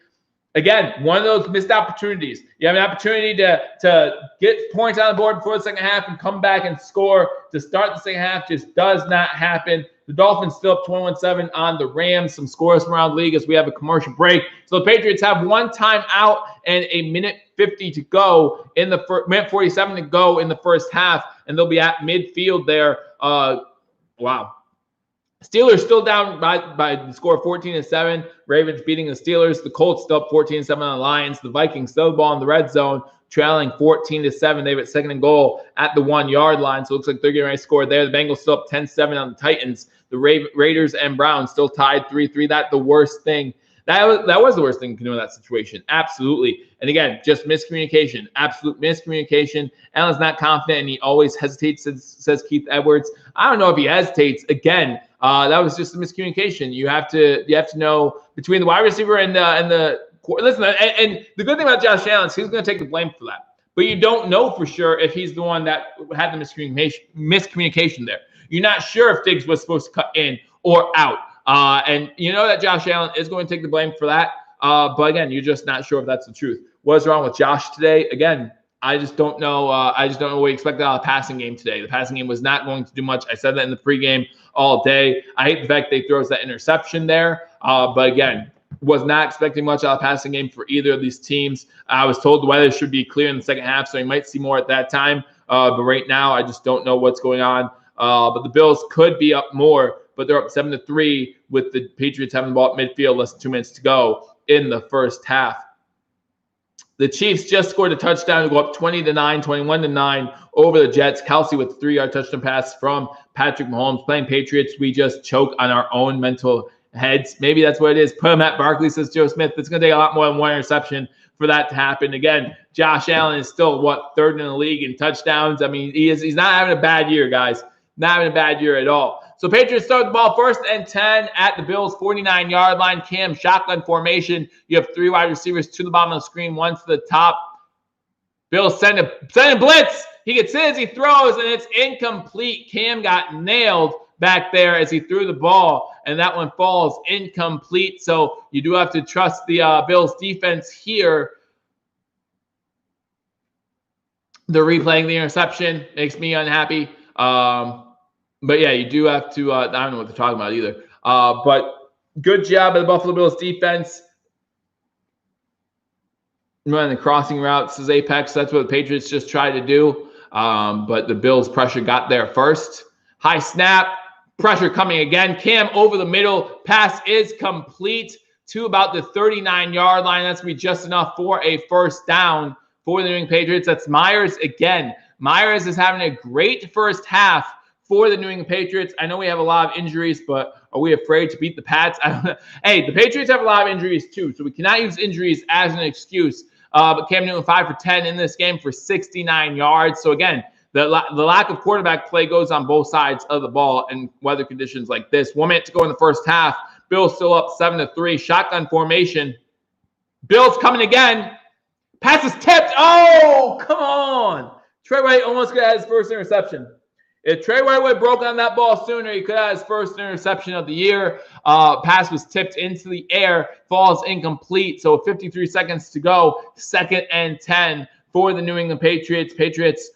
Again, one of those missed opportunities. You have an opportunity to get points on the board before the second half and come back and score to start the second half. Just does not happen. The Dolphins still up 21-7 on the Rams. Some scores from around the league as we have a commercial break. So the Patriots have one timeout and a minute 50 to go in the minute 47 to go in the first half, and they'll be at midfield there. Wow. Steelers still down by the score of 14-7. Ravens beating the Steelers. The Colts still up 14-7 on the Lions. The Vikings still the ball in the red zone, trailing 14-7. They have it second and goal at the 1-yard line. So it looks like they're getting ready to score there. The Bengals still up 10-7 on the Titans. The Raiders and Browns still tied 3-3. That's the worst thing. That was the worst thing you can do in that situation. Absolutely. And again, just miscommunication. Absolute miscommunication. Allen's not confident, and he always hesitates, says Keith Edwards. I don't know if he hesitates. Again, that was just a miscommunication. You have to know between the wide receiver and the listen. And the good thing about Josh Allen is he's going to take the blame for that. But you don't know for sure if he's the one that had the miscommunication there. You're not sure if Diggs was supposed to cut in or out. And you know that Josh Allen is going to take the blame for that. But again, you're just not sure if that's the truth. What's wrong with Josh today? Again, I just don't know. I just don't know what we expected out of the passing game today. The passing game was not going to do much. I said that in the pregame all day. I hate the fact they throws that interception there. But again, was not expecting much out of the passing game for either of these teams. I was told the weather should be clear in the second half, so you might see more at that time. But right now, I just don't know what's going on. But the Bills could be up more, but they're up 7-3 with the Patriots having the ball at midfield, less than 2 minutes to go in the first half. The Chiefs just scored a touchdown to go up 20-9, 21-9 over the Jets. Kelsey with a 3-yard touchdown pass from Patrick Mahomes. Playing Patriots, we just choke on our own mental heads. Maybe that's what it is. Put him at Barkley, says Joe Smith. It's going to take a lot more than one interception for that to happen. Again, Josh Allen is still, third in the league in touchdowns. I mean, he's not having a bad year, guys. Not having a bad year at all. So Patriots start the ball 1st and 10 at the Bills' 49-yard line. Cam shotgun formation. You have 3 wide receivers to the bottom of the screen, 1 to the top. Bills send a blitz. He gets in as he throws, and it's incomplete. Cam got nailed back there as he threw the ball, and that one falls incomplete. So you do have to trust the Bills' defense here. They're replaying the interception. Makes me unhappy. But yeah, you do have to, I don't know what they're talking about either. But good job by the Buffalo Bills defense. Running the crossing routes as Apex. That's what the Patriots just tried to do. But the Bills pressure got there first. High snap. Pressure coming again. Cam over the middle. Pass is complete to about the 39-yard line. That's going to be just enough for a first down for the New England Patriots. That's Myers again. Myers is having a great first half for the New England Patriots. I know we have a lot of injuries, but are we afraid to beat the Pats? Hey, the Patriots have a lot of injuries too, so we cannot use injuries as an excuse. But Cam Newton 5 for 10 in this game for 69 yards. So again, the lack of quarterback play goes on both sides of the ball in weather conditions like this. 1 minute to go in the first half. Bills still up 7-3. Shotgun formation. Bills coming again. Pass is tipped. Oh, come on. Trey White almost could have his first interception. If Trey White would have broken on that ball sooner, he could have his first interception of the year. Pass was tipped into the air, falls incomplete. So 53 seconds to go, 2nd and 10 for the New England Patriots. Patriots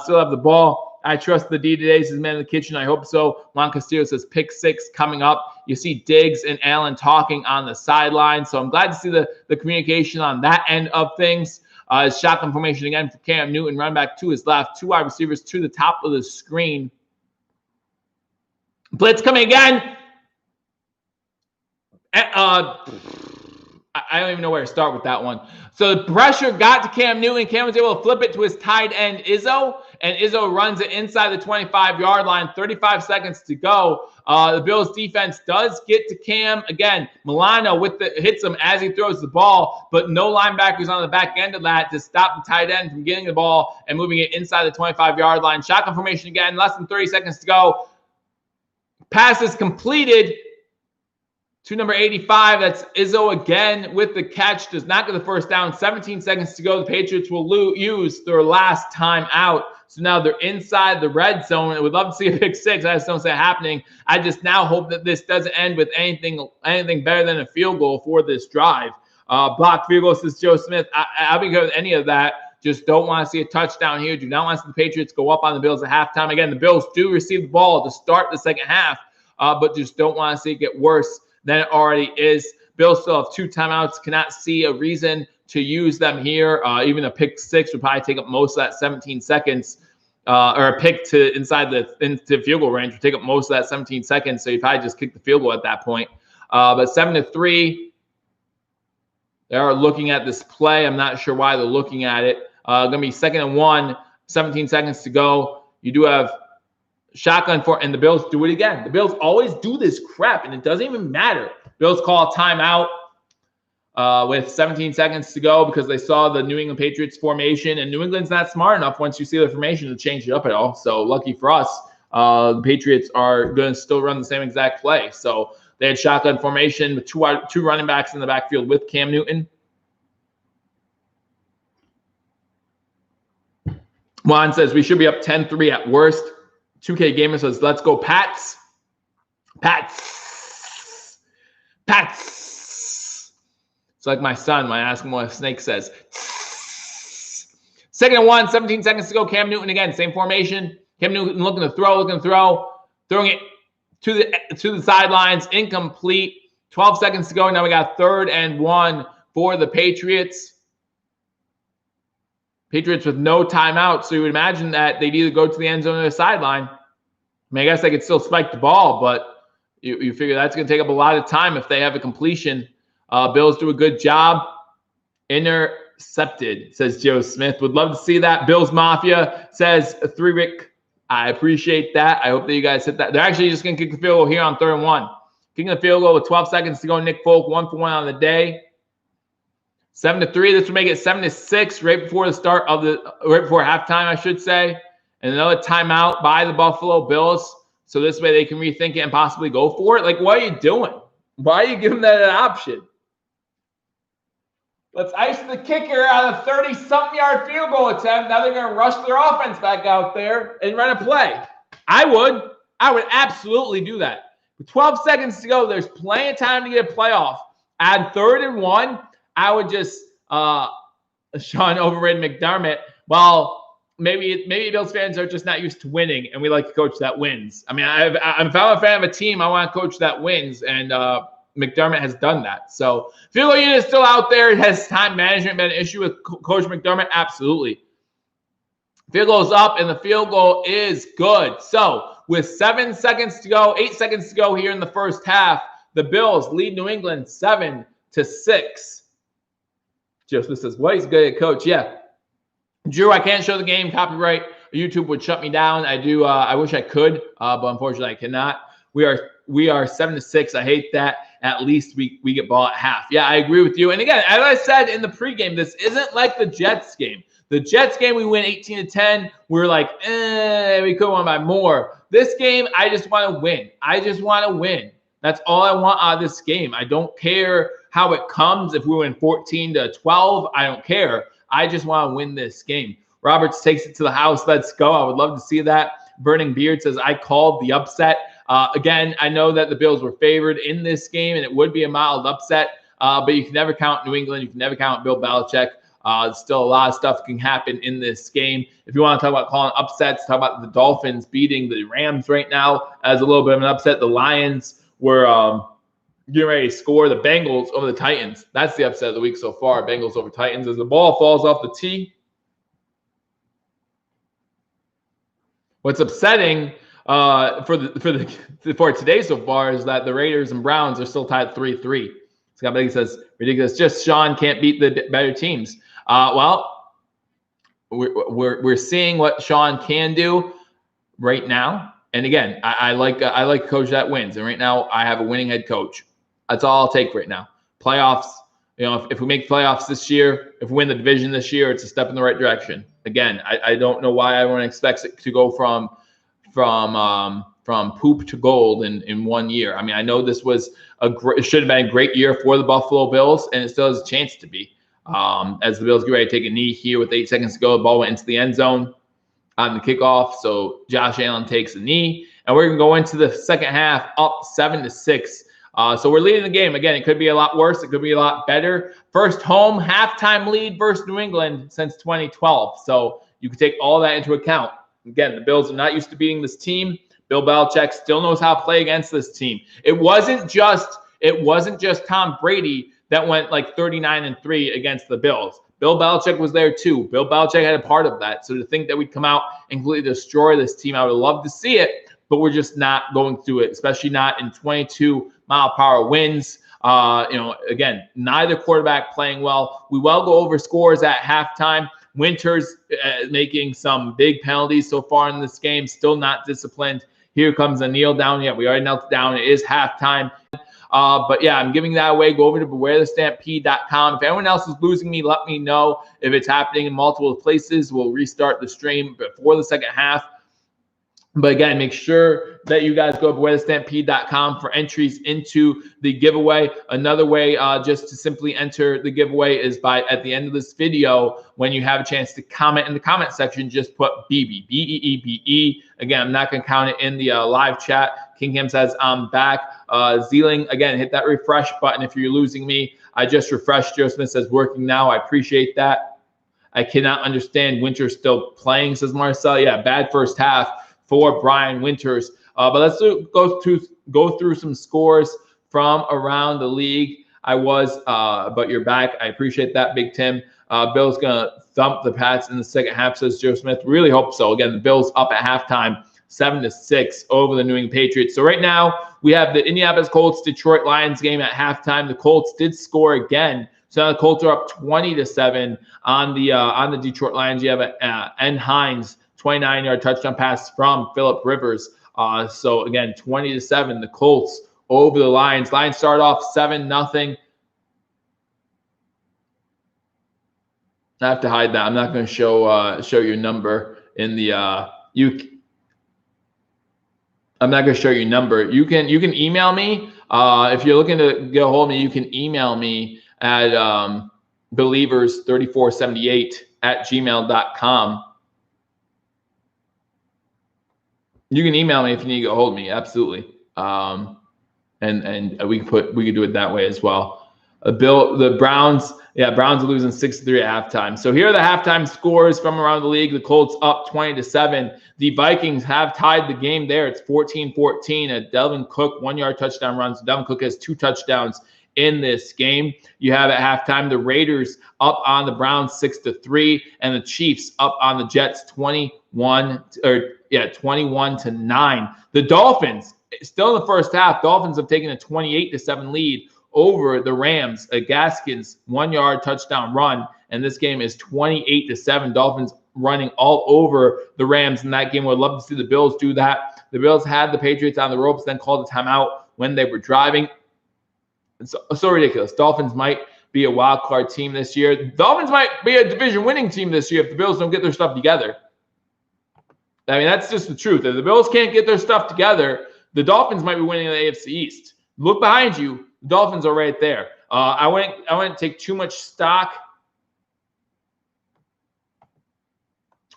still have the ball. I trust the D today. Says man in the kitchen. I hope so. Juan Castillo says pick 6 coming up. You see Diggs and Allen talking on the sideline. So I'm glad to see the communication on that end of things. Shotgun formation again for Cam Newton. Run back to his left. 2 wide receivers to the top of the screen. Blitz coming again. I don't even know where to start with that one. So the pressure got to Cam Newton. Cam was able to flip it to his tight end, Izzo. And Izzo runs it inside the 25-yard line. 35 seconds to go. The Bills defense does get to Cam. Again, Milano hits him as he throws the ball, but no linebackers on the back end of that to stop the tight end from getting the ball and moving it inside the 25-yard line. Shotgun formation again, less than 30 seconds to go. Pass is completed to number 85. That's Izzo again with the catch. Does not get the first down. 17 seconds to go. The Patriots will use their last time out. So now they're inside the red zone. I would love to see a pick 6. I just don't see it happening. I just now hope that this doesn't end with anything better than a field goal for this drive. Block field goal, says Joe Smith. I'll be good with any of that. Just don't want to see a touchdown here. Do not want to see the Patriots go up on the Bills at halftime. Again, the Bills do receive the ball to start the second half, but just don't want to see it get worse than it already is. Bills still have 2 timeouts. Cannot see a reason to use them here. Even a pick 6 would probably take up most of that 17 seconds. Or a pick to into field goal range would take up most of that 17 seconds. So you probably just kick the field goal at that point. But 7-3, they are looking at this play. I'm not sure why they're looking at it. Going to be 2nd and 1, 17 seconds to go. You do have shotgun for, and the Bills do it again. The Bills always do this crap, and it doesn't even matter. Bills call a timeout with 17 seconds to go because they saw the New England Patriots formation, and New England's not smart enough once you see the formation to change it up at all. So lucky for us, the Patriots are going to still run the same exact play. So they had shotgun formation with two running backs in the backfield with Cam Newton. Juan says we should be up 10-3 at worst. 2K Gamer says, let's go Pats. Pats. Pats. It's like my son when I ask him what a snake says. 2nd and 1, 17 seconds to go. Cam Newton again, same formation. Cam Newton looking to throw, throwing it to the sidelines, incomplete. 12 seconds to go. Now we got 3rd and 1 for the Patriots. Patriots with no timeout, so you would imagine that they'd either go to the end zone or the sideline. I mean, I guess they could still spike the ball, but you figure that's going to take up a lot of time if they have a completion. Bills do a good job. Intercepted, says Joe Smith. Would love to see that. Bills Mafia says 3 Rick. I appreciate that. I hope that you guys hit that. They're actually just going to kick the field goal here on 3rd and 1. Kicking the field goal with 12 seconds to go. Nick Folk, 1 for 1 on the day. 7-3. This would make it 7-6 right before halftime, I should say. And another timeout by the Buffalo Bills. So this way they can rethink it and possibly go for it. Like, what are you doing? Why are you giving that an option? Let's ice the kicker on a 30-something yard field goal attempt. Now they're going to rush their offense back out there and run a play. I would absolutely do that. With 12 seconds to go, there's plenty of time to get a playoff. Add 3rd and 1. I would just Sean overrated McDermott. Well, maybe Bills fans are just not used to winning, and we like to coach that wins. I mean, if I'm a fan of a team, I want to coach that wins, and McDermott has done that. So field goal unit is still out there. Has time management been an issue with Coach McDermott? Absolutely. Field goal is up, and the field goal is good. So with 7 seconds to go, 8 seconds to go here in the first half, the Bills lead New England 7-6. Joseph says, well, he's good at coach. Yeah. Drew, I can't show the game. Copyright. YouTube would shut me down. I wish I could, but unfortunately I cannot. We are 7-6. I hate that. At least we get ball at half. Yeah, I agree with you. And again, as I said in the pregame, this isn't like the Jets game. The Jets game, we win 18-10. We're like, we could have won by more. This game, I just want to win. That's all I want out of this game. I don't care how it comes. If we win 14-12, I don't care. I just want to win this game. Roberts takes it to the house. Let's go. I would love to see that. Burning Beard says, I called the upset. Again, I know that the Bills were favored in this game, and it would be a mild upset, but you can never count New England. You can never count Bill Belichick. Still a lot of stuff can happen in this game. If you want to talk about calling upsets, talk about the Dolphins beating the Rams right now as a little bit of an upset. The Lions were getting ready to score the Bengals over the Titans. That's the upset of the week so far. Bengals over Titans as the ball falls off the tee. What's upsetting for today so far is that the Raiders and Browns are still tied 3-3. Scott Bailey says, ridiculous. Just Sean can't beat the better teams. Well, we're seeing what Sean can do right now. And again, I like a coach that wins. And right now, I have a winning head coach. That's all I'll take right now. Playoffs. You know, if we make playoffs this year, if we win the division this year, it's a step in the right direction. Again, I don't know why everyone expects it to go from poop to gold in 1 year. I mean, I know this was it should have been a great year for the Buffalo Bills, and it still has a chance to be. As the Bills get ready to take a knee here with 8 seconds to go, the ball went into the end zone on the kickoff. So Josh Allen takes a knee, and we're going to go into the second half up 7-6. So we're leading the game. Again, it could be a lot worse. It could be a lot better. First home halftime lead versus New England since 2012. So you can take all that into account. Again, the Bills are not used to beating this team. Bill Belichick still knows how to play against this team. It wasn't just Tom Brady that went like 39-3 against the Bills. Bill Belichick was there too. Bill Belichick had a part of that. So to think that we'd come out and completely destroy this team, I would love to see it, but we're just not going through it, especially not in 22-mile-per-hour winds. Again, neither quarterback playing well. We will go over scores at halftime. Winters making some big penalties so far in this game, still not disciplined. Here comes a kneel down. Yeah, we already knelt down. It is halftime. But yeah, I'm giving that away. Go over to bewarethestampede.com. If anyone else is losing me, let me know. If it's happening in multiple places, we'll restart the stream before the second half. But again, make sure that you guys go to bewarethestampede.com for entries into the giveaway. Another way just to simply enter the giveaway is by, at the end of this video, when you have a chance to comment in the comment section, just put BB, B-E-E-B-E. Again, I'm not going to count it in the live chat. Kingham says, I'm back. Zealing, again, hit that refresh button if you're losing me. I just refreshed. Joe Smith says, working now. I appreciate that. I cannot understand Winters still playing, says Marcel. Yeah, bad first half for Brian Winters. But let's go through some scores from around the league. But you're back. I appreciate that, Big Tim. Bill's going to thump the Pats in the second half, says Joe Smith. Really hope so. Again, the Bills up at halftime, 7-6 over the New England Patriots. So right now we have the Indianapolis Colts Detroit Lions game at halftime. The Colts did score again. So now the Colts are up 20-7 on the Detroit Lions. You have N. Hines, 29-yard touchdown pass from Phillip Rivers. So again, 20-7, the Colts over the Lions. Lions start off 7-0. I have to hide that. I'm not going to show your number in the I'm not going to show you number. You can email me if you're looking to get a hold of me. You can email me at Billievers3478@gmail.com. You can email me if you need to get a hold of me. Absolutely. And we could do it that way as well. The Browns. Yeah, Browns are losing 6-3 at halftime. So here are the halftime scores from around the league. The Colts up 20-7. The Vikings have tied the game there. It's 14-14. A Delvin Cook 1-yard touchdown run. So Delvin Cook has 2 touchdowns in this game. You have at halftime the Raiders up on the Browns 6-3, and the Chiefs up on the Jets 21-9. The Dolphins still in the first half. Dolphins have taken a 28-7 lead over the Rams. A Gaskins 1-yard touchdown run, and this game is 28-7. Dolphins running all over the Rams in that game. Would love to see the Bills do that. The Bills had the Patriots on the ropes, then called a timeout when they were driving. It's so ridiculous. Dolphins might be a wild card team this year. Dolphins might be a division winning team this year if the Bills don't get their stuff together. I mean, that's just the truth. If the Bills can't get their stuff together, the Dolphins might be winning the AFC East. Look behind you. The Dolphins are right there. I wouldn't take too much stock.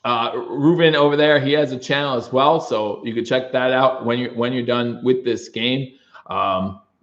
Ruben over there, he has a channel as well, so you can check that out when you're done with this game.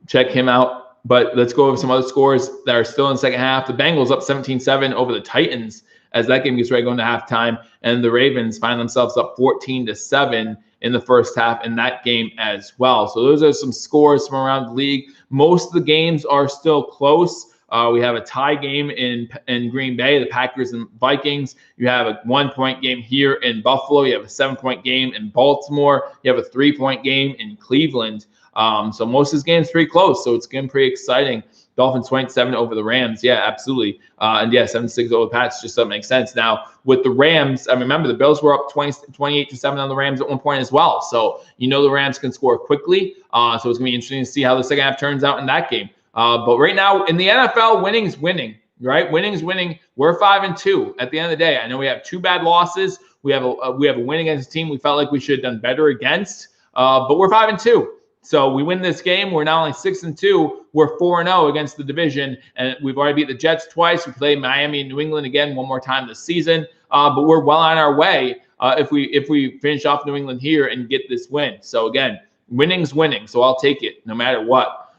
Check him out. But let's go over some other scores that are still in the second half. The Bengals up 17-7 over the Titans as that game gets ready going to halftime, and the Ravens find themselves up 14-7 in the first half in that game as well. So those are some scores from around the league. Most of the games are still close. We have a tie game in Green Bay, the Packers and Vikings. You have a 1-point game here in Buffalo. You have a 7-point game in Baltimore. You have a 3-point game in Cleveland. So most of this game is pretty close. So it's getting pretty exciting. Dolphins 27 over the Rams. Yeah, absolutely. And yeah, 7-6 over the Pats just doesn't make sense. Now, with the Rams, I remember the Bills were up 28-7 on the Rams at one point as well. So you know the Rams can score quickly. So it's going to be interesting to see how the second half turns out in that game. But right now in the NFL, winning is winning, right? Winning is winning. We're 5-2 at the end of the day. I know we have 2 bad losses. We have a win against a team we felt like we should have done better against. But we're 5-2. So we win this game. We're not only 6-2, we're 4-0 against the division, and we've already beat the Jets twice. We play Miami and New England again one more time this season. But we're well on our way if we finish off New England here and get this win. So again, winning's winning. So I'll take it no matter what.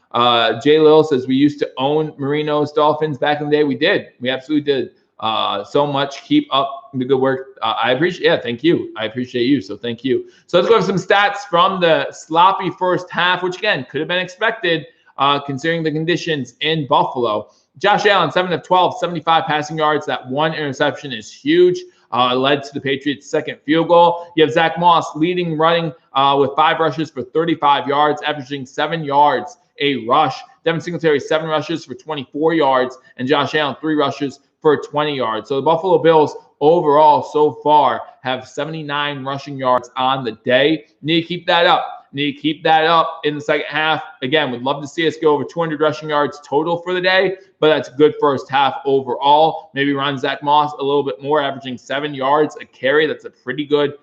Jay Lil says we used to own Marino's Dolphins back in the day. We did. We absolutely did. So much. Keep up the good work. I appreciate. Yeah, thank you. I appreciate you. So thank you. So let's go over some stats from the sloppy first half, which again could have been expected considering the conditions in Buffalo. Josh Allen, 7 of 12, 75 passing yards. That one interception is huge. Led to the Patriots' second field goal. You have Zach Moss leading running with 5 rushes for 35 yards, averaging 7 yards a rush. Devin Singletary, 7 rushes for 24 yards, and Josh Allen, 3 rushes for 20 yards. So the Buffalo Bills overall so far have 79 rushing yards on the day. Need to keep that up. Need to keep that up in the second half. Again, would love to see us go over 200 rushing yards total for the day, but that's a good first half overall. Maybe run Zach Moss a little bit more, averaging 7 yards a carry. That's a pretty good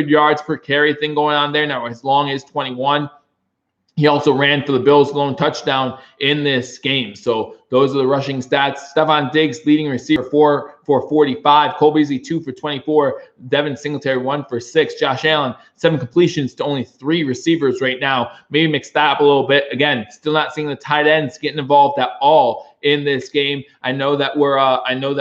yards per carry thing going on there. Now, as long as 21. He also ran for the Bills' lone touchdown in this game. So those are the rushing stats. Stephon Diggs, leading receiver, 4 for 45. Cole Beasley, 2 for 24. Devin Singletary, 1 for 6. Josh Allen, 7 completions to only 3 receivers right now. Maybe mix that up a little bit. Again, still not seeing the tight ends getting involved at all in this game. I know that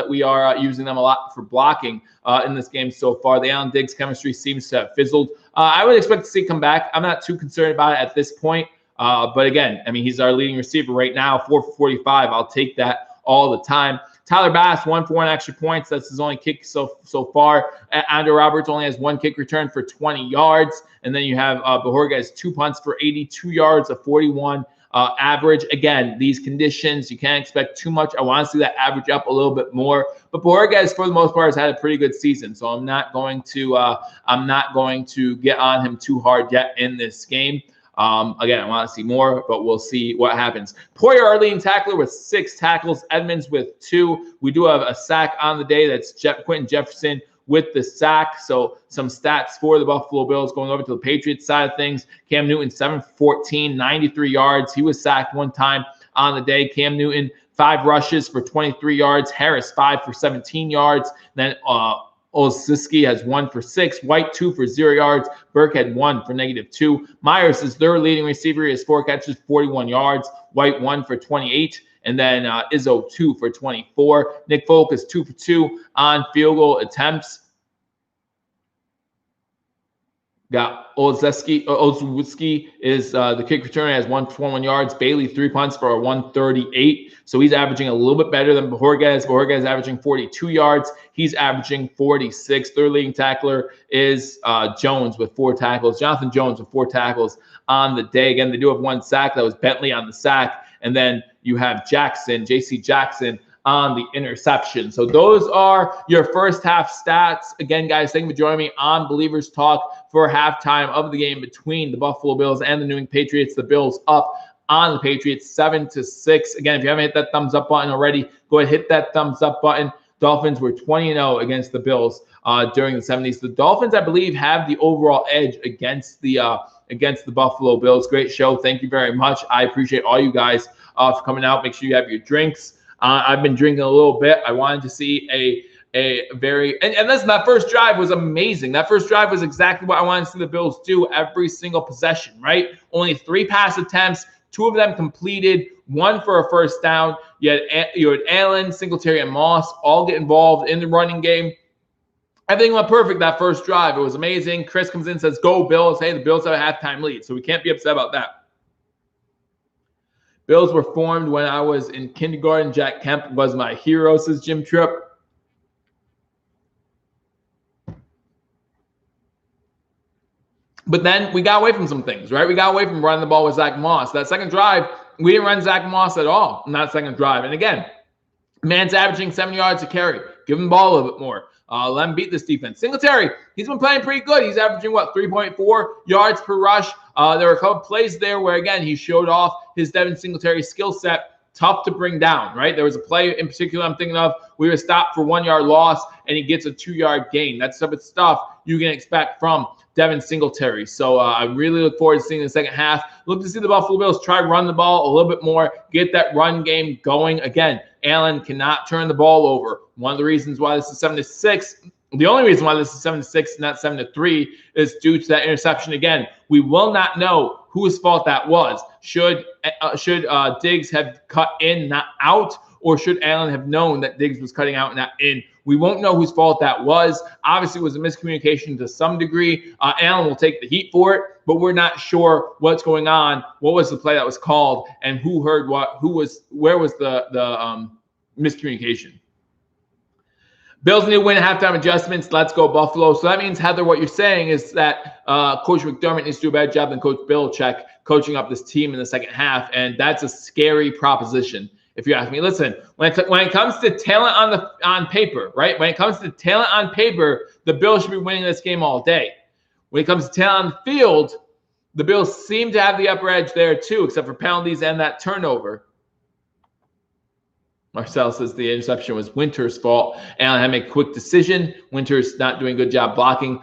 we are using them a lot for blocking in this game so far. The Allen Diggs chemistry seems to have fizzled. I would expect to see him come back. I'm not too concerned about it at this point. But again, I mean, he's our leading receiver right now, 4 for 45. I'll take that all the time. Tyler Bass, 1 for 1 extra points. That's his only kick so far. Andrew Roberts only has 1 kick return for 20 yards. And then you have Bajorga has 2 punts for 82 yards, a 41 average. Again, these conditions, you can't expect too much. I want to see that average up a little bit more. But Bajorga, for the most part, has had a pretty good season. So I'm not going to get on him too hard yet in this game. Again, I want to see more, but we'll see what happens. Poyer, our leading tackler, with 6 tackles. Edmonds with 2. We do have a sack on the day. That's Quentin Jefferson with the sack. So some stats for the Buffalo Bills going over to the Patriots side of things. Cam Newton, 7 for 14, 93 yards. He was sacked 1 time on the day. Cam Newton, 5 rushes for 23 yards. Harris, 5 for 17 yards. Then Olszewski has 1 for 6. White, 2 for 0 yards. Burke had 1 for -2. Myers is their leading receiver. He has 4 catches, 41 yards. White, 1 for 28. And then Izzo, 2 for 24. Nick Folk is 2 for 2 on field goal attempts. Got Olszewski is the kick returner, has 121 yards. Bailey, 3 punts for a 138. So he's averaging a little bit better than Bajorga. Bajorga is averaging 42 yards. He's averaging 46. Their leading tackler is Jones with 4 tackles. Jonathan Jones with 4 tackles on the day. Again, they do have 1 sack. That was Bentley on the sack. And then you have Jackson, J.C. Jackson, on the interception. So those are your first half stats. Again, guys, thank you for joining me on Believers Talk for halftime of the game between the Buffalo Bills and the New England Patriots. The Bills up on the Patriots 7-6. Again, if you haven't hit that thumbs up button already, go ahead, hit that thumbs up button. Dolphins were 20-0 against the Bills during the 70s. The Dolphins, I believe, have the overall edge against the Buffalo Bills. Great show. Thank you very much. I appreciate all you guys for coming out. Make sure you have your drinks. I've been drinking a little bit. I wanted to see a very and listen, that first drive was amazing. That first drive was exactly what I wanted to see the Bills do every single possession, right? Only 3 pass attempts, 2 of them completed, 1 for a first down. You had Allen, Singletary, and Moss all get involved in the running game. Everything went perfect that first drive. It was amazing. Chris comes in and says, "Go Bills." Hey, the Bills have a halftime lead, so we can't be upset about that. Bills were formed when I was in kindergarten. Jack Kemp was my hero, says Jim Tripp. But then we got away from some things, right? We got away from running the ball with Zach Moss. That second drive, we didn't run Zach Moss at all in that second drive. And again, man's averaging 7 yards a carry. Give him the ball a little bit more. Let him beat this defense. Singletary, he's been playing pretty good. He's averaging, 3.4 yards per rush. There were a couple plays there where, again, he showed off his Devin Singletary skill set. Tough to bring down, right? There was a play in particular I'm thinking of. We were stopped for 1 yard loss, and he gets a 2-yard gain. That's some of the stuff you can expect from Devin Singletary. So I really look forward to seeing the second half. Look to see the Buffalo Bills try to run the ball a little bit more, get that run game going. Again, Allen cannot turn the ball over. One of the reasons why this is 7-6, the only reason why this is 7-6 and not 7-3 is due to that interception. Again, we will not know whose fault that was. Should Diggs have cut in, not out, or should Allen have known that Diggs was cutting out and not in? We won't know whose fault that was. Obviously, it was a miscommunication to some degree. Allen will take the heat for it, but we're not sure what's going on. What was the play that was called, and who heard what? Where was the miscommunication? Bills need to win halftime adjustments. Let's go Buffalo. So that means, Heather, what you're saying is that Coach McDermott needs to do a better job than Coach Belichick coaching up this team in the second half, and that's a scary proposition. If you ask me, listen, when it comes to talent on paper, right? When it comes to talent on paper, the Bills should be winning this game all day. When it comes to talent on the field, the Bills seem to have the upper edge there too, except for penalties and that turnover. Marcel says the interception was Winter's fault. Allen had to make a quick decision. Winter's not doing a good job blocking.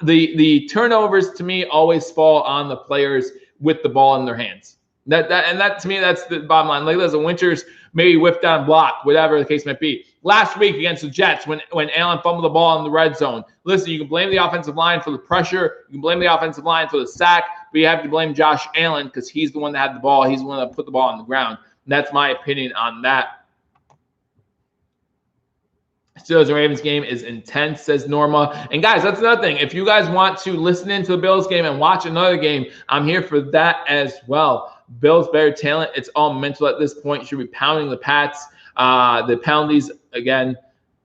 The turnovers to me always fall on the players with the ball in their hands. That to me, that's the bottom line. Like, listen, Winters maybe whiffed down block, whatever the case might be. Last week against the Jets, when Allen fumbled the ball in the red zone, listen, you can blame the offensive line for the pressure. You can blame the offensive line for the sack, but you have to blame Josh Allen because he's the one that had the ball. He's the one that put the ball on the ground. And that's my opinion on that. Steelers and Ravens game is intense, says Norma. And guys, that's another thing. If you guys want to listen into the Bills game and watch another game, I'm here for that as well. Bills better talent. It's all mental at this point. You should be pounding the Pats. The penalties again.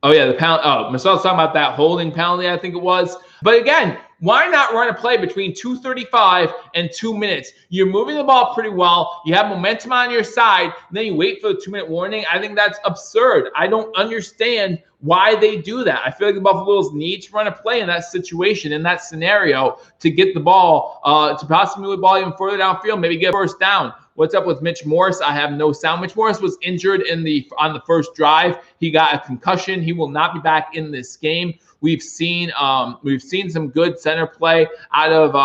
Oh yeah, Marcel's talking about that holding penalty, I think it was. But again, why not run a play between 2:35 and 2 minutes? You're moving the ball pretty well. You have momentum on your side. And then you wait for the 2-minute warning. I think that's absurd. I don't understand why they do that. I feel like the Buffalo Bills need to run a play in that situation, in that scenario, to get the ball, to possibly move the ball even further downfield, maybe get a first down. What's up with Mitch Morse? I have no sound. Mitch Morse was injured on the first drive. He got a concussion. He will not be back in this game. We've seen some good center play out of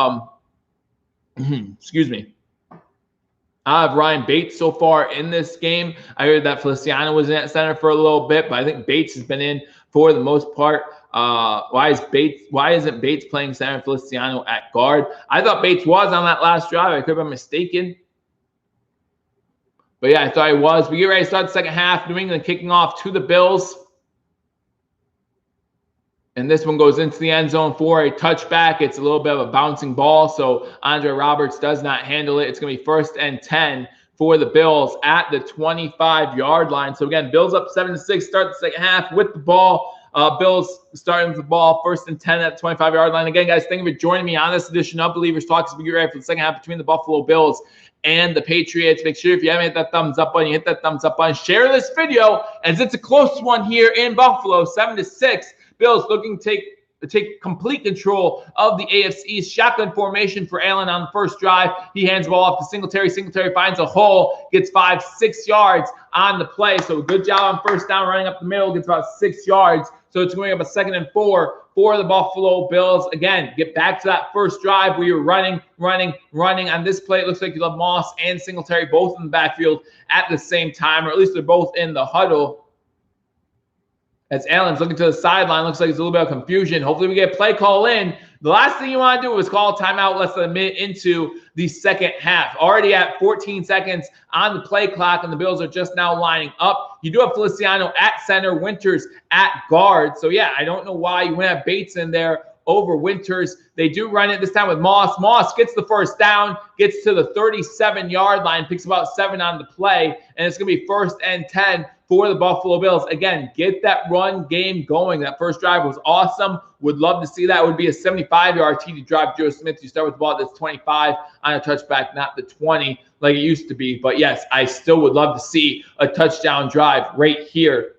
out of Ryan Bates so far in this game. I heard that Feliciano was in at center for a little bit, but I think Bates has been in for the most part. Why isn't Bates playing center and Feliciano at guard? I thought Bates was on that last drive. I could have been mistaken. But yeah, I thought he was. We get ready to start the second half. New England kicking off to the Bills. And this one goes into the end zone for a touchback. It's a little bit of a bouncing ball, so Andre Roberts does not handle it. It's going to be 1st and 10 for the Bills at the 25-yard line. So again, Bills up 7-6, start the second half with the ball. Bills starting with the ball, 1st and 10 at the 25-yard line. Again, guys, thank you for joining me on this edition of Believers Talk as we get ready for the second half between the Buffalo Bills and the Patriots. Make sure if you haven't hit that thumbs up button, you hit that thumbs up button. Share this video as it's a close one here in Buffalo, 7-6. Bills looking to take complete control of the AFC East. Shotgun formation for Allen on the first drive. He hands the ball off to Singletary. Singletary finds a hole, gets 5-6 yards on the play. So good job on first down, running up the middle, gets about 6 yards. So it's going up a 2nd and 4 for the Buffalo Bills. Again, get back to that first drive where you're running. On this play, it looks like you have Moss and Singletary both in the backfield at the same time, or at least they're both in the huddle. As Allen's looking to the sideline, looks like it's a little bit of confusion. Hopefully we get a play call in. The last thing you want to do is call a timeout less than a minute into the second half. Already at 14 seconds on the play clock, and the Bills are just now lining up. You do have Feliciano at center, Winters at guard. So, yeah, I don't know why you wouldn't have Bates in there over Winters. They do run it this time with Moss. Moss gets the first down, gets to the 37-yard line, picks about 7 on the play, and it's going to be 1st and 10 for the Buffalo Bills. Again, get that run game going. That first drive was awesome. Would love to see that. It would be a 75-yard TD drive. Joe Smith, you start with the ball that's 25 on a touchback, not the 20 like it used to be. But yes, I still would love to see a touchdown drive right here.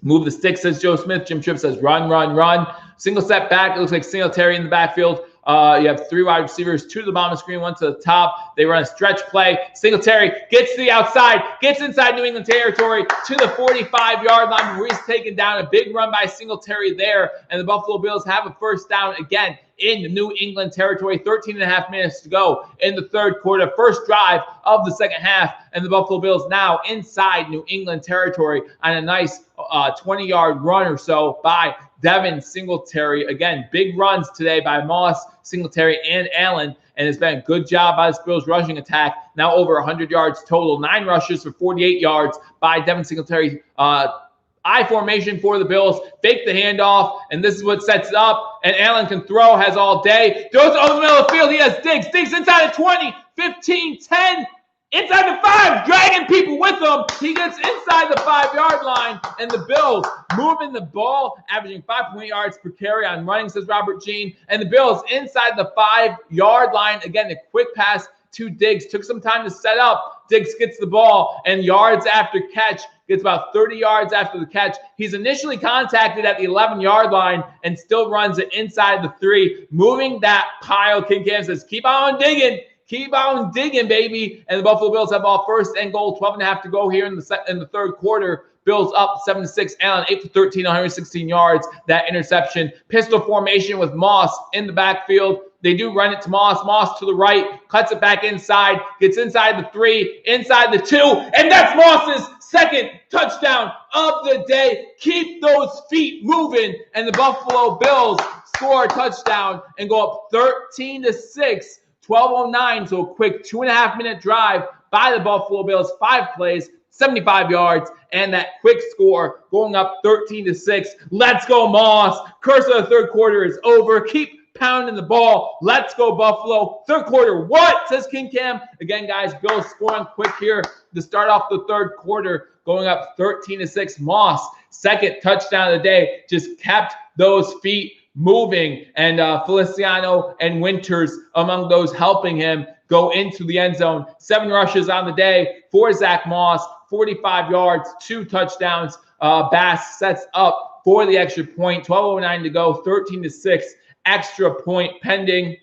Move the stick, says Joe Smith. Jim Tripp says run. Single step back. It looks like Singletary in the backfield. You have 3 wide receivers, 2 to the bottom of the screen, 1 to the top. They run a stretch play. Singletary gets to the outside, gets inside New England territory to the 45-yard line. Where he's taken down. A big run by Singletary there, and the Buffalo Bills have a first down again in the New England territory. 13.5 minutes to go in the third quarter. First drive of the second half, and the Buffalo Bills now inside New England territory on a nice 20-yard run or so by Devin Singletary. Again, big runs today by Moss, Singletary, and Allen. And it's been a good job by this Bills rushing attack. Now over 100 yards total. 9 rushes for 48 yards by Devin Singletary. I formation for the Bills. Fake the handoff, and this is what sets it up. And Allen can throw, has all day. Goes over the middle of the field. He has Diggs. Diggs inside the 20, 15, 10. Inside the 5, dragging people with him. He gets inside the 5-yard line, and the Bills moving the ball, averaging 5.8 yards per carry on running, says Robert Jean. And the Bills inside the 5-yard line. Again, a quick pass to Diggs. Took some time to set up. Diggs gets the ball, and yards after catch, gets about 30 yards after the catch. He's initially contacted at the 11-yard line and still runs it inside the 3, moving that pile. King Cam says, keep on digging. Keep on digging, baby. And the Buffalo Bills have ball first and goal. 12.5 to go here in the third quarter. Bills up 7-6. Allen 8 for 13, 116 yards. That interception. Pistol formation with Moss in the backfield. They do run it to Moss. Moss to the right. Cuts it back inside. Gets inside the 3. Inside the 2. And that's Moss's second touchdown of the day. Keep those feet moving. And the Buffalo Bills score a touchdown and go up 13-6. 12:09, so a quick 2.5-minute drive by the Buffalo Bills. 5 plays, 75 yards, and that quick score going up 13-6. Let's go, Moss. Curse of the third quarter is over. Keep pounding the ball. Let's go, Buffalo. Third quarter, what? Says King Cam. Again, guys, Bills scoring quick here to start off the third quarter, going up 13-6. Moss, second touchdown of the day, just kept those feet moving, and Feliciano and Winters among those helping him go into the end zone. 7 rushes on the day for Zach Moss, 45 yards, 2 touchdowns. Bass sets up for the extra point. 12:09 to go, 13-6. Extra point pending.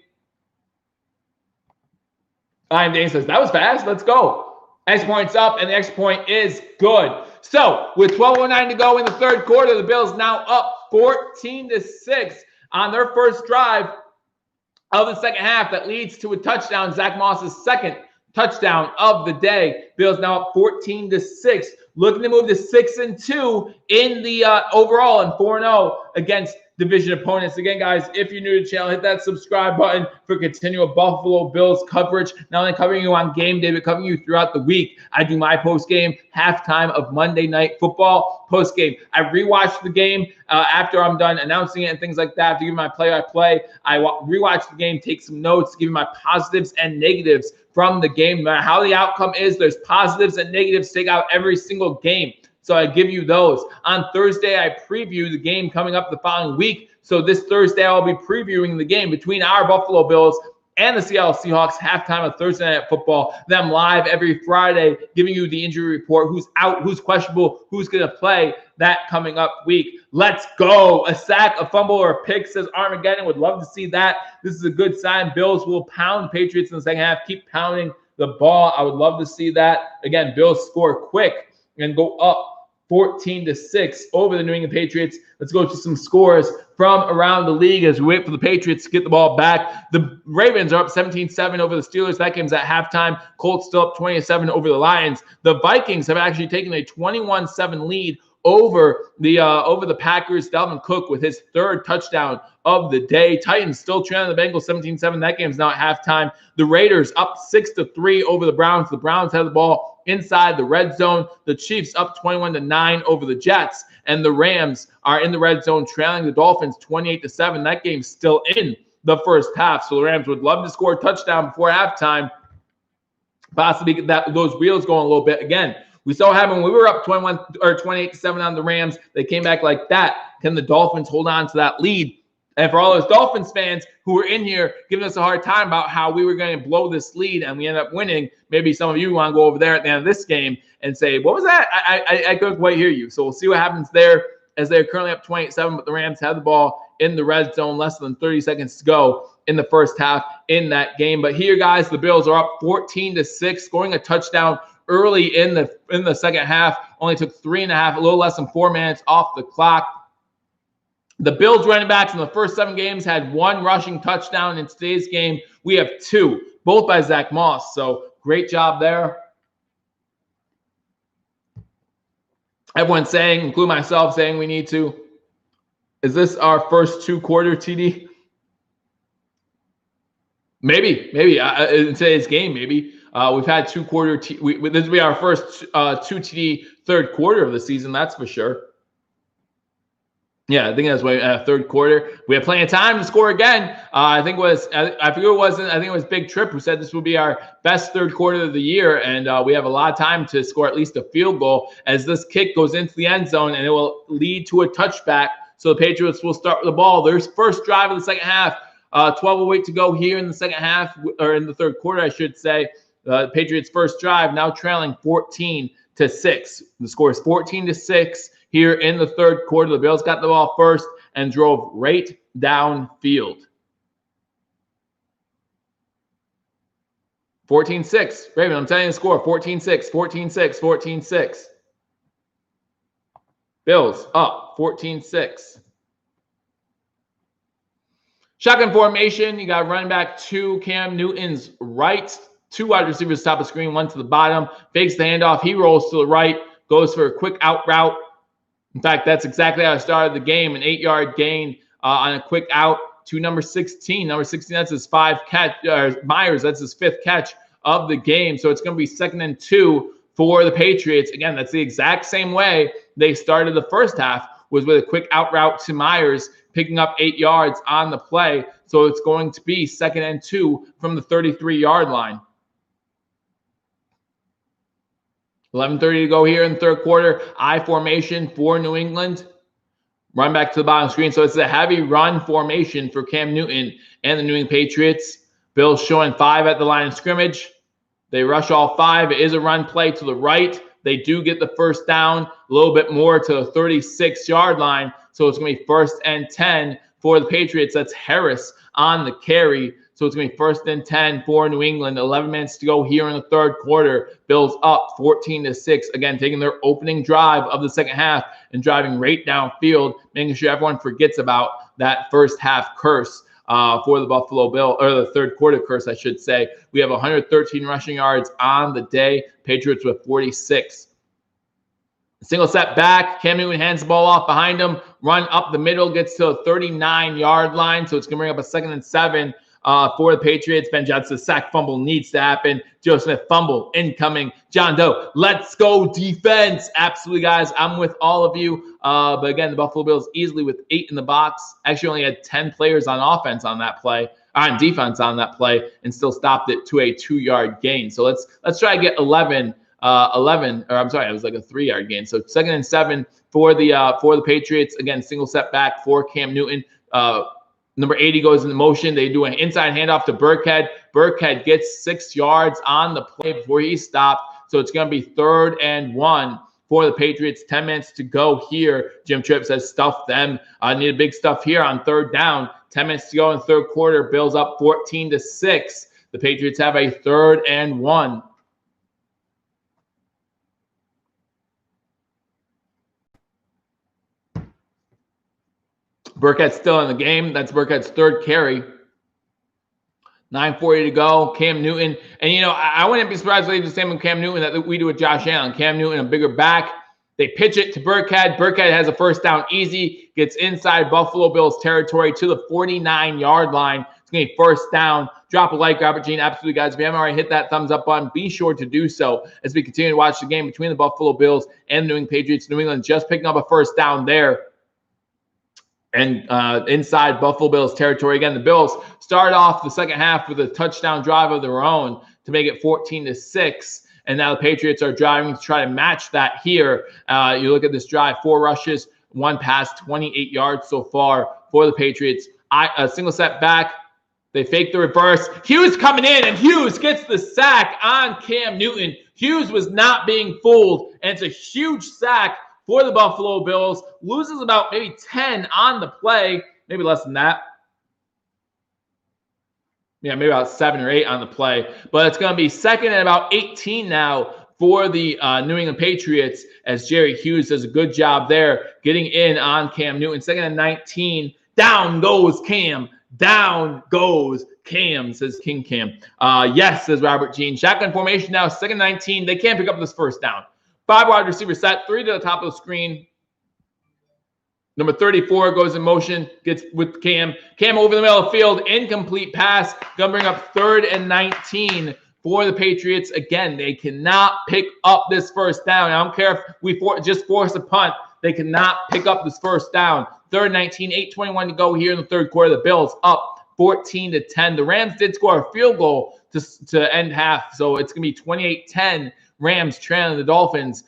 Ryan Dane says, that was fast. Let's go. Extra point's up, and the extra point is good. So with 12:09 to go in the third quarter, the Bills now up 14-6 on their first drive of the second half. That leads to a touchdown. Zach Moss's second touchdown of the day. Bills now up 14-6, looking to move to 6-2 in the overall and 4-0 against division opponents. Again, guys, if you're new to the channel, hit that subscribe button for continual Buffalo Bills coverage. Not only covering you on game day, but covering you throughout the week. I do my post-game halftime of Monday Night Football post-game. I rewatch the game after I'm done announcing it and things like that. To give my play-by-play, I rewatch the game, take some notes, give you my positives and negatives from the game. No matter how the outcome is, there's positives and negatives. Take out every single game. So I give you those. On Thursday, I preview the game coming up the following week. So this Thursday, I'll be previewing the game between our Buffalo Bills and the Seattle Seahawks, halftime of Thursday Night Football. Them live every Friday, giving you the injury report, who's out, who's questionable, who's going to play that coming up week. Let's go. A sack, a fumble, or a pick, says Armageddon. Would love to see that. This is a good sign. Bills will pound Patriots in the second half. Keep pounding the ball. I would love to see that. Again, Bills score quick and go up 14-6 over the New England Patriots. Let's go to some scores from around the league as we wait for the Patriots to get the ball back. The Ravens are up 17-7 over the Steelers. That game's at halftime. Colts still up 20-7 over the Lions. The Vikings have actually taken a 21-7 lead over the Packers. Dalvin Cook with his third touchdown of the day. Titans still trailing the Bengals 17-7. That game's now at halftime. The Raiders up 6-3 over the Browns. The Browns have the ball inside the red zone. The Chiefs up 21-9 over the Jets, and the Rams are in the red zone trailing the Dolphins 28-7. That game's still in the first half. So the Rams would love to score a touchdown before halftime, possibly get those wheels going a little bit. Again, we saw what happened when we were up 28-7 on the Rams. They came back like that. Can the Dolphins hold on to that lead? And for all those Dolphins fans who were in here giving us a hard time about how we were going to blow this lead and we ended up winning, maybe some of you want to go over there at the end of this game and say, what was that? I couldn't quite hear you. So we'll see what happens there, as they're currently up 28-7, but the Rams have the ball in the red zone, less than 30 seconds to go in the first half in that game. But here, guys, the Bills are up 14-6, scoring a touchdown early in the second half. Only took 3.5, a little less than 4 minutes off the clock. The Bills running backs in the first 7 games had 1 rushing touchdown. In today's game, we have 2, both by Zach Moss. So great job there. Everyone's saying, including myself, saying we need to Is this our first 2-quarter TD? Maybe in today's game, maybe. We've had 2-quarter. This will be our first 2 TD third quarter of the season. That's for sure. Yeah, I think that's why third quarter. We have plenty of time to score again. I think it was. I think it was Big Trip who said this will be our best third quarter of the year, and we have a lot of time to score at least a field goal as this kick goes into the end zone, and it will lead to a touchback. So the Patriots will start with the ball. Their first drive of the second half. 12:08 to go here in the second half, or in the third quarter, I should say. The Patriots' first drive now trailing 14-6. The score is 14-6 here in the third quarter. The Bills got the ball first and drove right downfield. 14-6. Raven, I'm telling you the score. 14-6, 14-6, 14-6. Bills up 14-6. Shotgun formation. You got running back to Cam Newton's right. 2 wide receivers top of screen, 1 to the bottom. Fakes the handoff. He rolls to the right. Goes for a quick out route. In fact, that's exactly how I started the game. An 8-yard gain on a quick out to number 16. Number 16, that's his 5 catch. Myers, that's his 5th catch of the game. So it's going to be 2nd and 2 for the Patriots. Again, that's the exact same way they started the first half, was with a quick out route to Myers, picking up 8 yards on the play. So it's going to be 2nd and 2 from the 33-yard line. 11:30 to go here in the third quarter. I formation for New England. Run back to the bottom screen. So it's a heavy run formation for Cam Newton and the New England Patriots. Bills showing 5 at the line of scrimmage. They rush all 5. It is a run play to the right. They do get the first down, a little bit more to the 36-yard line. So it's going to be 1st and 10 for the Patriots. That's Harris on the carry. So it's going to be 1st and 10 for New England. 11 minutes to go here in the third quarter. Bills up 14-6. Again, taking their opening drive of the second half and driving right downfield, making sure everyone forgets about that first half curse for the Buffalo Bills, or the third quarter curse, I should say. We have 113 rushing yards on the day. Patriots with 46. Single set back. Cam Newton hands the ball off behind him. Run up the middle, gets to the 39-yard line. So it's going to bring up a 2nd and 7 for the Patriots. Ben Johnson's sack fumble needs to happen. Joe Smith fumble incoming. John Doe, let's go defense. Absolutely, guys. I'm with all of you. But again, the Buffalo Bills easily with 8 in the box. Actually only had 10 players on offense on that play, on defense on that play, and still stopped it to a 2-yard gain. So let's try to get 11, or I'm sorry, it was like a 3-yard gain. So 2nd and 7 for the Patriots. Again, single set back for Cam Newton. Number 80 goes into motion. They do an inside handoff to Burkhead. Burkhead gets 6 yards on the play before he stopped. So it's going to be 3rd and 1 for the Patriots. 10 minutes to go here. Jim Tripp says stuff them. Need a big stuff here on 3rd down. 10 minutes to go in the third quarter. Bills up 14-6. The Patriots have a 3rd and 1. Burkhead's still in the game. That's Burkhead's 3rd carry. 9:40 to go. Cam Newton. And, you know, I wouldn't be surprised if they do the same with Cam Newton that we do with Josh Allen. Cam Newton, a bigger back. They pitch it to Burkhead. Burkhead has a first down easy. Gets inside Buffalo Bills territory to the 49-yard line. It's going to be 1st down. Drop a like, Robert Jean. Absolutely, guys. If you haven't already hit that thumbs up button, be sure to do so as we continue to watch the game between the Buffalo Bills and the New England Patriots. New England just picking up a first down there. And inside Buffalo Bills territory. Again, the Bills start off the second half with a touchdown drive of their own to make it 14-6. And now the Patriots are driving to try to match that here. You look at this drive, 4 rushes, 1 pass, 28 yards so far for the Patriots. A single set back. They fake the reverse. Hughes coming in, and Hughes gets the sack on Cam Newton. Hughes was not being fooled, and it's a huge sack for the Buffalo Bills. Loses about maybe 10 on the play, maybe less than that. Yeah, maybe about 7 or 8 on the play. But it's going to be 2nd and about 18 now for the New England Patriots as Jerry Hughes does a good job there getting in on Cam Newton. 2nd and 19. Down goes Cam. Down goes Cam, says King Cam. Yes, says Robert Jean. Shotgun formation now, 2nd and 19. They can't pick up this first down. 5 wide receiver set, 3 to the top of the screen. Number 34 goes in motion, gets with Cam. Cam over the middle of the field, incomplete pass. Going to bring up 3rd and 19 for the Patriots. Again, they cannot pick up this first down. I don't care if we just force a punt. They cannot pick up this first down. 3rd and 19, 8:21 to go here in the third quarter. The Bills up 14-10. The Rams did score a field goal to end half, so it's going to be 28-10. Rams trailing the Dolphins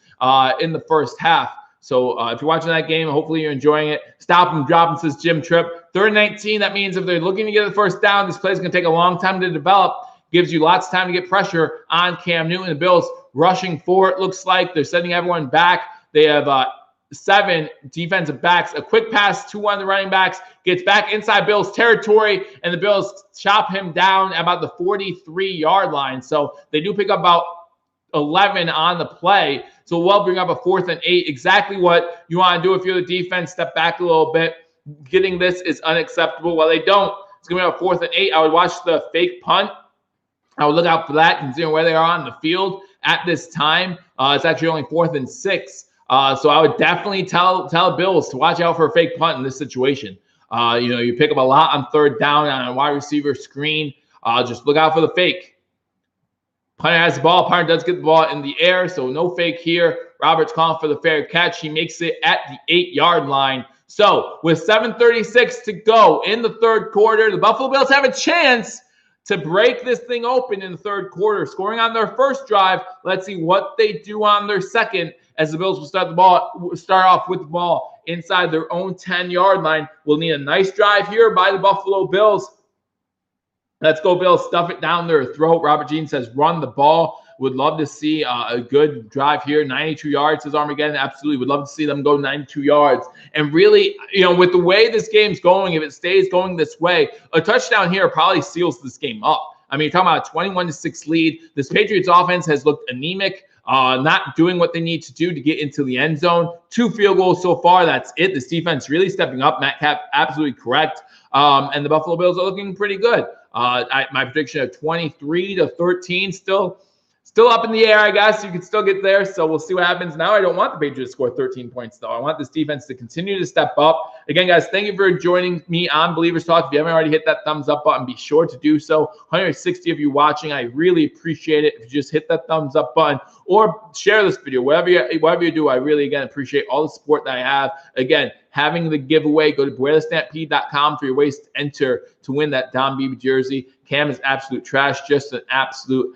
in the first half. So if you're watching that game, hopefully you're enjoying it. Stop them, drop them, says Jim Tripp. 3rd and 19, that means if they're looking to get the first down, this play is going to take a long time to develop. Gives you lots of time to get pressure on Cam Newton. The Bills rushing for it, looks like. They're sending everyone back. They have 7 defensive backs. A quick pass to one of the running backs. Gets back inside Bills territory, and the Bills chop him down about the 43-yard line. So they do pick up about 11 on the play. So we'll bring up a 4th and 8. Exactly what you want to do if you're the defense. Step back a little bit. Getting this is unacceptable. While they don't, it's going to be a 4th and 8. I would watch the fake punt. I would look out for that, considering where they are on the field at this time. It's actually only 4th and 6. So I would definitely tell Bills to watch out for a fake punt in this situation. You pick up a lot on 3rd down on a wide receiver screen. Just look out for the fake. Punter has the ball. Punter does get the ball in the air, so no fake here. Roberts calling for the fair catch. He makes it at the 8-yard line. So with 7:36 to go in the third quarter, the Buffalo Bills have a chance to break this thing open in the third quarter, scoring on their first drive. Let's see what they do on their second, as the Bills will start off with the ball inside their own 10-yard line. We'll need a nice drive here by the Buffalo Bills. Let's go, Bills. Stuff it down their throat. Robert Jean says, run the ball. Would love to see a good drive here. 92 yards, says Armageddon. Absolutely. Would love to see them go 92 yards. And really, with the way this game's going, if it stays going this way, a touchdown here probably seals this game up. I mean, you're talking about a 21-6 lead. This Patriots offense has looked anemic, not doing what they need to do to get into the end zone. 2 field goals so far. That's it. This defense really stepping up. Matt Cap, absolutely correct. And the Buffalo Bills are looking pretty good. My prediction of 23-13, still up in the air, I guess. You could still get there, so we'll see what happens. Now I don't want the Patriots to score 13 points, though. I want this defense to continue to step up. Again, guys, thank you for joining me on Believers Talk. If you haven't already hit that thumbs up button, be sure to do so. 160 of you watching. I really appreciate it. If you just hit that thumbs up button or share this video, whatever you do, I really, again, appreciate all the support that I have. Again, having the giveaway, go to BuenaStampede.com for your ways to enter to win that Don Beebe jersey. Cam is absolute trash, just an absolute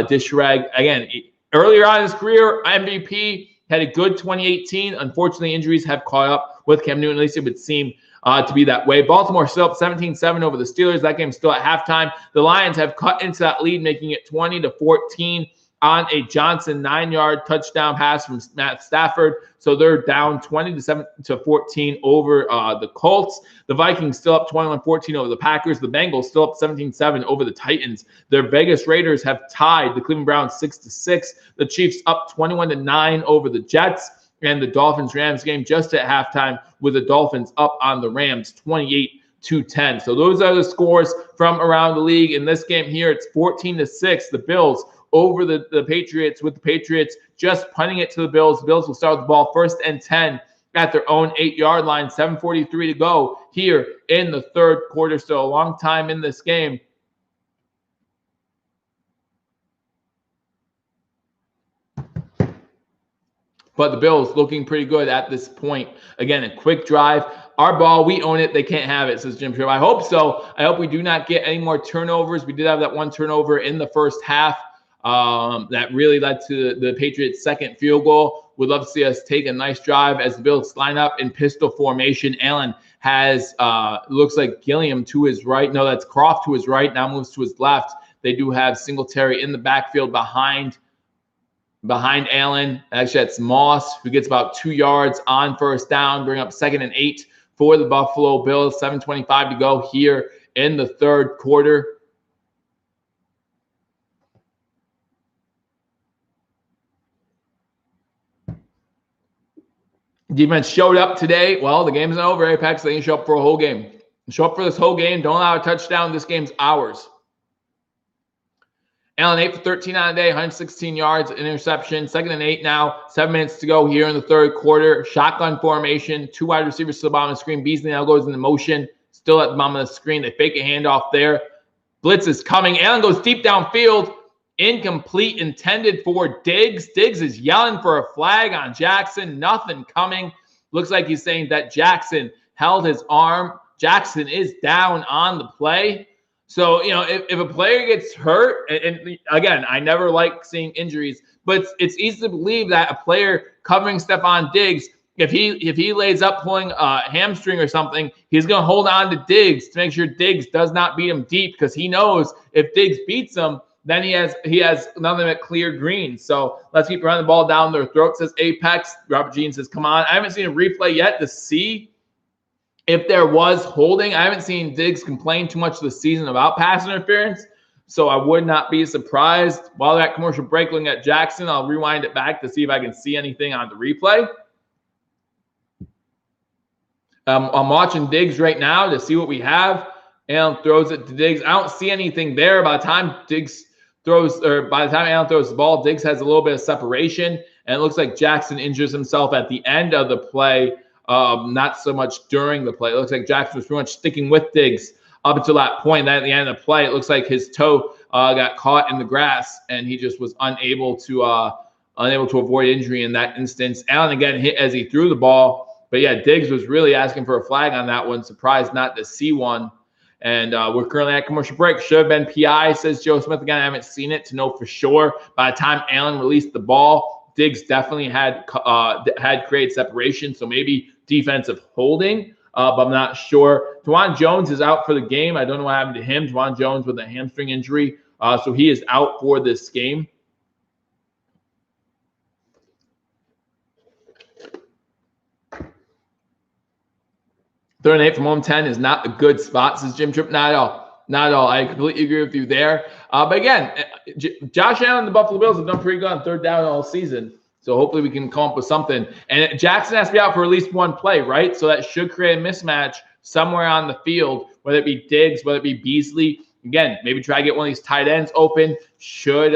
dish rag. Again, earlier on in his career, MVP, had a good 2018. Unfortunately, injuries have caught up with Cam Newton. At least it would seem to be that way. Baltimore still up 17-7 over the Steelers. That game's still at halftime. The Lions have cut into that lead, making it 20-14 on a Johnson 9-yard touchdown pass from Matt Stafford. So they're down 20-14 over the Colts. The Vikings still up 21-14 over the Packers. The Bengals still up 17-7 over the Titans. Their Vegas Raiders have tied the Cleveland Browns 6-6. The Chiefs up 21-9 over the Jets. And the Dolphins-Rams game just at halftime with the Dolphins up on the Rams 28-10. So those are the scores from around the league. In this game here, it's 14-6. The Bills over the Patriots, with the Patriots just punting it to the Bills. The Bills will start with the ball 1st and 10 at their own 8-yard line. 7:43 to go here in the third quarter. Still a long time in this game. But the Bills looking pretty good at this point. Again, a quick drive. Our ball, we own it. They can't have it, says Jim Tripp. I hope so. I hope we do not get any more turnovers. We did have that one turnover in the first half. That really led to the Patriots' second field goal. Would love to see us take a nice drive as the Bills line up in pistol formation. Allen has, looks like Gilliam to his right. No, that's Croft to his right. Now moves to his left. They do have Singletary in the backfield behind Allen. Actually, that's Moss, who gets about 2 yards on first down. Bring up 2nd and 8 for the Buffalo Bills. 7:25 to go here in the third quarter. Defense showed up today. Well, the game's not over, Apex. They didn't show up for a whole game. Show up for this whole game. Don't allow a touchdown. This game's ours. Allen 8 for 13 on the day, 116 yards, interception. 2nd and 8 now. 7 minutes to go here in the third quarter. Shotgun formation. 2 wide receivers to the bottom of the screen. Beasley now goes into motion. Still at the bottom of the screen. They fake a handoff there. Blitz is coming. Allen goes deep downfield. Incomplete, intended for Diggs. Diggs is yelling for a flag on Jackson. Nothing coming. Looks like he's saying that Jackson held his arm. Jackson is down on the play. So, if a player gets hurt, and again, I never like seeing injuries, but it's easy to believe that a player covering Stephon Diggs, if he lays up pulling a hamstring or something, he's going to hold on to Diggs to make sure Diggs does not beat him deep, because he knows if Diggs beats him, then he has nothing but clear green. So let's keep running the ball down their throat, says Apex. Robert Jean says, come on. I haven't seen a replay yet to see if there was holding. I haven't seen Diggs complain too much this season about pass interference, so I would not be surprised. While they're at commercial break looking at Jackson, I'll rewind it back to see if I can see anything on the replay. I'm watching Diggs right now to see what we have. Allen throws it to Diggs. I don't see anything there. By the time Allen throws the ball, Diggs has a little bit of separation, and it looks like Jackson injures himself at the end of the play. Not so much during the play. It looks like Jackson was pretty much sticking with Diggs up until that point. Then at the end of the play, it looks like his toe got caught in the grass, and he just was unable to avoid injury in that instance. Allen again hit as he threw the ball, but yeah, Diggs was really asking for a flag on that one. Surprised not to see one. And we're currently at commercial break. Should have been PI, says Joe Smith. Again, I haven't seen it to know for sure. By the time Allen released the ball, Diggs definitely had created separation, so maybe defensive holding, but I'm not sure. Twan Jones is out for the game. I don't know what happened to him. Twan Jones with a hamstring injury, so he is out for this game. Third and 8 from home 10 is not a good spot, says Jim Tripp. Not at all. Not at all. I completely agree with you there. But again, Josh Allen and the Buffalo Bills have done pretty good on third down all season. So hopefully we can come up with something. And Jackson has to be out for at least one play, right? So that should create a mismatch somewhere on the field, whether it be Diggs, whether it be Beasley. Again, maybe try to get one of these tight ends open. Should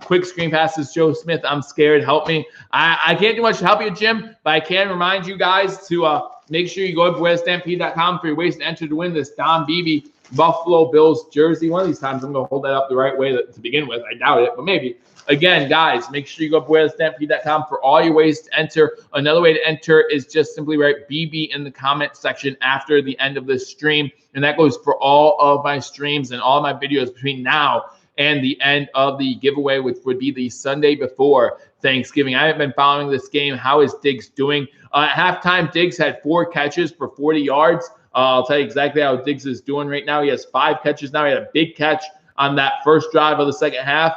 quick screen passes, Joe Smith. I'm scared. Help me. I can't do much to help you, Jim, but I can remind you guys to make sure you go to BewareTheStampede.com for your ways to enter to win this Don Beebe Buffalo Bills jersey. One of these times I'm going to hold that up the right way to begin with. I doubt it, but maybe. Again, guys, make sure you go to BewareTheStampede.com for all your ways to enter. Another way to enter is just simply write BB in the comment section after the end of this stream. And that goes for all of my streams and all of my videos between now and the end of the giveaway, which would be the Sunday before Thanksgiving. I haven't been following this game. How is Diggs doing? At halftime, Diggs had 4 catches for 40 yards. I'll tell you exactly how Diggs is doing right now. He has 5 catches now. He had a big catch on that first drive of the second half.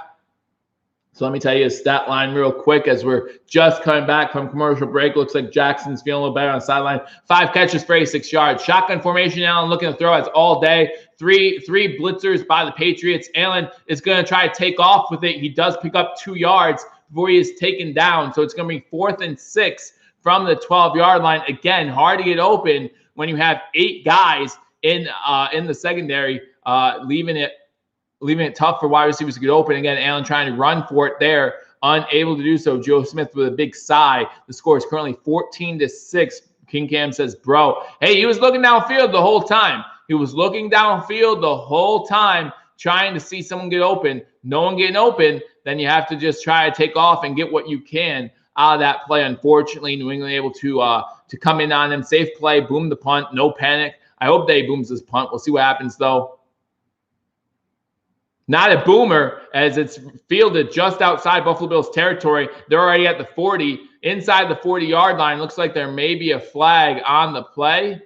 So let me tell you his stat line real quick as we're just coming back from commercial break. Looks like Jackson's feeling a little better on the sideline. 5 catches for 86 yards. Shotgun formation, Allen looking to throw. It's all day. Three blitzers by the Patriots. Allen is going to try to take off with it. He does pick up 2 yards before he is taken down. So it's going to be 4th and 6 from the 12-yard line. Again, hard to get open when you have 8 guys in the secondary, leaving it tough for wide receivers to get open. Again, Allen trying to run for it there, unable to do so. Joe Smith with a big sigh. The score is currently 14-6. King Cam says, bro, hey, he was looking downfield the whole time. He was looking downfield the whole time, trying to see someone get open. No one getting open, then you have to just try to take off and get what you can out of that play. Unfortunately, New England able to come in on him. Safe play, boom the punt, no panic. I hope they booms this punt. We'll see what happens, though. Not a boomer, as it's fielded just outside Buffalo Bills territory. They're already at the 40, inside the 40-yard line. Looks like there may be a flag on the play.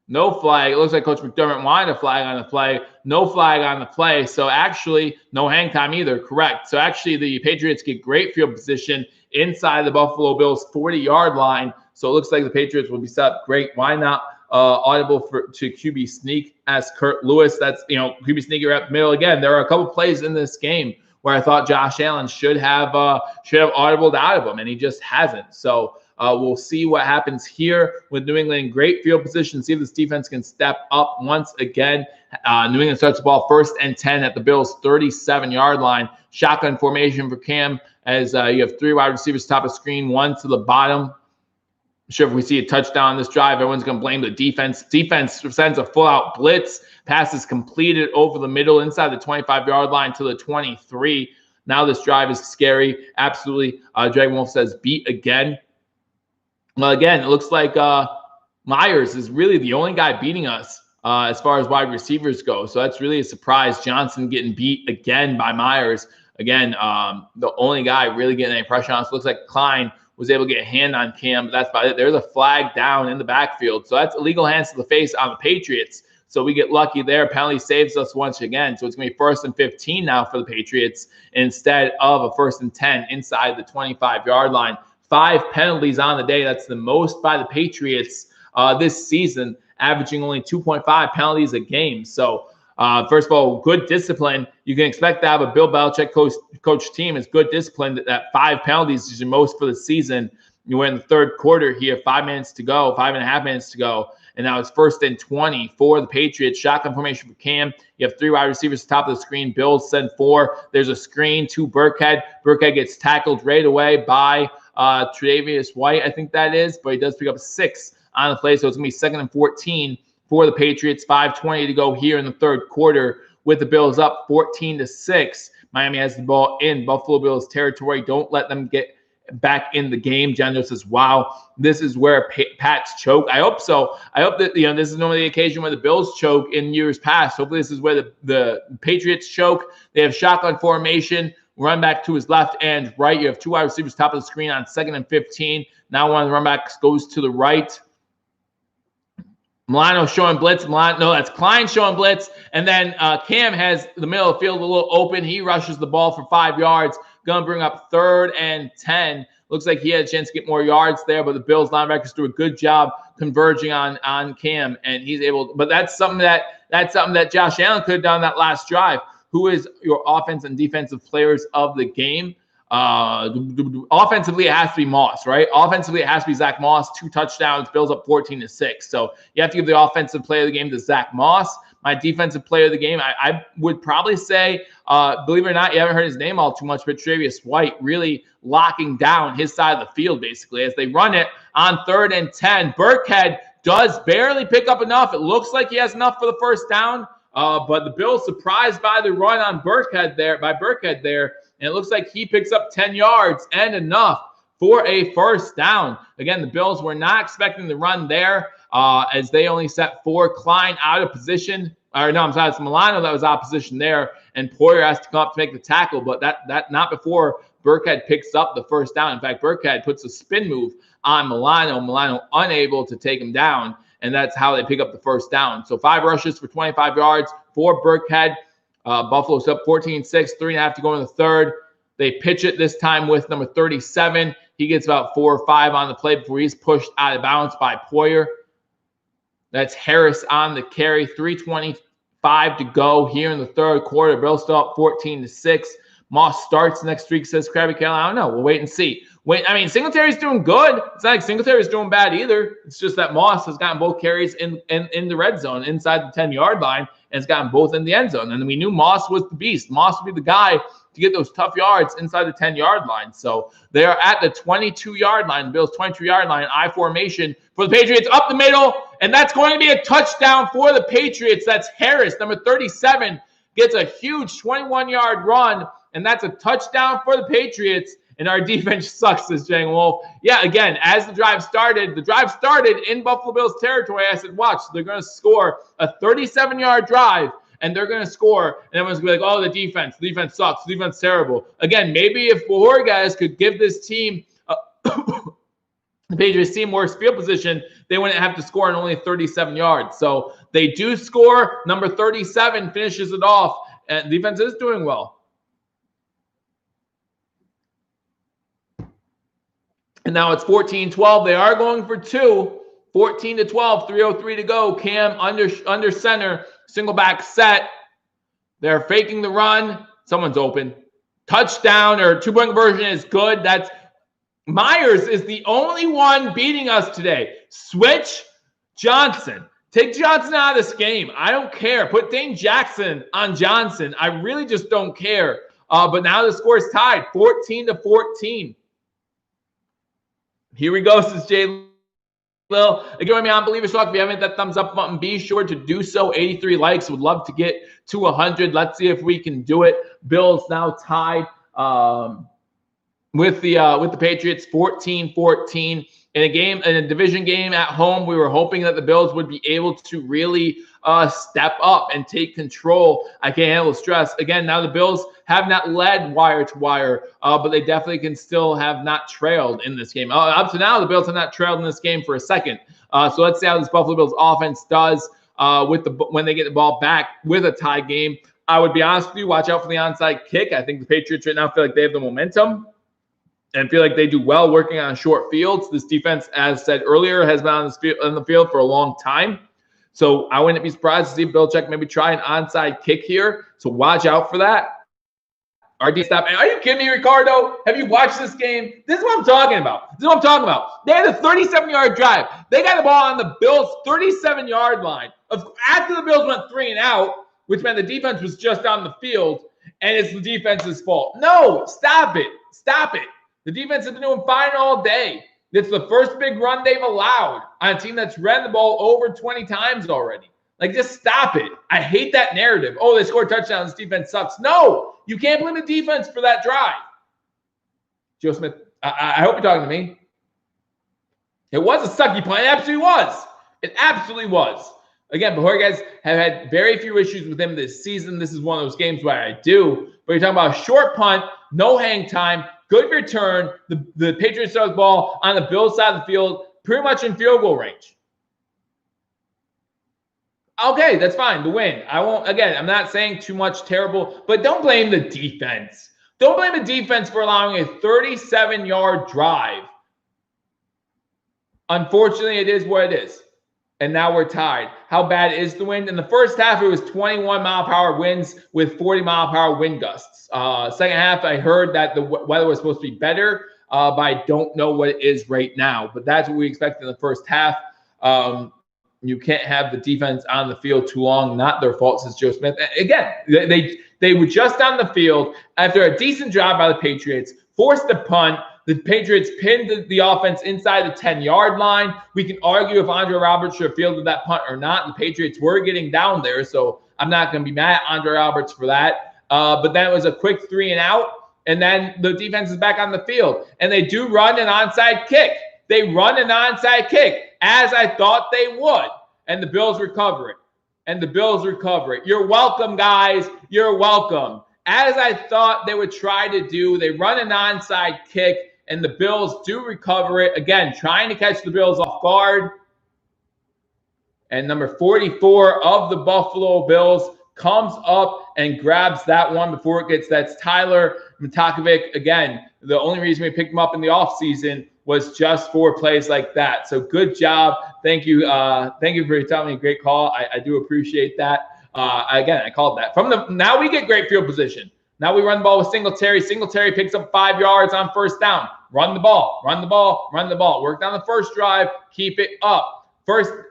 No flag. It looks like Coach McDermott wanted a flag on the play. No flag on the play. So actually, no hang time either. Correct. So actually, the Patriots get great field position inside the Buffalo Bills 40-yard line. So it looks like the Patriots will be set up great. Why not? Audible to QB sneak as Kurt Lewis. That's, QB sneak right up the middle. Again, there are a couple plays in this game where I thought Josh Allen should have audibled out of him, and he just hasn't. So We'll see what happens here with New England. Great field position. See if this defense can step up once again. New England starts the ball 1st and 10 at the Bills' 37-yard line. Shotgun formation for Cam as you have 3 wide receivers top of screen, 1 to the bottom. Sure, if we see a touchdown on this drive, everyone's going to blame the defense. Defense sends a full-out blitz. Pass is completed over the middle inside the 25-yard line to the 23. Now this drive is scary. Absolutely. Dragon Wolf says beat again. Well, again, it looks like Myers is really the only guy beating us as far as wide receivers go. So that's really a surprise. Johnson getting beat again by Myers. Again, the only guy really getting any pressure on us. Looks like Klein was able to get a hand on Cam, but that's about it. There's a flag down in the backfield. So that's illegal hands to the face on the Patriots. So we get lucky there. Penalty saves us once again. So it's going to be 1st and 15 now for the Patriots instead of a 1st and 10 inside the 25-yard line. 5 penalties on the day. That's the most by the Patriots this season, averaging only 2.5 penalties a game. So first of all, good discipline. You can expect to have a Bill Belichick coach team is good discipline. That 5 penalties is your most for the season. We're in the 3rd quarter here, 5 minutes to go, 5.5 minutes to go. And now it's 1st and 20 for the Patriots. Shotgun formation for Cam. You have 3 wide receivers at the top of the screen. Bills send 4. There's a screen to Burkhead. Burkhead gets tackled right away by Tre'Davious White, I think that is. But he does pick up 6 on the play. So it's going to be 2nd and 14 for the Patriots. 5:20 to go here in the 3rd quarter with the Bills up 14-6. Miami has the ball in Buffalo Bills territory. Don't let them get back in the game. John says, wow, this is where Pats choke. I hope so. I hope that, this is normally the occasion where the Bills choke in years past. Hopefully this is where the Patriots choke. They have shotgun formation, run back to his left and right. You have 2 wide receivers top of the screen on 2nd and 15. Now one of the run backs goes to the right. Milano showing blitz. No, that's Klein showing blitz. And then Cam has the middle of the field a little open. He rushes the ball for 5 yards. Going to bring up 3rd and 10. Looks like he had a chance to get more yards there, but the Bills linebackers do a good job converging on Cam, and he's able to, but that's something that Josh Allen could have done that last drive. Who is your offense and defensive players of the game? Offensively, it has to be Moss, right? Offensively, it has to be Zach Moss. 2 touchdowns, Bills up 14-6. So you have to give the offensive player of the game to Zach Moss. My defensive player of the game, I would probably say, believe it or not, you haven't heard his name all too much, but Tre'Davious White really locking down his side of the field, basically, as they run it on 3rd and 10. Burkhead does barely pick up enough. It looks like he has enough for the 1st down, but the Bills surprised by the run on Burkhead there, and it looks like he picks up 10 yards and enough for a 1st down. Again, the Bills were not expecting the run there as they only set 4. Klein out of position. Or no, I'm sorry, it's Milano that was out of position there, and Poyer has to come up to make the tackle, but that not before Burkhead picks up the 1st down. In fact, Burkhead puts a spin move on Milano. Milano unable to take him down, and that's how they pick up the 1st down. So 5 rushes for 25 yards for Burkhead. Buffalo's up 14-6, 3.5 to go in the 3rd. They pitch it this time with number 37. He gets about 4 or 5 on the play before he's pushed out of bounds by Poyer. That's Harris on the carry. 3:25 to go here in the 3rd quarter. Bills still up 14-6. Moss starts next week, says Krabby Cal. I don't know. We'll wait and see. Singletary's doing good. It's not like Singletary's doing bad either. It's just that Moss has gotten both carries in the red zone inside the 10-yard line and has gotten both in the end zone. And we knew Moss was the beast. Moss would be the guy to get those tough yards inside the 10-yard line. So they are at the 22-yard line, the Bills' 22-yard line, I formation for the Patriots up the middle, and that's going to be a touchdown for the Patriots. That's Harris, number 37, gets a huge 21-yard run, and that's a touchdown for the Patriots. And our defense sucks, says Jang Wolf. Yeah, again, as the drive started in Buffalo Bills territory. I said, watch, they're going to score a 37-yard drive, and they're going to score, and everyone's going to be like, oh, the defense sucks, the defense terrible. Again, maybe if Borges could give this team, the Patriots team worse field position, they wouldn't have to score in only 37 yards. So they do score. Number 37 finishes it off, and defense is doing well. And now it's 14-12. They are going for 2. 14-12, 3:03 to go. Cam under center, single back set. They're faking the run. Someone's open. Touchdown or 2-point conversion is good. That's Myers is the only one beating us today. Switch Johnson. Take Johnson out of this game. I don't care. Put Dane Jackson on Johnson. I really just don't care. But now the score is tied, 14-14. Here we go, says Jay Lil. Again, join me on Billievers Talk. If you haven't hit that thumbs up button, be sure to do so. 83 likes. Would love to get to 100. Let's see if we can do it. Bills now tied with the Patriots, 14-14. In a division game at home, we were hoping that the Bills would be able to really step up and take control. I can't handle stress. Again, now the Bills have not led wire to wire, but they definitely can still have not trailed in this game. Up to now, the Bills have not trailed in this game for a second. So let's see how this Buffalo Bills offense does when they get the ball back with a tie game. I would be honest with you, watch out for the onside kick. I think the Patriots right now feel like they have the momentum and feel like they do well working on short fields. This defense, as said earlier, has been on the field for a long time. So I wouldn't be surprised to see Belichick maybe try an onside kick here. So watch out for that. RD stop. Are you kidding me, Ricardo? Have you watched this game? This is what I'm talking about. They had a 37-yard drive. They got the ball on the Bills' 37-yard line. After the Bills went 3 and out, which meant the defense was just on the field, and it's the defense's fault. No, stop it. Stop it. The defense has been doing fine all day. It's the first big run they've allowed on a team that's ran the ball over 20 times already. Like, just stop it. I hate that narrative. Oh, they scored touchdowns. Defense sucks. No, you can't blame the defense for that drive. Joe Smith, I hope you're talking to me. It was a sucky play. It absolutely was. It absolutely was. Again, Bajorquez have had very few issues with him this season. This is one of those games where I do. But you're talking about a short punt, no hang time, good return. The Patriots throw the ball on the Bills side of the field, pretty much in field goal range. Okay, that's fine. The win. I'm not saying too much terrible, but don't blame the defense. Don't blame the defense for allowing a 37-yard drive. Unfortunately, it is what it is. And now we're tied. How bad is the wind? In the first half, it was 21-mile-per-hour winds with 40-mile-per-hour wind gusts. Second half, I heard that the weather was supposed to be better, but I don't know what it is right now. But that's what we expected in the first half. You can't have the defense on the field too long. Not their fault, says Joe Smith. Again, they were just on the field after a decent job by the Patriots, forced a punt. The Patriots pinned the offense inside the 10-yard line. We can argue if Andre Roberts should have fielded that punt or not. The Patriots were getting down there, so I'm not going to be mad at Andre Roberts for that. But then it was a quick 3 and out, and then the defense is back on the field. And they do run an onside kick. They run an onside kick, as I thought they would. And the Bills recover it. You're welcome, guys. You're welcome. As I thought they would try to do, they run an onside kick, and the Bills do recover it. Again, trying to catch the Bills off guard. And number 44 of the Buffalo Bills comes up and grabs that one before it gets. That's Tyler Matakovic. Again, the only reason we picked him up in the offseason was just for plays like that. So good job. Thank you. Thank you for telling me a great call. I do appreciate that. Again, I called that. Now we get great field position. Now we run the ball with Singletary. Singletary picks up 5 yards on first down. Run the ball. Work down the first drive. Keep it up.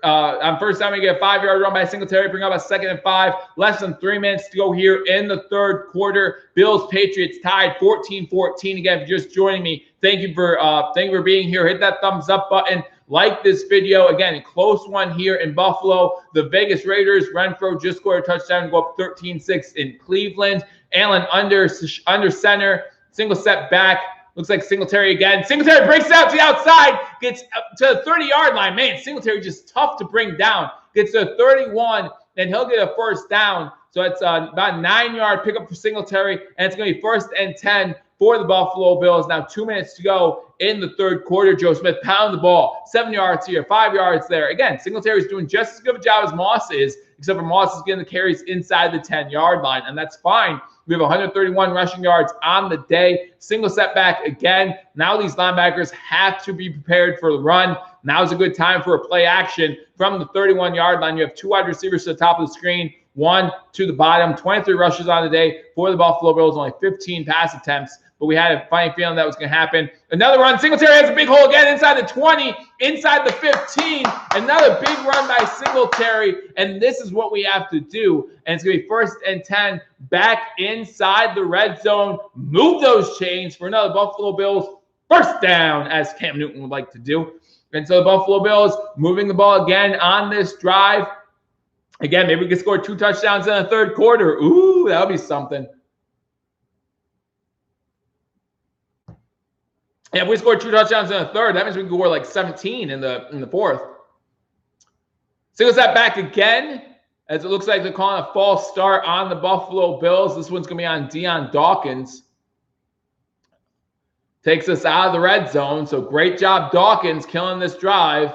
On first down, we get a 5-yard run by Singletary. Bring up a 2nd and 5. Less than 3 minutes to go here in the third quarter. Bills Patriots tied 14-14. Again, if you're just joining me, thank you for being here. Hit that thumbs up button. Like this video. Again, a close one here in Buffalo. The Vegas Raiders, Renfro just scored a touchdown to go up 13-6 in Cleveland. Allen under center. Single step back. Looks like Singletary again. Singletary breaks out to the outside. Gets up to the 30-yard line. Man, Singletary just tough to bring down. Gets to 31, and he'll get a first down. So it's about a 9-yard pickup for Singletary, and it's going to be 1st and 10 for the Buffalo Bills. Now 2 minutes to go in the third quarter. Joe Smith pound the ball. 7 yards here, 5 yards there. Again, Singletary's doing just as good of a job as Moss is, except for Moss is getting the carries inside the 10-yard line, and that's fine. We have 131 rushing yards on the day. Single setback again. Now these linebackers have to be prepared for the run. Now is a good time for a play action from the 31-yard line. You have 2 wide receivers to the top of the screen, 1 to the bottom. 23 rushes on the day for the Buffalo Bills, only 15 pass attempts. but we had a funny feeling that was going to happen. Another run. Singletary has a big hole again inside the 20, inside the 15. Another big run by Singletary, and this is what we have to do. And it's going to be 1st and 10 back inside the red zone. Move those chains for another Buffalo Bills first down, as Cam Newton would like to do. And so the Buffalo Bills moving the ball again on this drive. Again, maybe we can score 2 touchdowns in the 3rd quarter. Ooh, that would be something. Yeah, if we score 2 touchdowns in the 3rd, that means we can score like 17 in the 4th. Singles that back again, as it looks like they're calling a false start on the Buffalo Bills. This one's going to be on Deion Dawkins. Takes us out of the red zone. So great job, Dawkins, killing this drive.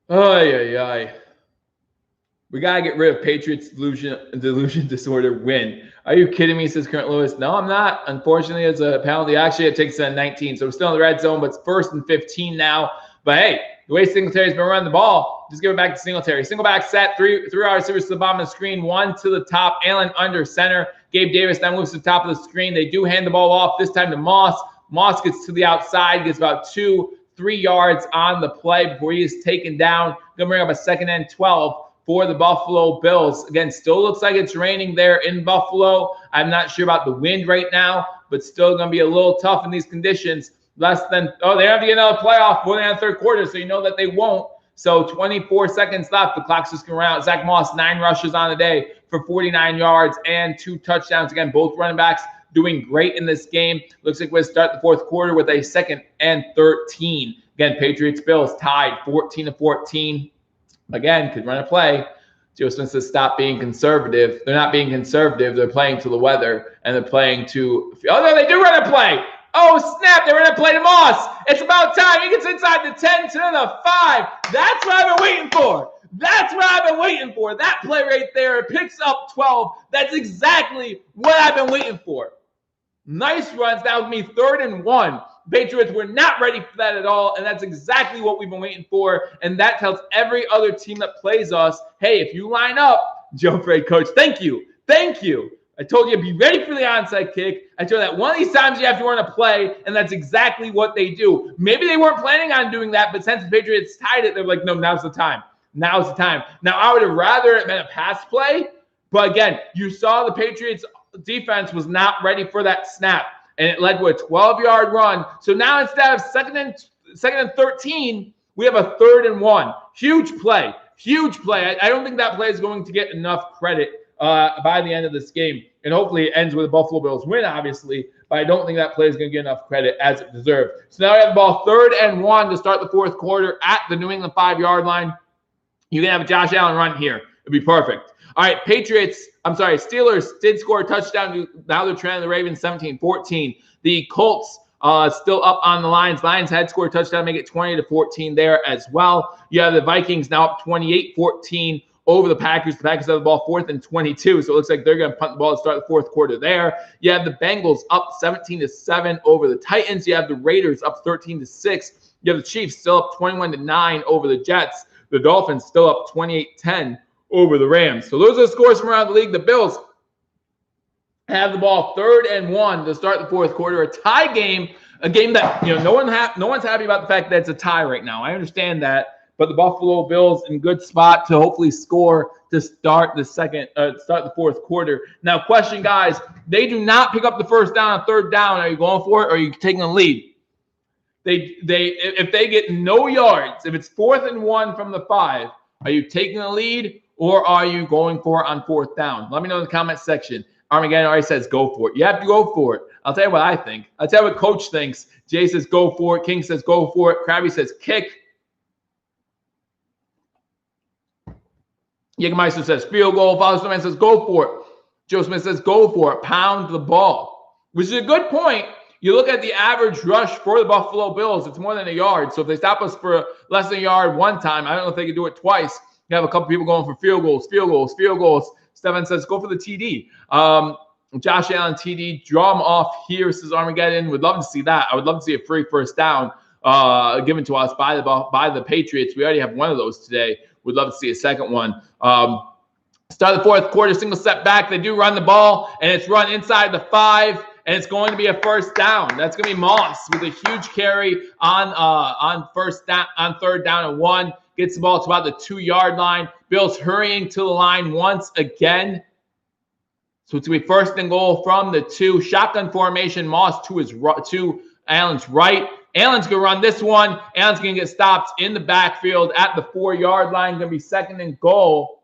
Ay. We got to get rid of Patriots delusion disorder win. Are you kidding me, says Current Lewis. No, I'm not. Unfortunately, it's a penalty. Actually, it takes us at 19. So we're still in the red zone, but it's 1st and 15 now. But hey, the way Singletary's been running the ball, just give it back to Singletary. Single back set, three wide receivers to the bottom of the screen, 1 to the top. Allen under center. Gabe Davis now moves to the top of the screen. They do hand the ball off, this time to Moss. Moss gets to the outside, gets about 2-3 yards on the play before he is taken down. Going to bring up a 2nd and 12 for the Buffalo Bills. Again, still looks like it's raining there in Buffalo. I'm not sure about the wind right now, but still going to be a little tough in these conditions. They have to get another playoff before the 3rd quarter, so you know that they won't. So 24 seconds left. The clock's just going around. Zach Moss, 9 rushes on the day for 49 yards and 2 touchdowns. Again, both running backs doing great in this game. Looks like we'll start the 4th quarter with a 2nd and 13. Again, Patriots-Bills tied 14-14. Again, could run a play. Joe Smith says stop being conservative. They're not being conservative. They're playing to the weather, and they're playing to – oh, no, they do run a play. Oh, snap, they're going to play to Moss. It's about time. He gets inside the 10 to the 5. That's what I've been waiting for. That's what I've been waiting for. That play right there, it picks up 12. That's exactly what I've been waiting for. Nice runs. That would be 3rd and 1. Patriots were not ready for that at all, and that's exactly what we've been waiting for, and that tells every other team that plays us, hey, if you line up, Joe Frey, coach, thank you. I told you to be ready for the onside kick. I told you that one of these times you have to run a play, and that's exactly what they do. Maybe they weren't planning on doing that, but since the Patriots tied it, they're like, no, now's the time. Now I would have rather it been a pass play, but again, you saw the Patriots defense was not ready for that snap, and it led to a 12-yard run. So now instead of 2nd and 13, we have a 3rd and 1. Huge play. I don't think that play is going to get enough credit by the end of this game. And hopefully it ends with a Buffalo Bills win, obviously. But I don't think that play is going to get enough credit as it deserves. So now we have the ball 3rd and 1 to start the 4th quarter at the New England 5-yard line. You can have a Josh Allen run here. It'd be perfect. All right, Steelers did score a touchdown. Now they're trailing the Ravens 17-14. The Colts still up on the Lions. Lions had scored a touchdown, make it 20-14 there as well. You have the Vikings now up 28-14 over the Packers. The Packers have the ball 4th and 22, so it looks like they're going to punt the ball to start the 4th quarter there. You have the Bengals up 17-7 over the Titans. You have the Raiders up 13-6. You have the Chiefs still up 21-9 over the Jets. The Dolphins still up 28-10 over the Rams. So those are the scores from around the league. The Bills have the ball 3rd and 1 to start the 4th quarter. A tie game, a game that no one's happy about the fact that it's a tie right now. I understand that, but the Buffalo Bills in good spot to hopefully score to start the 4th quarter. Now, question, guys, they do not pick up the 1st down on 3rd down. Are you going for it, or are you taking a lead? If they get no yards, if it's 4th and 1 from the 5, are you taking the lead, or are you going for it on 4th down? Let me know in the comment section. Armageddon already says go for it. You have to go for it. I'll tell you what I think. I'll tell you what Coach thinks. Jay says go for it. King says go for it. Krabby says kick. Jägermeister says field goal. Father Snowman says go for it. Joe Smith says go for it. Pound the ball, which is a good point. You look at the average rush for the Buffalo Bills, it's more than a yard. So if they stop us for less than a yard one time, I don't know if they can do it twice. You have a couple people going for field goals. Stefan says go for the TD. Josh Allen TD, draw him off here, says Armageddon. Would love to see that. I would love to see a free 1st down given to us by the Patriots. We already have one of those today. Would love to see a second one. Start of the fourth quarter, single step back. They do run the ball, and it's run inside the 5, and it's going to be a first down. That's going to be Moss with a huge carry on third down and 1. Gets the ball to about the 2-yard line. Bills hurrying to the line once again. So it's going to be first and goal from the 2. Shotgun formation, Moss to Allen's right. Allen's going to run this one. Allen's going to get stopped in the backfield at the 4-yard line. Going to be second and goal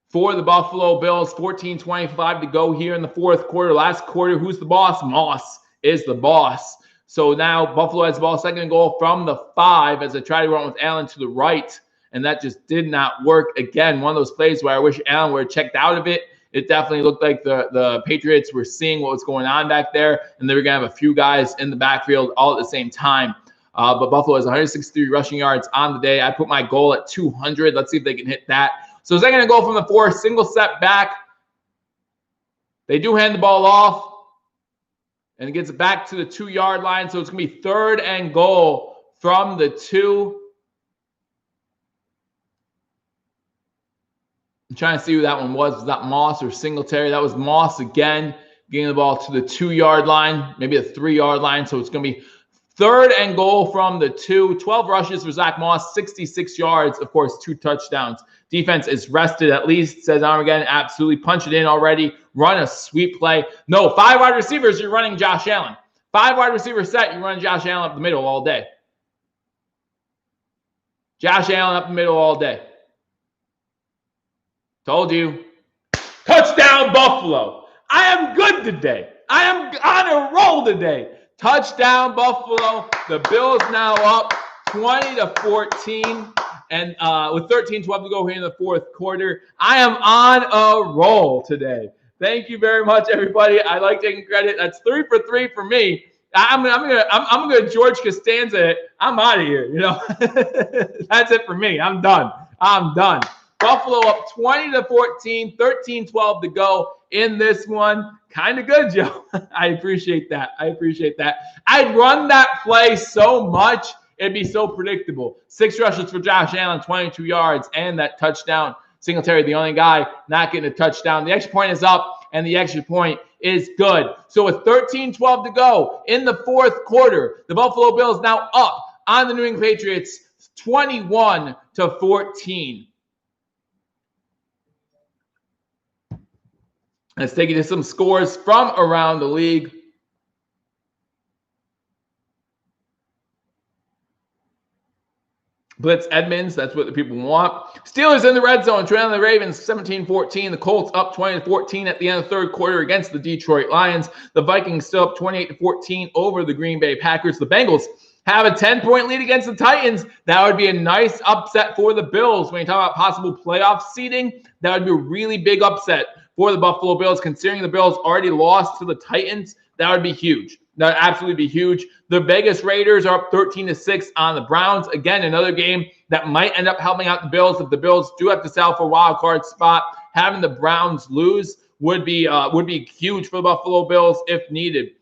for the Buffalo Bills. 14:25 to go here in the fourth quarter. Last quarter, who's the boss? Moss is the boss. So now Buffalo has the ball, second and goal from the 5 as they try to run with Allen to the right. And that just did not work. Again, one of those plays where I wish Allen would have checked out of it. It definitely looked like the Patriots were seeing what was going on back there, and they were going to have a few guys in the backfield all at the same time. But Buffalo has 163 rushing yards on the day. I put my goal at 200. Let's see if they can hit that. So second and goal from the 4, single step back. They do hand the ball off, and it gets it back to the 2-yard line. So it's going to be third and goal from the 2. I'm trying to see who that one was. Was that Moss or Singletary? That was Moss again, getting the ball to the 2-yard line, maybe the 3-yard line. So it's going to be third and goal from the 2. 12 rushes for Zach Moss, 66 yards, of course, 2 touchdowns. Defense is rested at least, says Armageddon. Absolutely. Punch it in already. Run a sweep play. No, 5 wide receivers, you're running Josh Allen. 5 wide receiver set, you're running Josh Allen up the middle all day. Josh Allen up the middle all day. Told you. Touchdown, Buffalo. I am good today. I am on a roll today. Touchdown, Buffalo. The Bills now up 20-14. And with 13-12 to go here in the fourth quarter, I am on a roll today. Thank you very much, everybody. I like taking credit. That's 3 for 3 for me. I'm gonna George Costanza it. I'm out of here. You know, that's it for me. I'm done. Buffalo up 20-14, 13-12 to go in this one. Kind of good, Joe. I appreciate that. I'd run that play so much, it'd be so predictable. 6 rushes for Josh Allen, 22 yards, and that touchdown. Singletary, the only guy not getting a touchdown. The extra point is up, and the extra point is good. So with 13-12 to go in the fourth quarter, the Buffalo Bills now up on the New England Patriots 21-14. Let's take you to some scores from around the league. Blitz Edmonds, that's what the people want. Steelers in the red zone, trailing the Ravens 17-14. The Colts up 20-14 at the end of the third quarter against the Detroit Lions. The Vikings still up 28-14 over the Green Bay Packers. The Bengals have a 10-point lead against the Titans. That would be a nice upset for the Bills. When you talk about possible playoff seeding, that would be a really big upset for the Buffalo Bills, considering the Bills already lost to the Titans. That would be huge. That would absolutely be huge. The Vegas Raiders are up 13-6 on the Browns. Again, another game that might end up helping out the Bills if the Bills do have to sell for a wild card spot. Having the Browns lose would be huge for the Buffalo Bills if needed.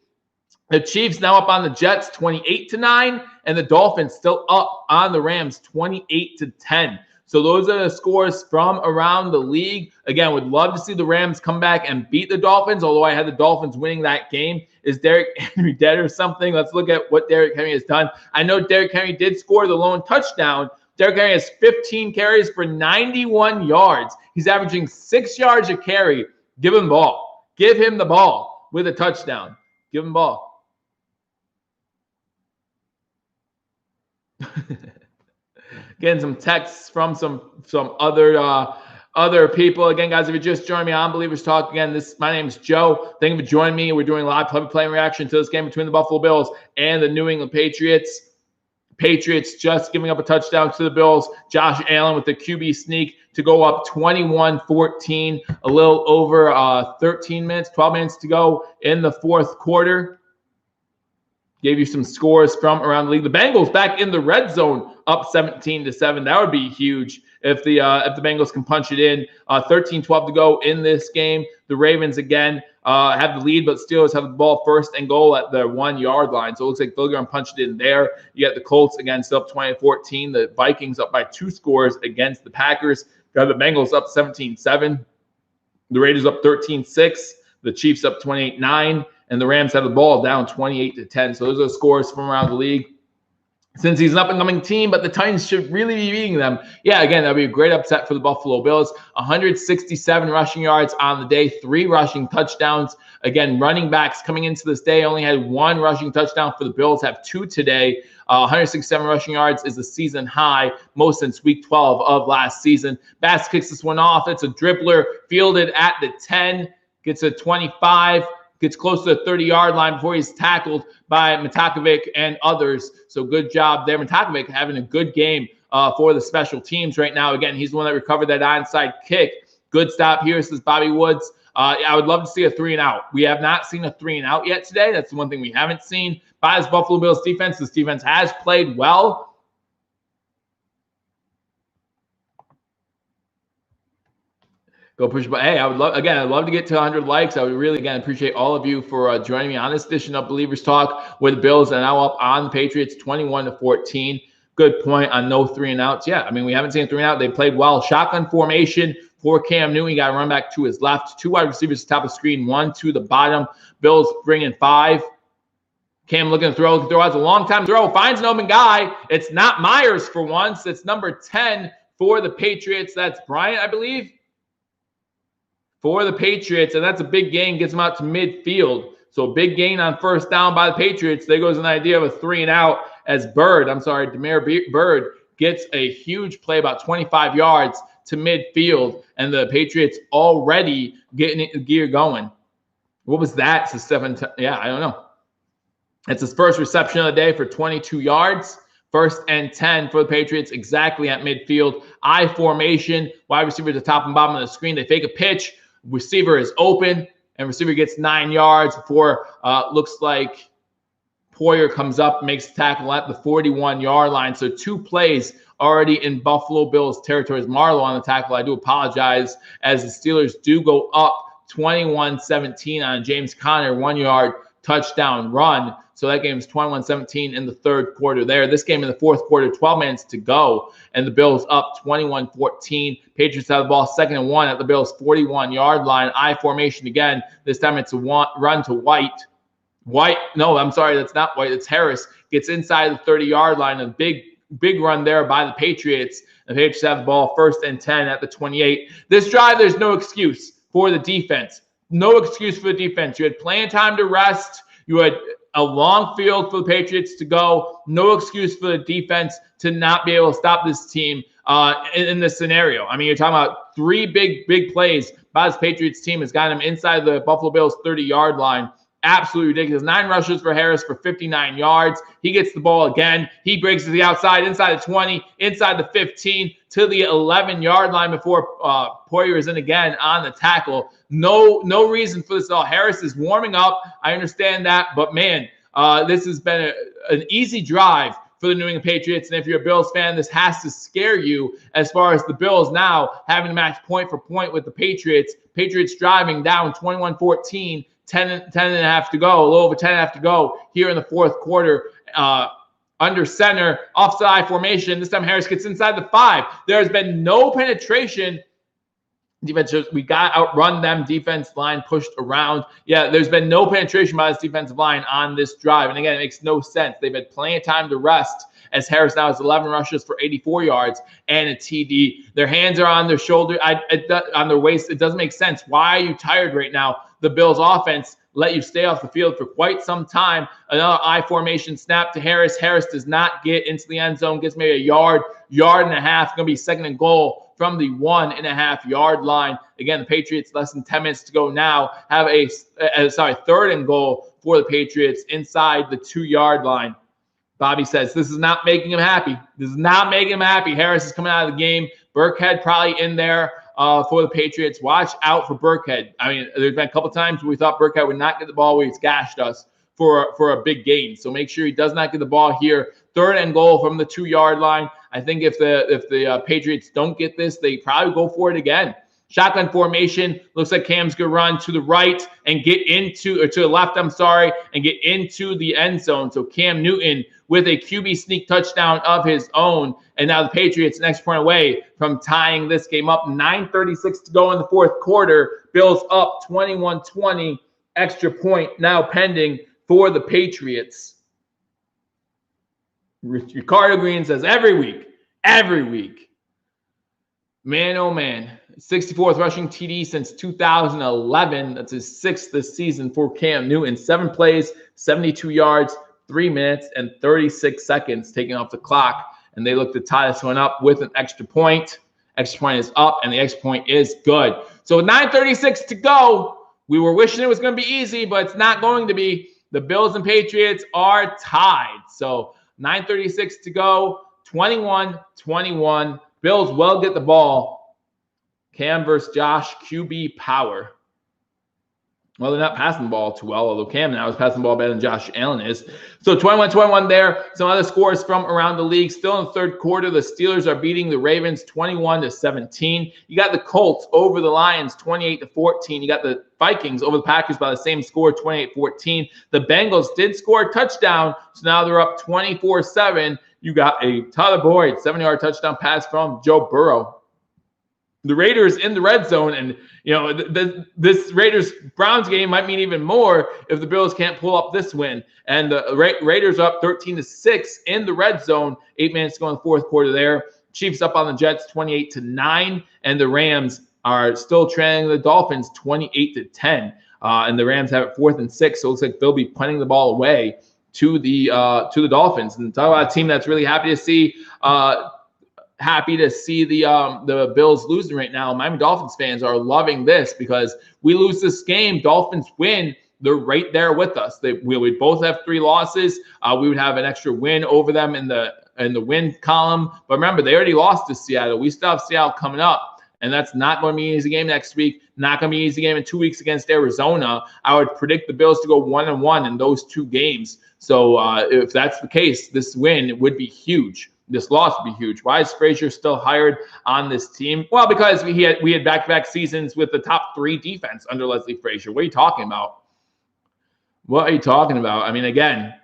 The Chiefs now up on the Jets 28-9, and the Dolphins still up on the Rams 28-10. So those are the scores from around the league. Again, would love to see the Rams come back and beat the Dolphins, although I had the Dolphins winning that game. Is Derrick Henry dead or something? Let's look at what Derrick Henry has done. I know Derrick Henry did score the lone touchdown. Derrick Henry has 15 carries for 91 yards. He's averaging 6 yards a carry. Give him the ball. Give him the ball with a touchdown. Give him the ball. Getting some texts from some other people. Again, guys, if you just joined me on Believers Talk, again, my name is Joe. Thank you for joining me. We're doing a live play and reaction to this game between the Buffalo Bills and the New England Patriots. Patriots just giving up a touchdown to the Bills. Josh Allen with the QB sneak to go up 21-14, a little over 12 minutes to go in the fourth quarter. Gave you some scores from around the league. The Bengals back in the red zone, up 17-7. That would be huge if the Bengals can punch it in. 13-12 to go in this game. The Ravens again have the lead, but Steelers have the ball first and goal at the 1-yard line. So it looks like they're going to punch it in there. You got the Colts again still up 20-14. The Vikings up by 2 scores against the Packers. Got the Bengals up 17-7. The Raiders up 13-6. The Chiefs up 28-9. And the Rams had the ball down 28-10. So those are the scores from around the league. Since he's an up-and-coming team, but the Titans should really be beating them. Yeah, again, that would be a great upset for the Buffalo Bills. 167 rushing yards on the day, 3 rushing touchdowns. Again, running backs coming into this day only had 1 rushing touchdown for the Bills, have 2 today. 167 rushing yards is a season high, most since week 12 of last season. Bass kicks this one off. It's a dribbler fielded at the 10, gets a 25. Gets close to the 30-yard line before he's tackled by Matakovic and others. So good job there. Matakovic having a good game for the special teams right now. Again, he's the one that recovered that onside kick. Good stop here, says Bobby Woods. I would love to see a 3-and-out. We have not seen a 3-and-out yet today. That's the one thing we haven't seen by this Buffalo Bills defense. This defense has played well. Go push, but hey, I'd love to get to 100 likes. I would really, again, appreciate all of you for joining me on this edition of Believers Talk, where the Bills are now up on the Patriots 21-14. Good point on no 3-and-outs. Yeah, I mean, we haven't seen a 3-and-out. They played well. Shotgun formation for Cam Newton. He got a run back to his left. 2 wide receivers top of the screen, 1 to the bottom. Bills bringing 5. Cam looking to throw. It's a long time throw. Finds an open guy. It's not Myers for once. It's number 10 for the Patriots. That's Bryant, I believe, for the Patriots, and that's a big gain, gets them out to midfield. So a big gain on first down by the Patriots. There goes an idea of a 3-and-out as Demare Bird gets a huge play about 25 yards to midfield, and the Patriots already getting the gear going. What was that? It's I don't know. It's his first reception of the day for 22 yards. 1st and 10 for the Patriots, exactly at midfield. I formation, wide receiver at the top and bottom of the screen. They fake a pitch. Receiver is open, and receiver gets 9 yards before looks like Poyer comes up, makes the tackle at the 41-yard line. So 2 plays already in Buffalo Bills territory. Marlowe on the tackle. I do apologize, as the Steelers do go up 21-17 on James Conner 1-yard touchdown run. So that game is 21-17 in the 3rd quarter there. This game in the 4th quarter, 12 minutes to go, and the Bills up 21-14. Patriots have the ball 2nd and 1 at the Bills' 41-yard line. I formation again. This time it's a run to White. That's not White. It's Harris. Gets inside the 30-yard line. A big run there by the Patriots. The Patriots have the ball 1st and 10 at the 28. This drive, there's no excuse for the defense. No excuse for the defense. You had plenty of time to rest. You had a long field for the Patriots to go. No excuse for the defense to not be able to stop this team in this scenario. I mean, you're talking about 3 big plays by this Patriots team has gotten them inside the Buffalo Bills 30-yard line. Absolutely ridiculous. 9 rushes for Harris for 59 yards. He gets the ball again. He breaks to the outside, inside the 20, inside the 15, to the 11-yard line before Poyer is in again on the tackle. No reason for this at all. Harris is warming up. I understand that. But, man, this has been an easy drive for the New England Patriots. And if you're a Bills fan, this has to scare you as far as the Bills now having to match point for point with the Patriots. Patriots driving down 21-14. 10 and a half to go, a little over 10 and a half to go here in the 4th quarter. Under center, offside formation. This time Harris gets inside the 5. There has been no penetration. Defense, we got to outrun them. Defense line pushed around. Yeah, there's been no penetration by this defensive line on this drive. And again, it makes no sense. They've had plenty of time to rest, as Harris now has 11 rushes for 84 yards and a TD. Their hands are on their shoulder, on their waist. It doesn't make sense. Why are you tired right now? The Bills offense let you stay off the field for quite some time. Another I formation snap to Harris. Harris does not get into the end zone, gets maybe a yard and a half. Going to be 2nd and goal from the 1.5-yard line. Again, the Patriots, less than 10 minutes to go now, have a 3rd and goal for the Patriots inside the 2-yard line. Bobby says, this is not making him happy. This is not making him happy. Harris is coming out of the game. Burkhead probably in there for the Patriots. Watch out for Burkhead. I mean, there's been a couple times we thought Burkhead would not get the ball where he's gashed us for a big gain. So make sure he does not get the ball here. 3rd and goal from the 2-yard line. I think if the Patriots don't get this, they probably go for it again. Shotgun formation. Looks like Cam's going to run to the right and get into, or to the left, I'm sorry, and get into the end zone. So Cam Newton with a QB sneak touchdown of his own. And now the Patriots an extra point away from tying this game up. 9:36 to go in the fourth quarter. Bills up 21-20. Extra point now pending for the Patriots. Ricardo Green says every week. Man, oh man. 64th rushing TD since 2011. That's his 6th this season for Cam Newton. 7 plays, 72 yards, 3 minutes, and 36 seconds taking off the clock. And they look to tie this one up with an extra point. Extra point is up, and the extra point is good. So with 9:36 to go, we were wishing it was going to be easy, but it's not going to be. The Bills and Patriots are tied. So 9:36 to go, 21-21. Bills will get the ball. Cam versus Josh, QB power. Well, they're not passing the ball too well, although Cam now is passing the ball better than Josh Allen is. So 21-21 there. Some other scores from around the league. Still in the third quarter, the Steelers are beating the Ravens 21-17. You got the Colts over the Lions 28-14. You got the Vikings over the Packers by the same score, 28-14. The Bengals did score a touchdown, so now they're up 24-7. You got a Tyler Boyd 70-yard touchdown pass from Joe Burrow. The Raiders in the red zone, and this Raiders-Browns game might mean even more if the Bills can't pull up this win. And the Raiders up 13-6 in the red zone. 8 minutes to go in the fourth quarter there. Chiefs up on the Jets 28-9, and the Rams are still trailing the Dolphins 28-10. And the Rams have it 4th and 6, so it looks like they'll be punting the ball away to the Dolphins. And talk about a team that's really happy to see the Bills losing right now. Miami Dolphins fans are loving this because we lose this game, Dolphins win, they're right there with us. We would both have 3 losses. We would have an extra win over them in the win column. But remember, they already lost to Seattle. We still have Seattle coming up, and that's not going to be an easy game next week. Not going to be an easy game in 2 weeks against Arizona. I would predict the Bills to go 1-1 in those 2 games. So if that's the case, this win would be huge. This loss would be huge. Why is Frazier still hired on this team? Well, because we had back-to-back seasons with the top 3 defense under Leslie Frazier. What are you talking about? What are you talking about? I mean, again,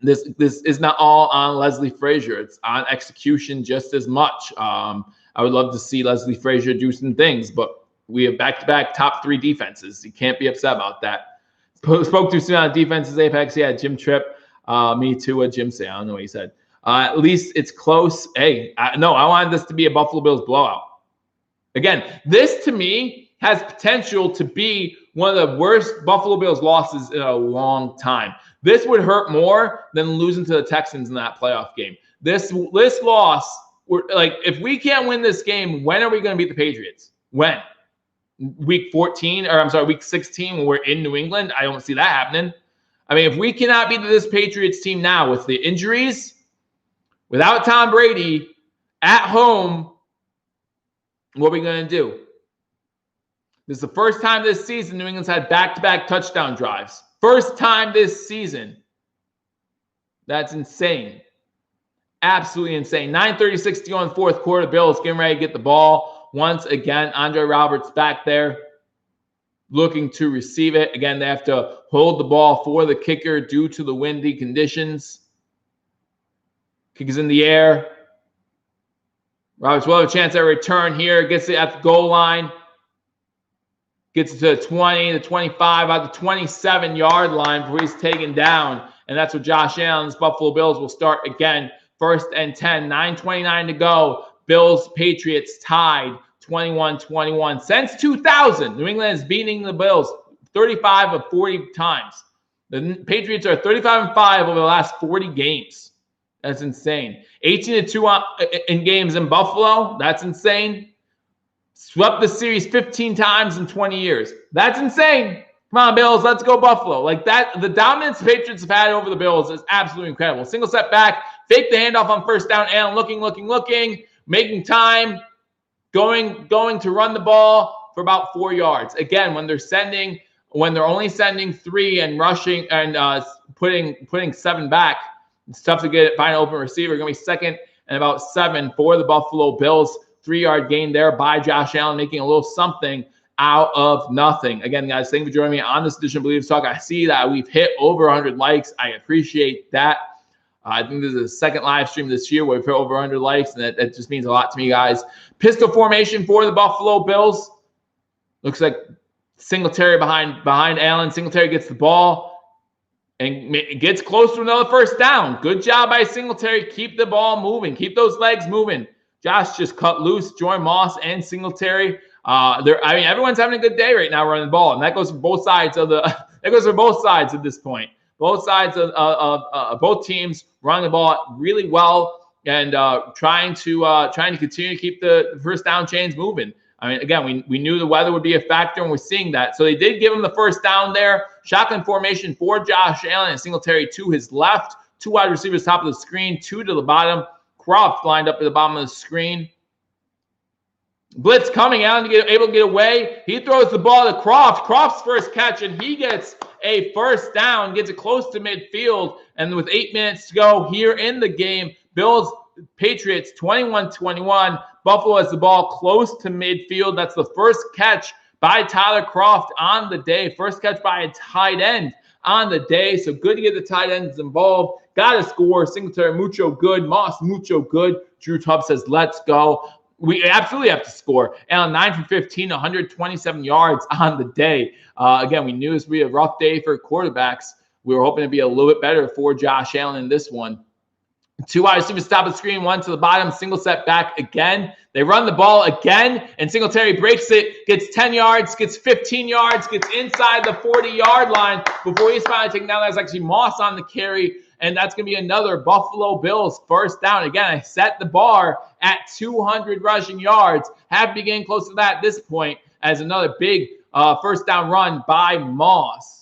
this is not all on Leslie Frazier. It's on execution just as much. I would love to see Leslie Frazier do some things, but we have back-to-back top 3 defenses. You can't be upset about that. Spoke too soon on defenses, Apex. Yeah, Jim Tripp. Me too. What Jim say? I don't know what he said. At least it's close. Hey, I wanted this to be a Buffalo Bills blowout. Again, this to me has potential to be one of the worst Buffalo Bills losses in a long time. This would hurt more than losing to the Texans in that playoff game. This loss, if we can't win this game, when are we going to beat the Patriots? When? Week 16 when we're in New England? I don't see that happening. I mean, if we cannot beat this Patriots team now with the injuries, without Tom Brady at home, what are we going to do? This is the first time this season New England's had back-to-back touchdown drives. First time this season. That's insane. Absolutely insane. 9:36 to go in the fourth quarter. Bills getting ready to get the ball. Once again, Andre Roberts back there looking to receive it. Again, they have to hold the ball for the kicker due to the windy conditions. Kick is in the air. Roberts will have a chance at a return here. Gets it at the goal line. Gets it to the 20, the 25, out the 27-yard line before he's taken down. And that's what Josh Allen's Buffalo Bills will start again. 1st and 10, 9:29 to go. Bills, Patriots tied 21-21. Since 2000, New England is beating the Bills 35 of 40 times. The Patriots are 35-5 over the last 40 games. That's insane. 18-2 in games in Buffalo. That's insane. Swept the series 15 times in 20 years. That's insane. Come on, Bills. Let's go Buffalo. Like that, the dominance the Patriots have had over the Bills is absolutely incredible. Single step back, fake the handoff on first down. Allen looking, making time, going to run the ball for about 4 yards. Again, when they're only sending 3 and rushing and putting 7 back, it's tough to find an open receiver. Going to be 2nd and about 7 for the Buffalo Bills. 3-yard gain there by Josh Allen, making a little something out of nothing. Again, guys, thank you for joining me on this edition of Billievers Talk. I see that we've hit over 100 likes. I appreciate that. I think this is the second live stream this year where we've hit over 100 likes, and that just means a lot to me, guys. Pistol formation for the Buffalo Bills. Looks like Singletary behind Allen. Singletary gets the ball and gets close to another first down. Good job by Singletary. Keep the ball moving. Keep those legs moving. Josh just cut loose. Joy Moss and Singletary. Everyone's having a good day right now running the ball, and that goes for both sides of at this point. Both sides of both teams running the ball really well and trying to continue to keep the first down chains moving. I mean, again, we knew the weather would be a factor, and we're seeing that. So they did give him the first down there. Shotgun formation for Josh Allen and Singletary to his left. 2 wide receivers top of the screen, 2 to the bottom. Croft lined up at the bottom of the screen. Blitz coming. Allen able to get away. He throws the ball to Croft. Croft's first catch, and he gets a first down, gets it close to midfield. And with 8 minutes to go here in the game, Bills Patriots 21-21. Buffalo has the ball close to midfield. That's the first catch by Tyler Croft on the day. First catch by a tight end on the day. So good to get the tight ends involved. Got to score. Singletary, mucho good. Moss, mucho good. Drew Tubb says, let's go. We absolutely have to score. Allen, 9 for 15, 127 yards on the day. Again, we knew this would be a rough day for quarterbacks. We were hoping to be a little bit better for Josh Allen in this one. 2 wide receivers top of the screen, 1 to the bottom, single set back again. They run the ball again, and Singletary breaks it, gets 10 yards, gets 15 yards, gets inside the 40-yard line before he's finally taken down. That's actually Moss on the carry, and that's going to be another Buffalo Bills first down. Again, I set the bar at 200 rushing yards. Have to be getting close to that at this point as another big first down run by Moss.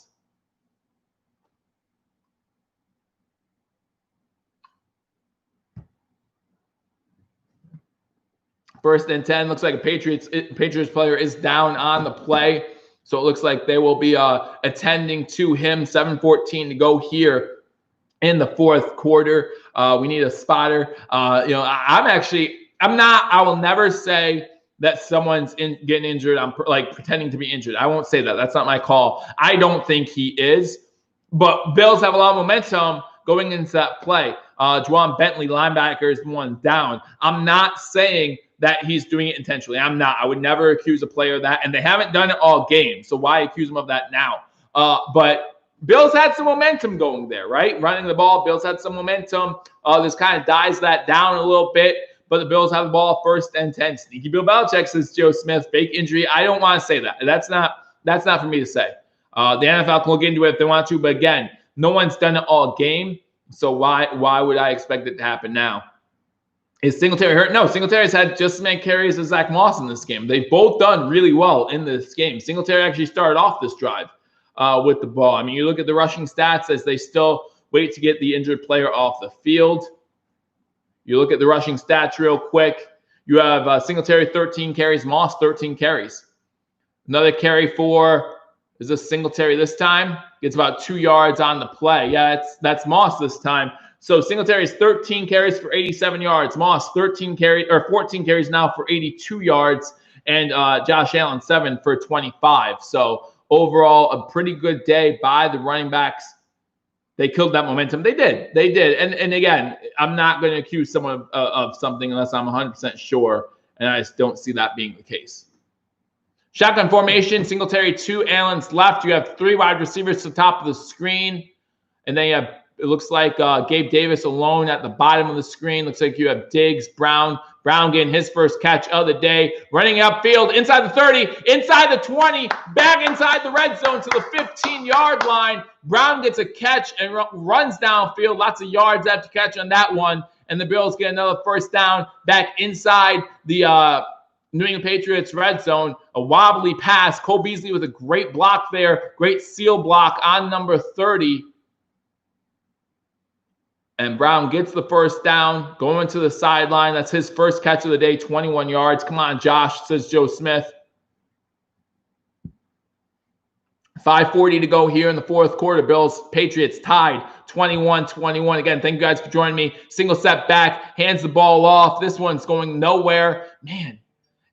First and 10. Looks like a Patriots player is down on the play. So it looks like they will be attending to him. 7:14 to go here in the fourth quarter. We need a spotter. I will never say that someone's getting injured. I'm pretending to be injured. I won't say that. That's not my call. I don't think he is. But Bills have a lot of momentum going into that play. Juwan Bentley, linebacker, is one down. I'm not saying that he's doing it intentionally. I'm not. I would never accuse a player of that, and they haven't done it all game, so why accuse them of that now? But Bills had some momentum going there, right? Running the ball, Bills had some momentum. This kind of dies that down a little bit, but the Bills have the ball first and 10. Sneaky Bill Belichick, says Joe Smith. Fake injury. I don't want to say that. That's not for me to say. The NFL can look into it if they want to, but again, no one's done it all game, so why would I expect it to happen now? Is Singletary hurt? No, Singletary's had just as many carries as Zach Moss in this game. They've both done really well in this game. Singletary actually started off this drive with the ball. I mean, you look at the rushing stats as they still wait to get the injured player off the field. You look at the rushing stats real quick. You have Singletary 13 carries, Moss 13 carries. Another carry for, is this Singletary this time? Gets about 2 yards on the play. Yeah, that's Moss this time. So Singletary's 13 carries for 87 yards. Moss 14 carries now for 82 yards, and Josh Allen 7 for 25. So overall, a pretty good day by the running backs. They killed that momentum. They did. And again, I'm not going to accuse someone of something unless I'm 100% sure, and I just don't see that being the case. Shotgun formation, Singletary to Allen's left. You have 3 wide receivers to the top of the screen, and then you have, it looks like Gabe Davis alone at the bottom of the screen. Looks like you have Diggs, Brown getting his first catch of the day. Running upfield, inside the 30, inside the 20, back inside the red zone to the 15-yard line. Brown gets a catch and runs downfield. Lots of yards after catch on that one. And the Bills get another first down back inside the New England Patriots red zone. A wobbly pass. Cole Beasley with a great block there. Great seal block on number 30. And Brown gets the first down, going to the sideline. That's his first catch of the day, 21 yards. Come on, Josh, says Joe Smith. 5:40 to go here in the fourth quarter. Bills, Patriots tied 21-21. Again, thank you guys for joining me. Single step back, hands the ball off. This one's going nowhere. Man,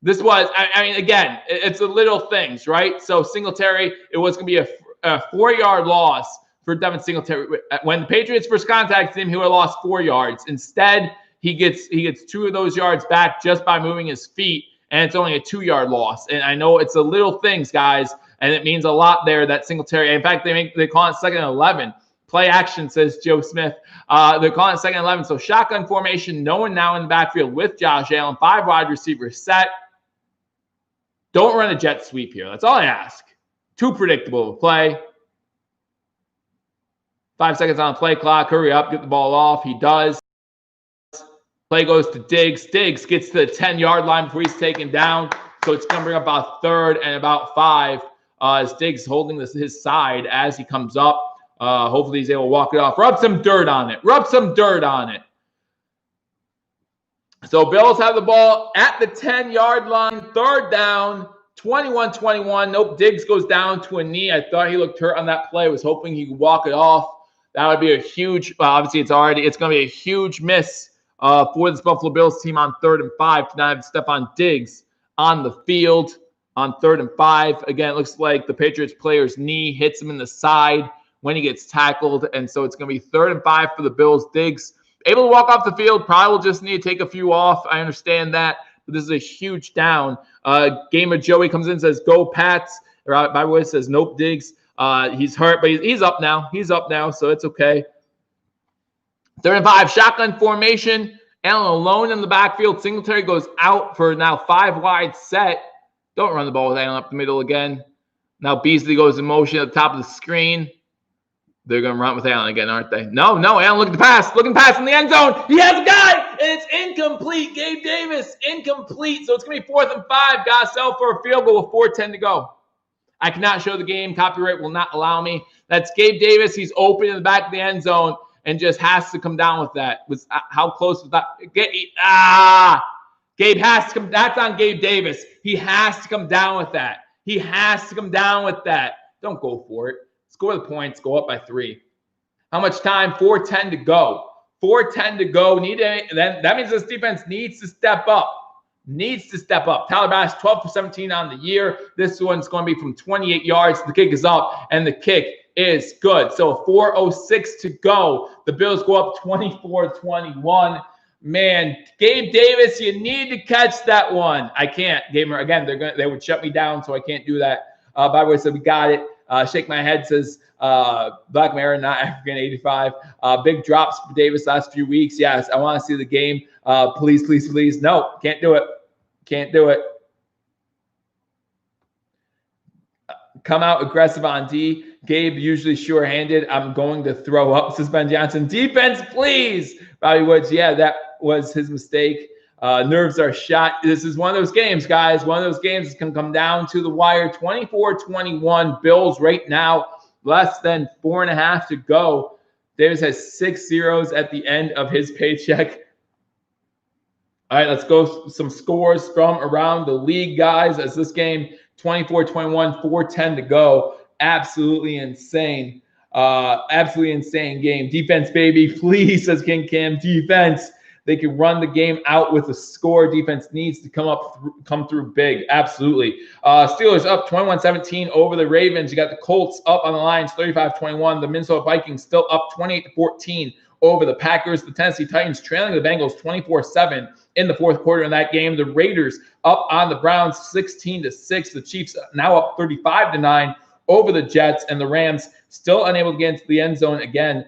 this was, I mean, again, it's the little things, right? So Singletary, it was going to be a 4-yard loss for Devin Singletary. When the Patriots first contacted him, he would have lost 4 yards. Instead, he gets 2 of those yards back just by moving his feet, and it's only a 2-yard loss. And I know it's the little things, guys, and it means a lot there that Singletary. In fact, they call it 2nd and 11. Play action, says Joe Smith. They're calling it 2nd and 11. So shotgun formation, no one now in the backfield with Josh Allen. 5 wide receivers set. Don't run a jet sweep here. That's all I ask. Too predictable of a play. 5 seconds on the play clock. Hurry up, get the ball off. He does. Play goes to Diggs. Diggs gets to the 10-yard line before he's taken down. So it's going to bring up about 3rd and about 5 as Diggs holding his side as he comes up. Hopefully he's able to walk it off. Rub some dirt on it. Rub some dirt on it. So Bills have the ball at the 10-yard line. 3rd down. 21-21. Nope, Diggs goes down to a knee. I thought he looked hurt on that play. I was hoping he could walk it off. That would be a huge, obviously it's going to be a huge miss for this Buffalo Bills team on 3rd and 5 to not have Stephon Diggs on the field on 3rd and 5. Again, it looks like the Patriots player's knee hits him in the side when he gets tackled. And so it's going to be 3rd and 5 for the Bills. Diggs able to walk off the field, probably will just need to take a few off. I understand that. But this is a huge down. Gamer Joey comes in and says, go Pats. By the way, says, nope, Diggs. He's hurt, but he's up now. He's up now, so it's okay. 3rd and 5, shotgun formation. Allen alone in the backfield. Singletary goes out for now 5 wide set. Don't run the ball with Allen up the middle again. Now Beasley goes in motion at the top of the screen. They're going to run with Allen again, aren't they? No, Allen looking to pass. Looking to pass in the end zone. He has a guy, and it's incomplete. Gabe Davis, incomplete. So it's going to be 4th and 5. Got to settle for a field goal with 4:10 to go. I cannot show the game. Copyright will not allow me. That's Gabe Davis. He's open in the back of the end zone and just has to come down with that. How close was that? Gabe has to come. That's on Gabe Davis. He has to come down with that. He has to come down with that. Don't go for it. Score the points. Go up by 3. How much time? 4:10 to go. 4:10 to go. That means this defense needs to step up. Tyler Bass, 12 for 17 on the year. This one's going to be from 28 yards. The kick is up, and the kick is good. So 4:06 to go. The Bills go up 24-21. Man, Gabe Davis, you need to catch that one. I can't. Gamer, again, they would shut me down, so I can't do that. By the way, so we got it. Shake my head says Black Mara, not African 85. Big drops for Davis last few weeks. Yes, I want to see the game. Please. No, can't do it. Can't do it. Come out aggressive on D. Gabe usually sure-handed. I'm going to throw up, says Ben Johnson. Defense, please. Bobby Woods, yeah, that was his mistake. Nerves are shot. This is one of those games, guys. One of those games that can come down to the wire. 24-21. Bills right now, less than 4.5 to go. Davis has 6 zeros at the end of his paycheck. All right, let's go some scores from around the league, guys, as this game, 24-21, 4:10 to go. Absolutely insane. Absolutely insane game. Defense, baby, please, says King Cam. Defense. They can run the game out with a score. Defense needs to come through big. Absolutely. Steelers up 21-17 over the Ravens. You got the Colts up on the Lions 35-21. The Minnesota Vikings still up 28-14 over the Packers. The Tennessee Titans trailing the Bengals 24-7 in the 4th quarter in that game. The Raiders up on the Browns 16-6. The Chiefs now up 35-9 over the Jets, and the Rams still unable to get into the end zone again,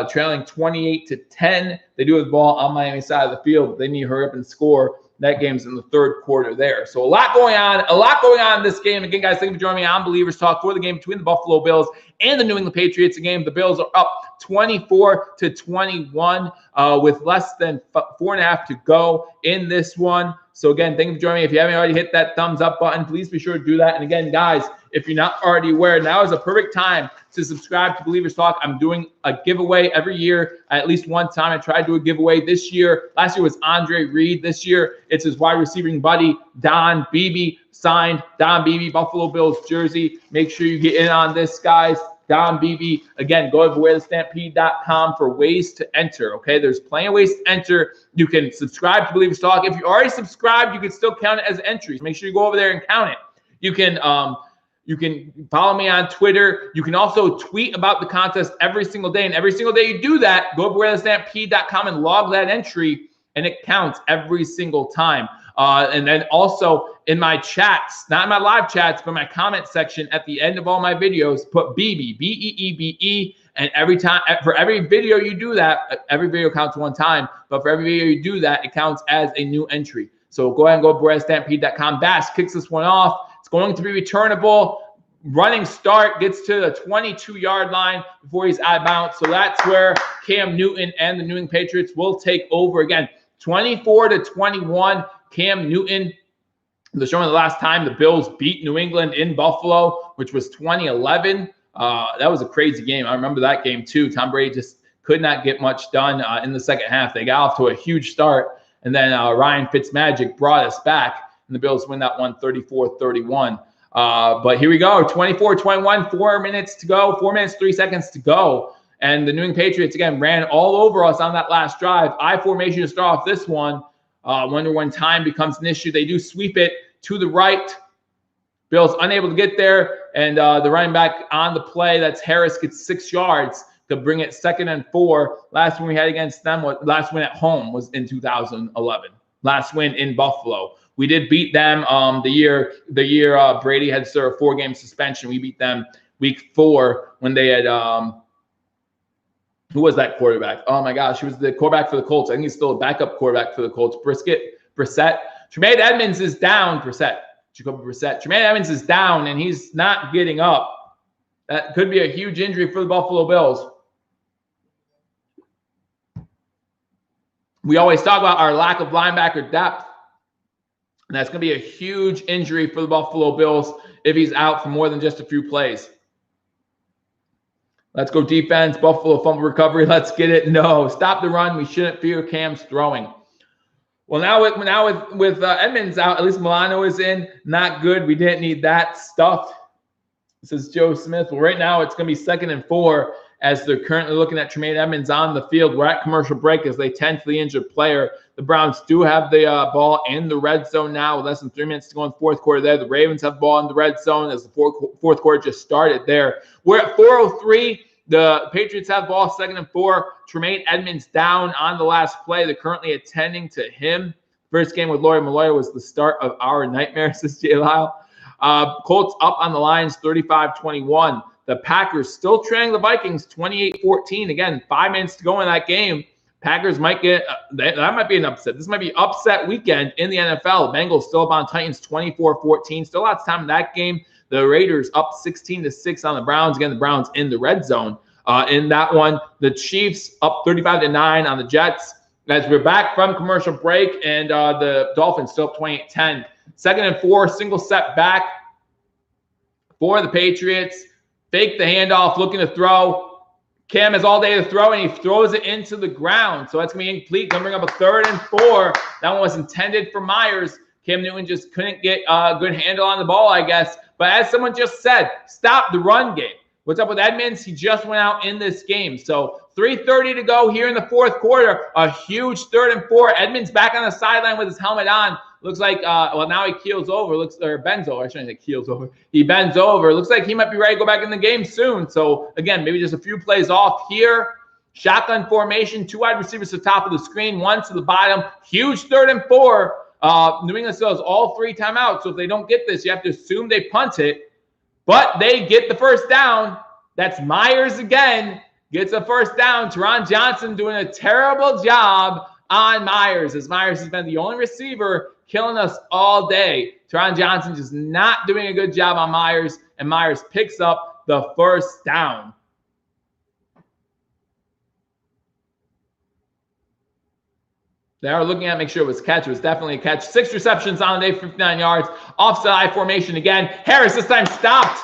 trailing 28-10. They do have the ball on Miami's side of the field. They need to hurry up and score. That game's in the 3rd quarter there. So a lot going on in this game. Again, guys, thank you for joining me on Believers Talk for the game between the Buffalo Bills and the New England Patriots. The game, the Bills are up 24-21 with less than 4.5 to go in this one. So again, thank you for joining me. If you haven't already hit that thumbs up button, please be sure to do that. And again, guys, if you're not already aware, now is a perfect time to subscribe to Believers Talk. I'm doing a giveaway every year. At least one time I tried to do a giveaway this year. Last year was Andre Reed. This year it's his wide receiving buddy, Don Beebe, signed Don Beebe, Buffalo Bills jersey. Make sure you get in on this, guys. Don BB. Again, go over wearthestampede.com for ways to enter. Okay, there's plenty of ways to enter. You can subscribe to Billievers Talk. If you already subscribed, you can still count it as entries. Make sure you go over there and count it. You can follow me on Twitter. You can also tweet about the contest every single day. And every single day you do that, go over wearthestampede.com and log that entry, and it counts every single time. And then also in my chats, not in my live chats, but my comment section at the end of all my videos, put BB, B-E-E-B-E. And every time, for every video you do that, every video counts one time, but for every video you do that, it counts as a new entry. So go ahead and go to wearthestampede.com. Bass kicks this one off. It's going to be returnable. Running start, gets to the 22-yard line before he's out of bounds. So that's where Cam Newton and the New England Patriots will take over again. 24-21, Cam Newton. They're showing the last time the Bills beat New England in Buffalo, which was 2011. That was a crazy game. I remember that game too. Tom Brady just could not get much done in the second half. They got off to a huge start, and then Ryan Fitzmagic brought us back, and the Bills win that one 34-31. But here we go, 24-21, 4 minutes to go, 4 minutes, 3 seconds to go. And the New England Patriots, again, ran all over us on that last drive. I formation to start off this one. Wonder when time becomes an issue. They do sweep it to the right. Bills unable to get there. And the running back on the play, that's Harris, gets 6 yards to bring it 2nd and 4. Last win we had against them, last win at home was in 2011. Last win in Buffalo. We did beat them the year Brady had served 4-game suspension. We beat them week 4 when they had who was that quarterback? Oh my gosh, he was the quarterback for the Colts. I think he's still a backup quarterback for the Colts. Brissett. Tremaine Edmonds is down. Jacoby Brissett. Tremaine Edmonds is down, and he's not getting up. That could be a huge injury for the Buffalo Bills. We always talk about our lack of linebacker depth. And that's going to be a huge injury for the Buffalo Bills if he's out for more than just a few plays. Let's go defense. Buffalo fumble recovery. Let's get it. No, stop the run. We shouldn't fear Cam's throwing. Well, now with Edmonds out, at least Milano is in. Not good. We didn't need that stuff. This is Joe Smith. Well, right now it's going to be 2nd and 4 as they're currently looking at Tremaine Edmonds on the field. We're at commercial break as they tend to the injured player. The Browns do have the ball in the red zone now with less than 3 minutes to go in the fourth quarter there. The Ravens have the ball in the red zone as the fourth quarter just started there. We're at 4:03. The Patriots have the ball, 2nd and 4. Tremaine Edmonds down on the last play. They're currently attending to him. First game with Laurie Malloy was the start of our nightmare, says Jay Lyle. Colts up on the lines, 35-21. The Packers still trailing the Vikings, 28-14. Again, 5 minutes to go in that game. Packers might get that might be an upset. This might be upset weekend in the NFL. Bengals still up on Titans 24-14. Still lots of time in that game. The Raiders up 16-6 on the Browns. Again, the Browns in the red zone in that one. The Chiefs up 35-9 on the Jets. As we're back from commercial break, and the Dolphins still up 28-10. 2nd and 4, single set back for the Patriots. Fake the handoff, looking to throw. Cam has all day to throw, and he throws it into the ground. So that's going to be incomplete. Going to bring up a 3rd and 4. That one was intended for Myers. Cam Newton just couldn't get a good handle on the ball, I guess. But as someone just said, stop the run game. What's up with Edmonds? He just went out in this game. So 3:30 to go here in the fourth quarter. A huge 3rd and 4. Edmonds back on the sideline with his helmet on. Looks like, well, now he keels over. Bends over. I shouldn't say keels over. He bends over. Looks like he might be ready to go back in the game soon. So, again, maybe just a few plays off here. Shotgun formation. 2 wide receivers to the top of the screen. 1 to the bottom. Huge 3rd and 4. New England still has all 3 timeouts. So, if they don't get this, you have to assume they punt it. But they get the first down. That's Myers again. Gets a first down. Teron Johnson doing a terrible job on Myers, as Myers has been the only receiver killing us all day. Teron Johnson just not doing a good job on Myers, and Myers picks up the first down. They are looking at make sure it was a catch. It was definitely a catch. 6 receptions on the day, 59 yards. Offside formation again. Harris this time stopped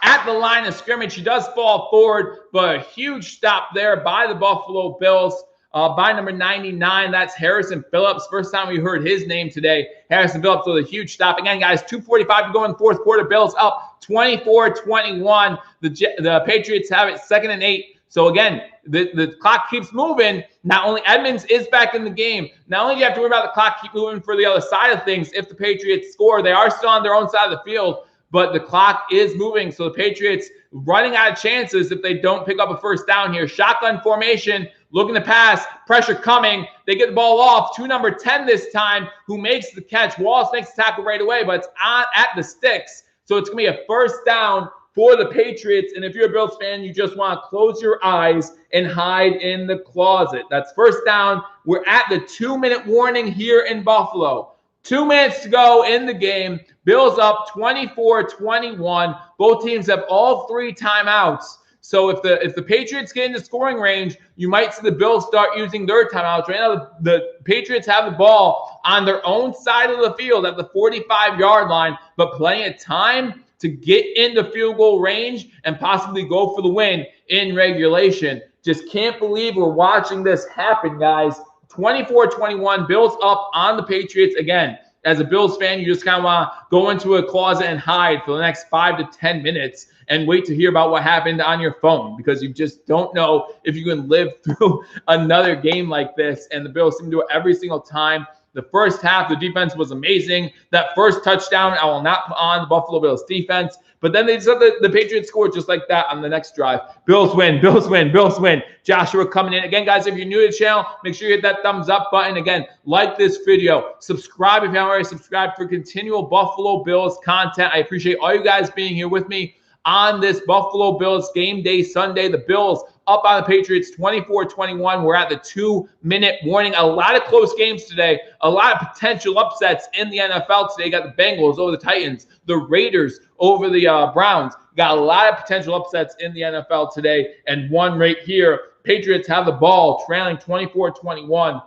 at the line of scrimmage. He does fall forward, but a huge stop there by the Buffalo Bills. By number 99, that's Harrison Phillips. First time we heard his name today. Harrison Phillips with a huge stop. Again, guys, 2:45 to go in the fourth quarter. Bills up 24-21. The Patriots have it 2nd and 8. So again, the clock keeps moving. Not only Edmonds is back in the game, not only do you have to worry about the clock keep moving for the other side of things, if the Patriots score, they are still on their own side of the field, but the clock is moving. So the Patriots running out of chances if they don't pick up a first down here. Shotgun formation, looking to pass, pressure coming. They get the ball off to number 10 this time, who makes the catch. Wallace makes the tackle right away, but it's at the sticks. So it's going to be a first down for the Patriots. And if you're a Bills fan, you just want to close your eyes and hide in the closet. That's first down. We're at the 2-minute warning here in Buffalo. 2 minutes to go in the game. Bills up 24-21. Both teams have all 3 timeouts. So if the Patriots get into scoring range, you might see the Bills start using their timeouts. Right now, the Patriots have the ball on their own side of the field at the 45-yard line, but plenty of time to get into field goal range and possibly go for the win in regulation. Just can't believe we're watching this happen, guys. 24-21, Bills up on the Patriots. Again, as a Bills fan, you just kind of want to go into a closet and hide for the next 5 to 10 minutes and wait to hear about what happened on your phone, because you just don't know if you can live through another game like this. And the Bills seem to do it every single time. The first half, the defense was amazing. That first touchdown, I will not put on the Buffalo Bills defense. But then they just let the Patriots score just like that on the next drive. Bills win, Bills win, Bills win. Joshua coming in. Again, guys, if you're new to the channel, make sure you hit that thumbs up button. Again, like this video. Subscribe if you haven't already subscribed for continual Buffalo Bills content. I appreciate all you guys being here with me on this Buffalo Bills game day Sunday. The Bills up on the Patriots 24-21. We're at the 2-minute warning. A lot of close games today. A lot of potential upsets in the NFL today. You got the Bengals over the Titans, the Raiders over the Browns. Got a lot of potential upsets in the NFL today, and one right here. Patriots have the ball, trailing 24-21.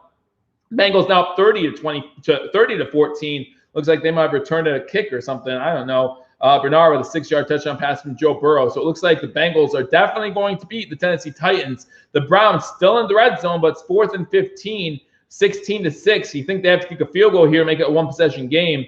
Bengals now up 30-14. Looks like they might have returned a kick or something. I don't know. Bernard with a 6-yard touchdown pass from Joe Burrow. So it looks like the Bengals are definitely going to beat the Tennessee Titans. The Browns still in the red zone, but it's 4th and 15, 16-6. You think they have to kick a field goal here, make it a one-possession game.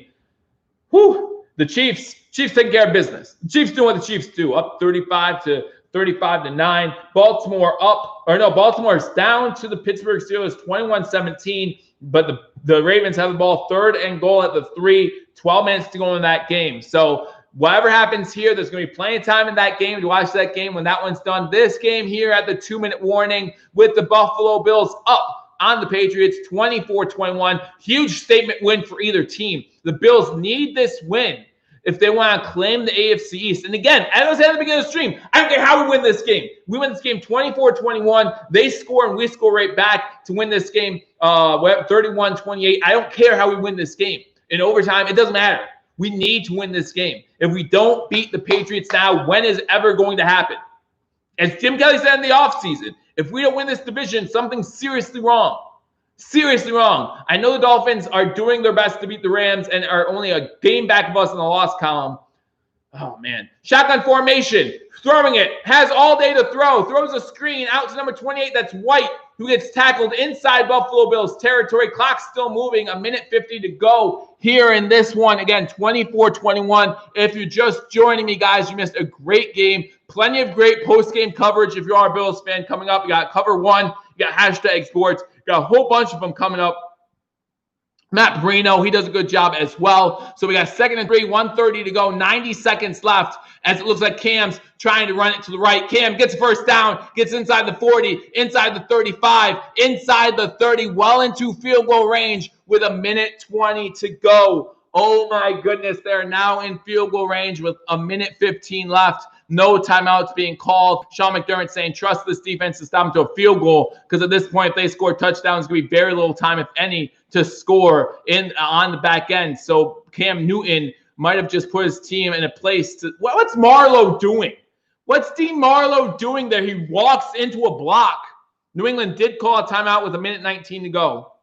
Whew. The Chiefs taking care of business. The Chiefs doing what the Chiefs do, up 35-9. Baltimore's down to the Pittsburgh Steelers 21-17, but the Ravens have the ball 3rd and goal at the 3, 12 minutes to go in that game. So whatever happens here, there's going to be plenty of time in that game to watch that game when that one's done. This game here at the 2-minute warning with the Buffalo Bills up on the Patriots 24-21. Huge statement win for either team. The Bills need this win if they want to claim the AFC East. And again, as I said at the beginning of the stream, I don't care how we win this game. We win this game 24-21. They score and we score right back to win this game 31-28. I don't care how we win this game. In overtime, it doesn't matter. We need to win this game. If we don't beat the Patriots now, when is it ever going to happen? As Jim Kelly said in the offseason, if we don't win this division, something's seriously wrong. Seriously wrong. I know the Dolphins are doing their best to beat the Rams and are only a game back of us in the loss column. Oh, man. Shotgun formation. Throwing it. Has all day to throw. Throws a screen out to number 28. That's White, who gets tackled inside Buffalo Bills territory. Clock's still moving. 1:50 to go here in this one. Again, 24-21. If you're just joining me, guys, you missed a great game. Plenty of great post-game coverage if you are a Bills fan coming up. You got Cover 1. You got Hashtag Sports. You got a whole bunch of them coming up. Matt Brino, he does a good job as well. So we got 2nd and 3, 1:30 to go, 90 seconds left as it looks like Cam's trying to run it to the right. Cam gets a first down, gets inside the 40, inside the 35, inside the 30, well into field goal range with 1:20 to go. Oh my goodness, they're now in field goal range with 1:15 left. No timeouts being called. Sean McDermott saying, trust this defense to stop them to a field goal, because at this point, if they score touchdowns, it's going to be very little time, if any, to score on the back end. So Cam Newton might have just put his team in a place to – what's Marlowe doing? What's Dean Marlowe doing there? He walks into a block. New England did call a timeout with 1:19 to go.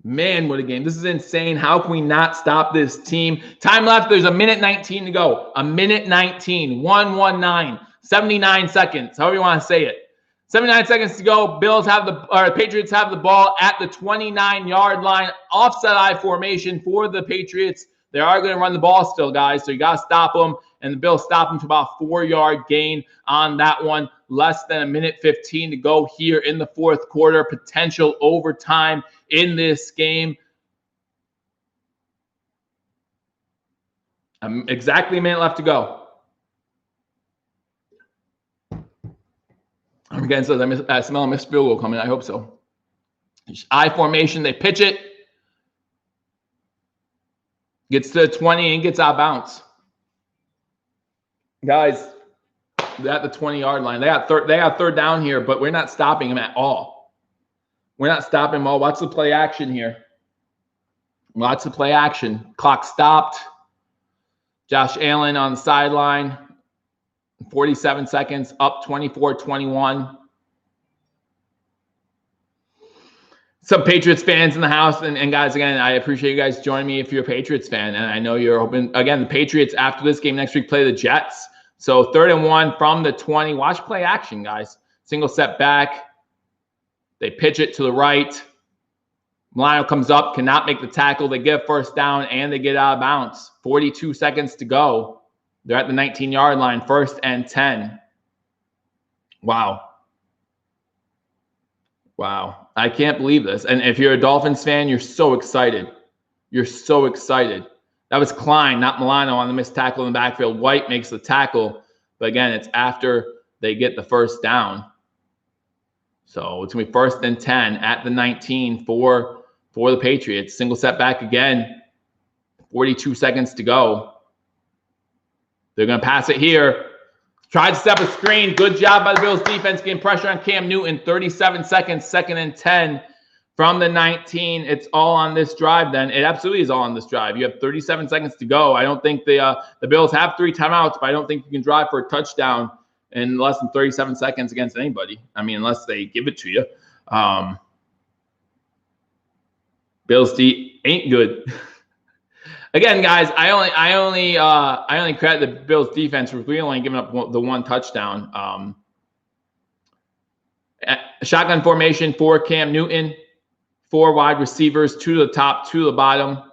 Man, what a game. This is insane. How can we not stop this team? Time left. There's 1:19 to go. 1:19. 1:19. 79 seconds. However you want to say it. 79 seconds to go. Patriots have the ball at the 29-yard line. Offset I formation for the Patriots. They are going to run the ball still, guys, so you got to stop them. And the Bills stop them to about 4-yard gain on that one. Less than a minute 15 to go here in the fourth quarter. Potential overtime in this game. Exactly a minute left to go. Again, so I smell a missed field goal coming. I hope so. I formation. They pitch it. Gets to 20 and gets out of bounds. Guys, they're at the 20-yard line. They got third down here, but we're not stopping them at all. We're not stopping them all. Watch the play action here. Lots of play action. Clock stopped. Josh Allen on the sideline. 47 seconds, up 24-21. Some Patriots fans in the house. And guys, again, I appreciate you guys joining me if you're a Patriots fan. And I know you're hoping, again, the Patriots after this game next week play the Jets. So 3rd and 1 from the 20. Watch play action, guys. Single step back. They pitch it to the right. Milano comes up, cannot make the tackle. They get first down, and they get out of bounds. 42 seconds to go. They're at the 19-yard line, 1st and 10. Wow. Wow. I can't believe this. And if you're a Dolphins fan, you're so excited. You're so excited. That was Klein, not Milano, on the missed tackle in the backfield. White makes the tackle. But again, it's after they get the first down. So it's going to be 1st and 10 at the 19 for the Patriots. Single setback again. 42 seconds to go. They're going to pass it here. Tried to step a screen. Good job by the Bills defense getting pressure on Cam Newton. 37 seconds, 2nd and 10 from the 19. It's all on this drive then. It absolutely is all on this drive. You have 37 seconds to go. I don't think the Bills have 3 timeouts, but I don't think you can drive for a touchdown in less than 37 seconds against anybody. I mean, unless they give it to you. Bills D ain't good. Again, guys, I only credit the Bills defense for really only giving up the 1 touchdown. Shotgun formation for Cam Newton, 4 wide receivers, 2 to the top, 2 to the bottom.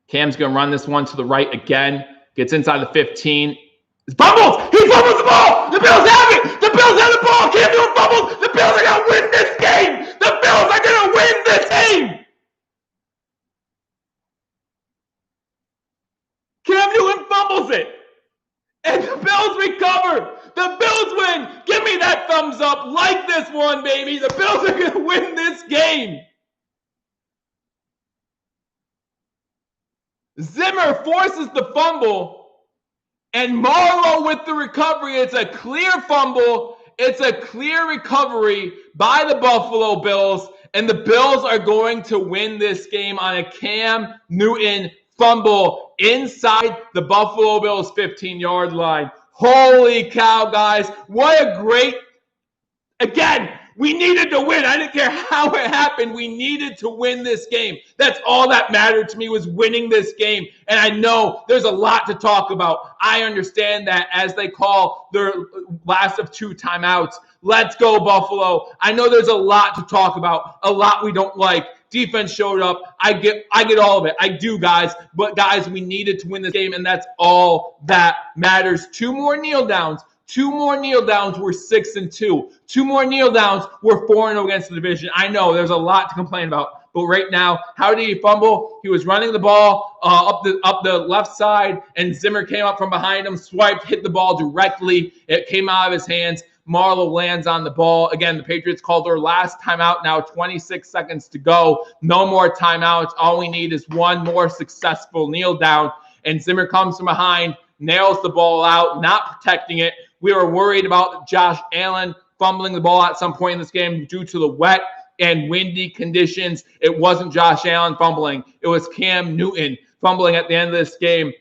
Cam's going to run this one to the right again. Gets inside the 15. He fumbles the ball. The Bills have it. The Bills have the ball. Cam Newton fumbles. The Bills are going to win this game. The Bills are going to win this game. Cam Newton fumbles it. And the Bills recover. The Bills win. Give me that thumbs up. Like this one, baby. The Bills are going to win this game. Zimmer forces the fumble. And Marlowe with the recovery. It's a clear fumble. It's a clear recovery by the Buffalo Bills. And the Bills are going to win this game on a Cam Newton fumble inside the Buffalo Bills 15-yard line. Holy cow, guys. What a great... Again, we needed to win. I didn't care how it happened. We needed to win this game. That's all that mattered to me was winning this game. And I know there's a lot to talk about. I understand that as they call their last of 2 timeouts. Let's go, Buffalo. I know there's a lot to talk about, a lot we don't like. Defense showed up. I get all of it. I do, guys. But, guys, we needed to win this game, and that's all that matters. 2 more kneel downs. 2 more kneel downs, we're 6-2. 2 more kneel downs, we're 4-0 against the division. I know there's a lot to complain about, but right now, how did he fumble? He was running the ball up the left side, and Zimmer came up from behind him, swiped, hit the ball directly. It came out of his hands. Marlowe lands on the ball. Again, the Patriots called their last timeout now, 26 seconds to go. No more timeouts. All we need is 1 more successful kneel down, and Zimmer comes from behind, nails the ball out, not protecting it. We were worried about Josh Allen fumbling the ball at some point in this game due to the wet and windy conditions. It wasn't Josh Allen fumbling. It was Cam Newton fumbling at the end of this game.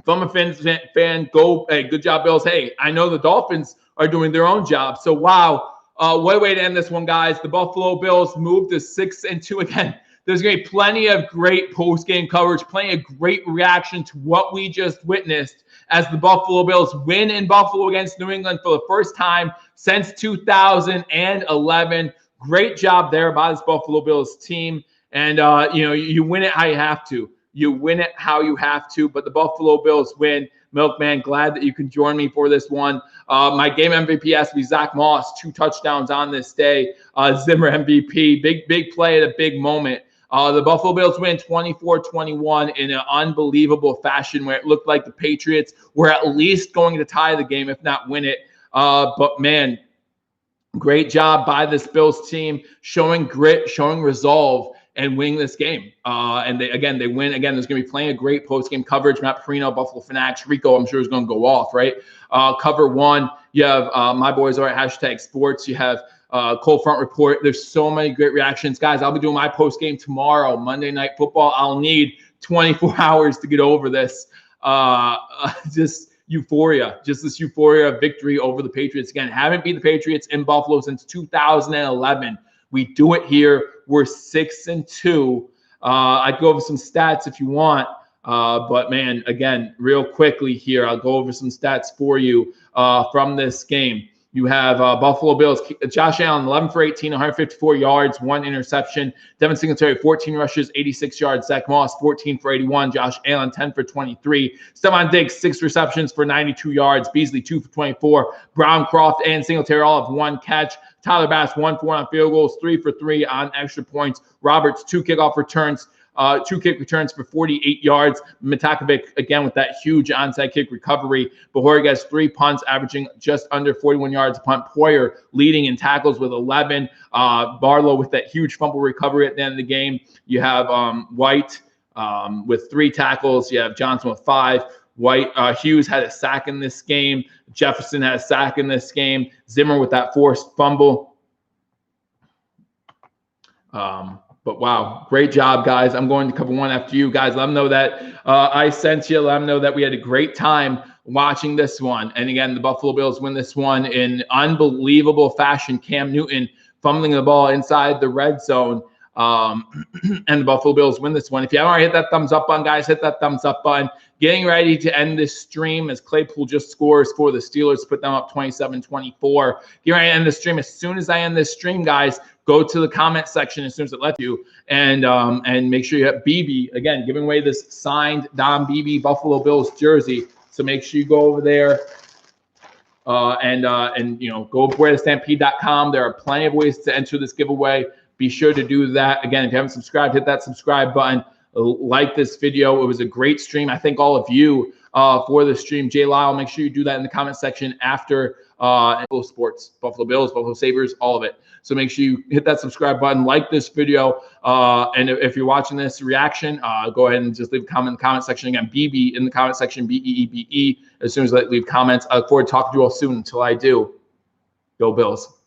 From a fan, go, hey, good job, Bills. Hey, I know the Dolphins are doing their own job. So, wow, what a way to end this one, guys. The Buffalo Bills moved to 6-2 again. There's going to be plenty of great post-game coverage, plenty of great reaction to what we just witnessed as the Buffalo Bills win in Buffalo against New England for the first time since 2011. Great job there by this Buffalo Bills team. And, you win it how you have to. You win it how you have to. But the Buffalo Bills win. Milkman, glad that you can join me for this one. My game MVP has to be Zach Moss, 2 touchdowns on this day. Zimmer MVP, big play at a big moment. The Buffalo Bills win 24-21 in an unbelievable fashion where it looked like the Patriots were at least going to tie the game, if not win it. But, man, great job by this Bills team, showing grit, showing resolve, and winning this game. And they win. Again, there's going to be plenty of great post-game coverage. Matt Perino, Buffalo Fanatics, Rico, I'm sure is going to go off, right? Cover 1, you have my boys are at #sports. You have Cold Front Report. There's so many great reactions. Guys, I'll be doing my post-game tomorrow, Monday Night Football. I'll need 24 hours to get over this. Just euphoria, this euphoria of victory over the Patriots. Again, haven't beat the Patriots in Buffalo since 2011. We do it here. We're 6-2. I'd go over some stats if you want. But, man, again, real quickly here, I'll go over some stats for you from this game. You have Buffalo Bills, Josh Allen, 11 for 18, 154 yards, 1 interception. Devin Singletary, 14 rushes, 86 yards. Zach Moss, 14 for 81. Josh Allen, 10 for 23. Stephon Diggs, 6 receptions for 92 yards. Beasley, 2 for 24. Brown, Croft, and Singletary all have 1 catch. Tyler Bass, 1 for 1 on field goals, 3 for 3 on extra points. Roberts, 2 kickoff returns. 2 kick returns for 48 yards. Matakovic, again, with that huge onside kick recovery. Bahorg has 3 punts, averaging just under 41 yards a punt. Poyer leading in tackles with 11. Barlow with that huge fumble recovery at the end of the game. You have White with 3 tackles. You have Johnson with 5. Hughes had a sack in this game. Jefferson had a sack in this game. Zimmer with that forced fumble. But wow, great job, guys. I'm going to cover 1 after you guys. Let them know that I sent you. Let them know that we had a great time watching this one. And again, the Buffalo Bills win this one in unbelievable fashion. Cam Newton fumbling the ball inside the red zone. And the Buffalo Bills win this one. If you haven't already hit that thumbs up button, guys, hit that thumbs up button. Getting ready to end this stream as Claypool just scores for the Steelers, put them up 27-24. Getting ready to end the stream. As soon as I end this stream, guys, go to the comment section as soon as it lets you, and make sure you have BB, again, giving away this signed Don Beebe Buffalo Bills jersey. So make sure you go over there and go over to stampede.com. There are plenty of ways to enter this giveaway. Be sure to do that. Again, if you haven't subscribed, hit that subscribe button. Like this video. It was a great stream. I thank all of you for the stream. Jay Lyle, make sure you do that in the comment section after Buffalo Sports, Buffalo Bills, Buffalo Sabres, all of it. So make sure you hit that subscribe button, like this video, and if you're watching this reaction, go ahead and just leave a comment in the comment section. Again, BB in the comment section, BEEBE. As soon as I leave comments, I look forward to talking to you all soon. Until I do, go Bills.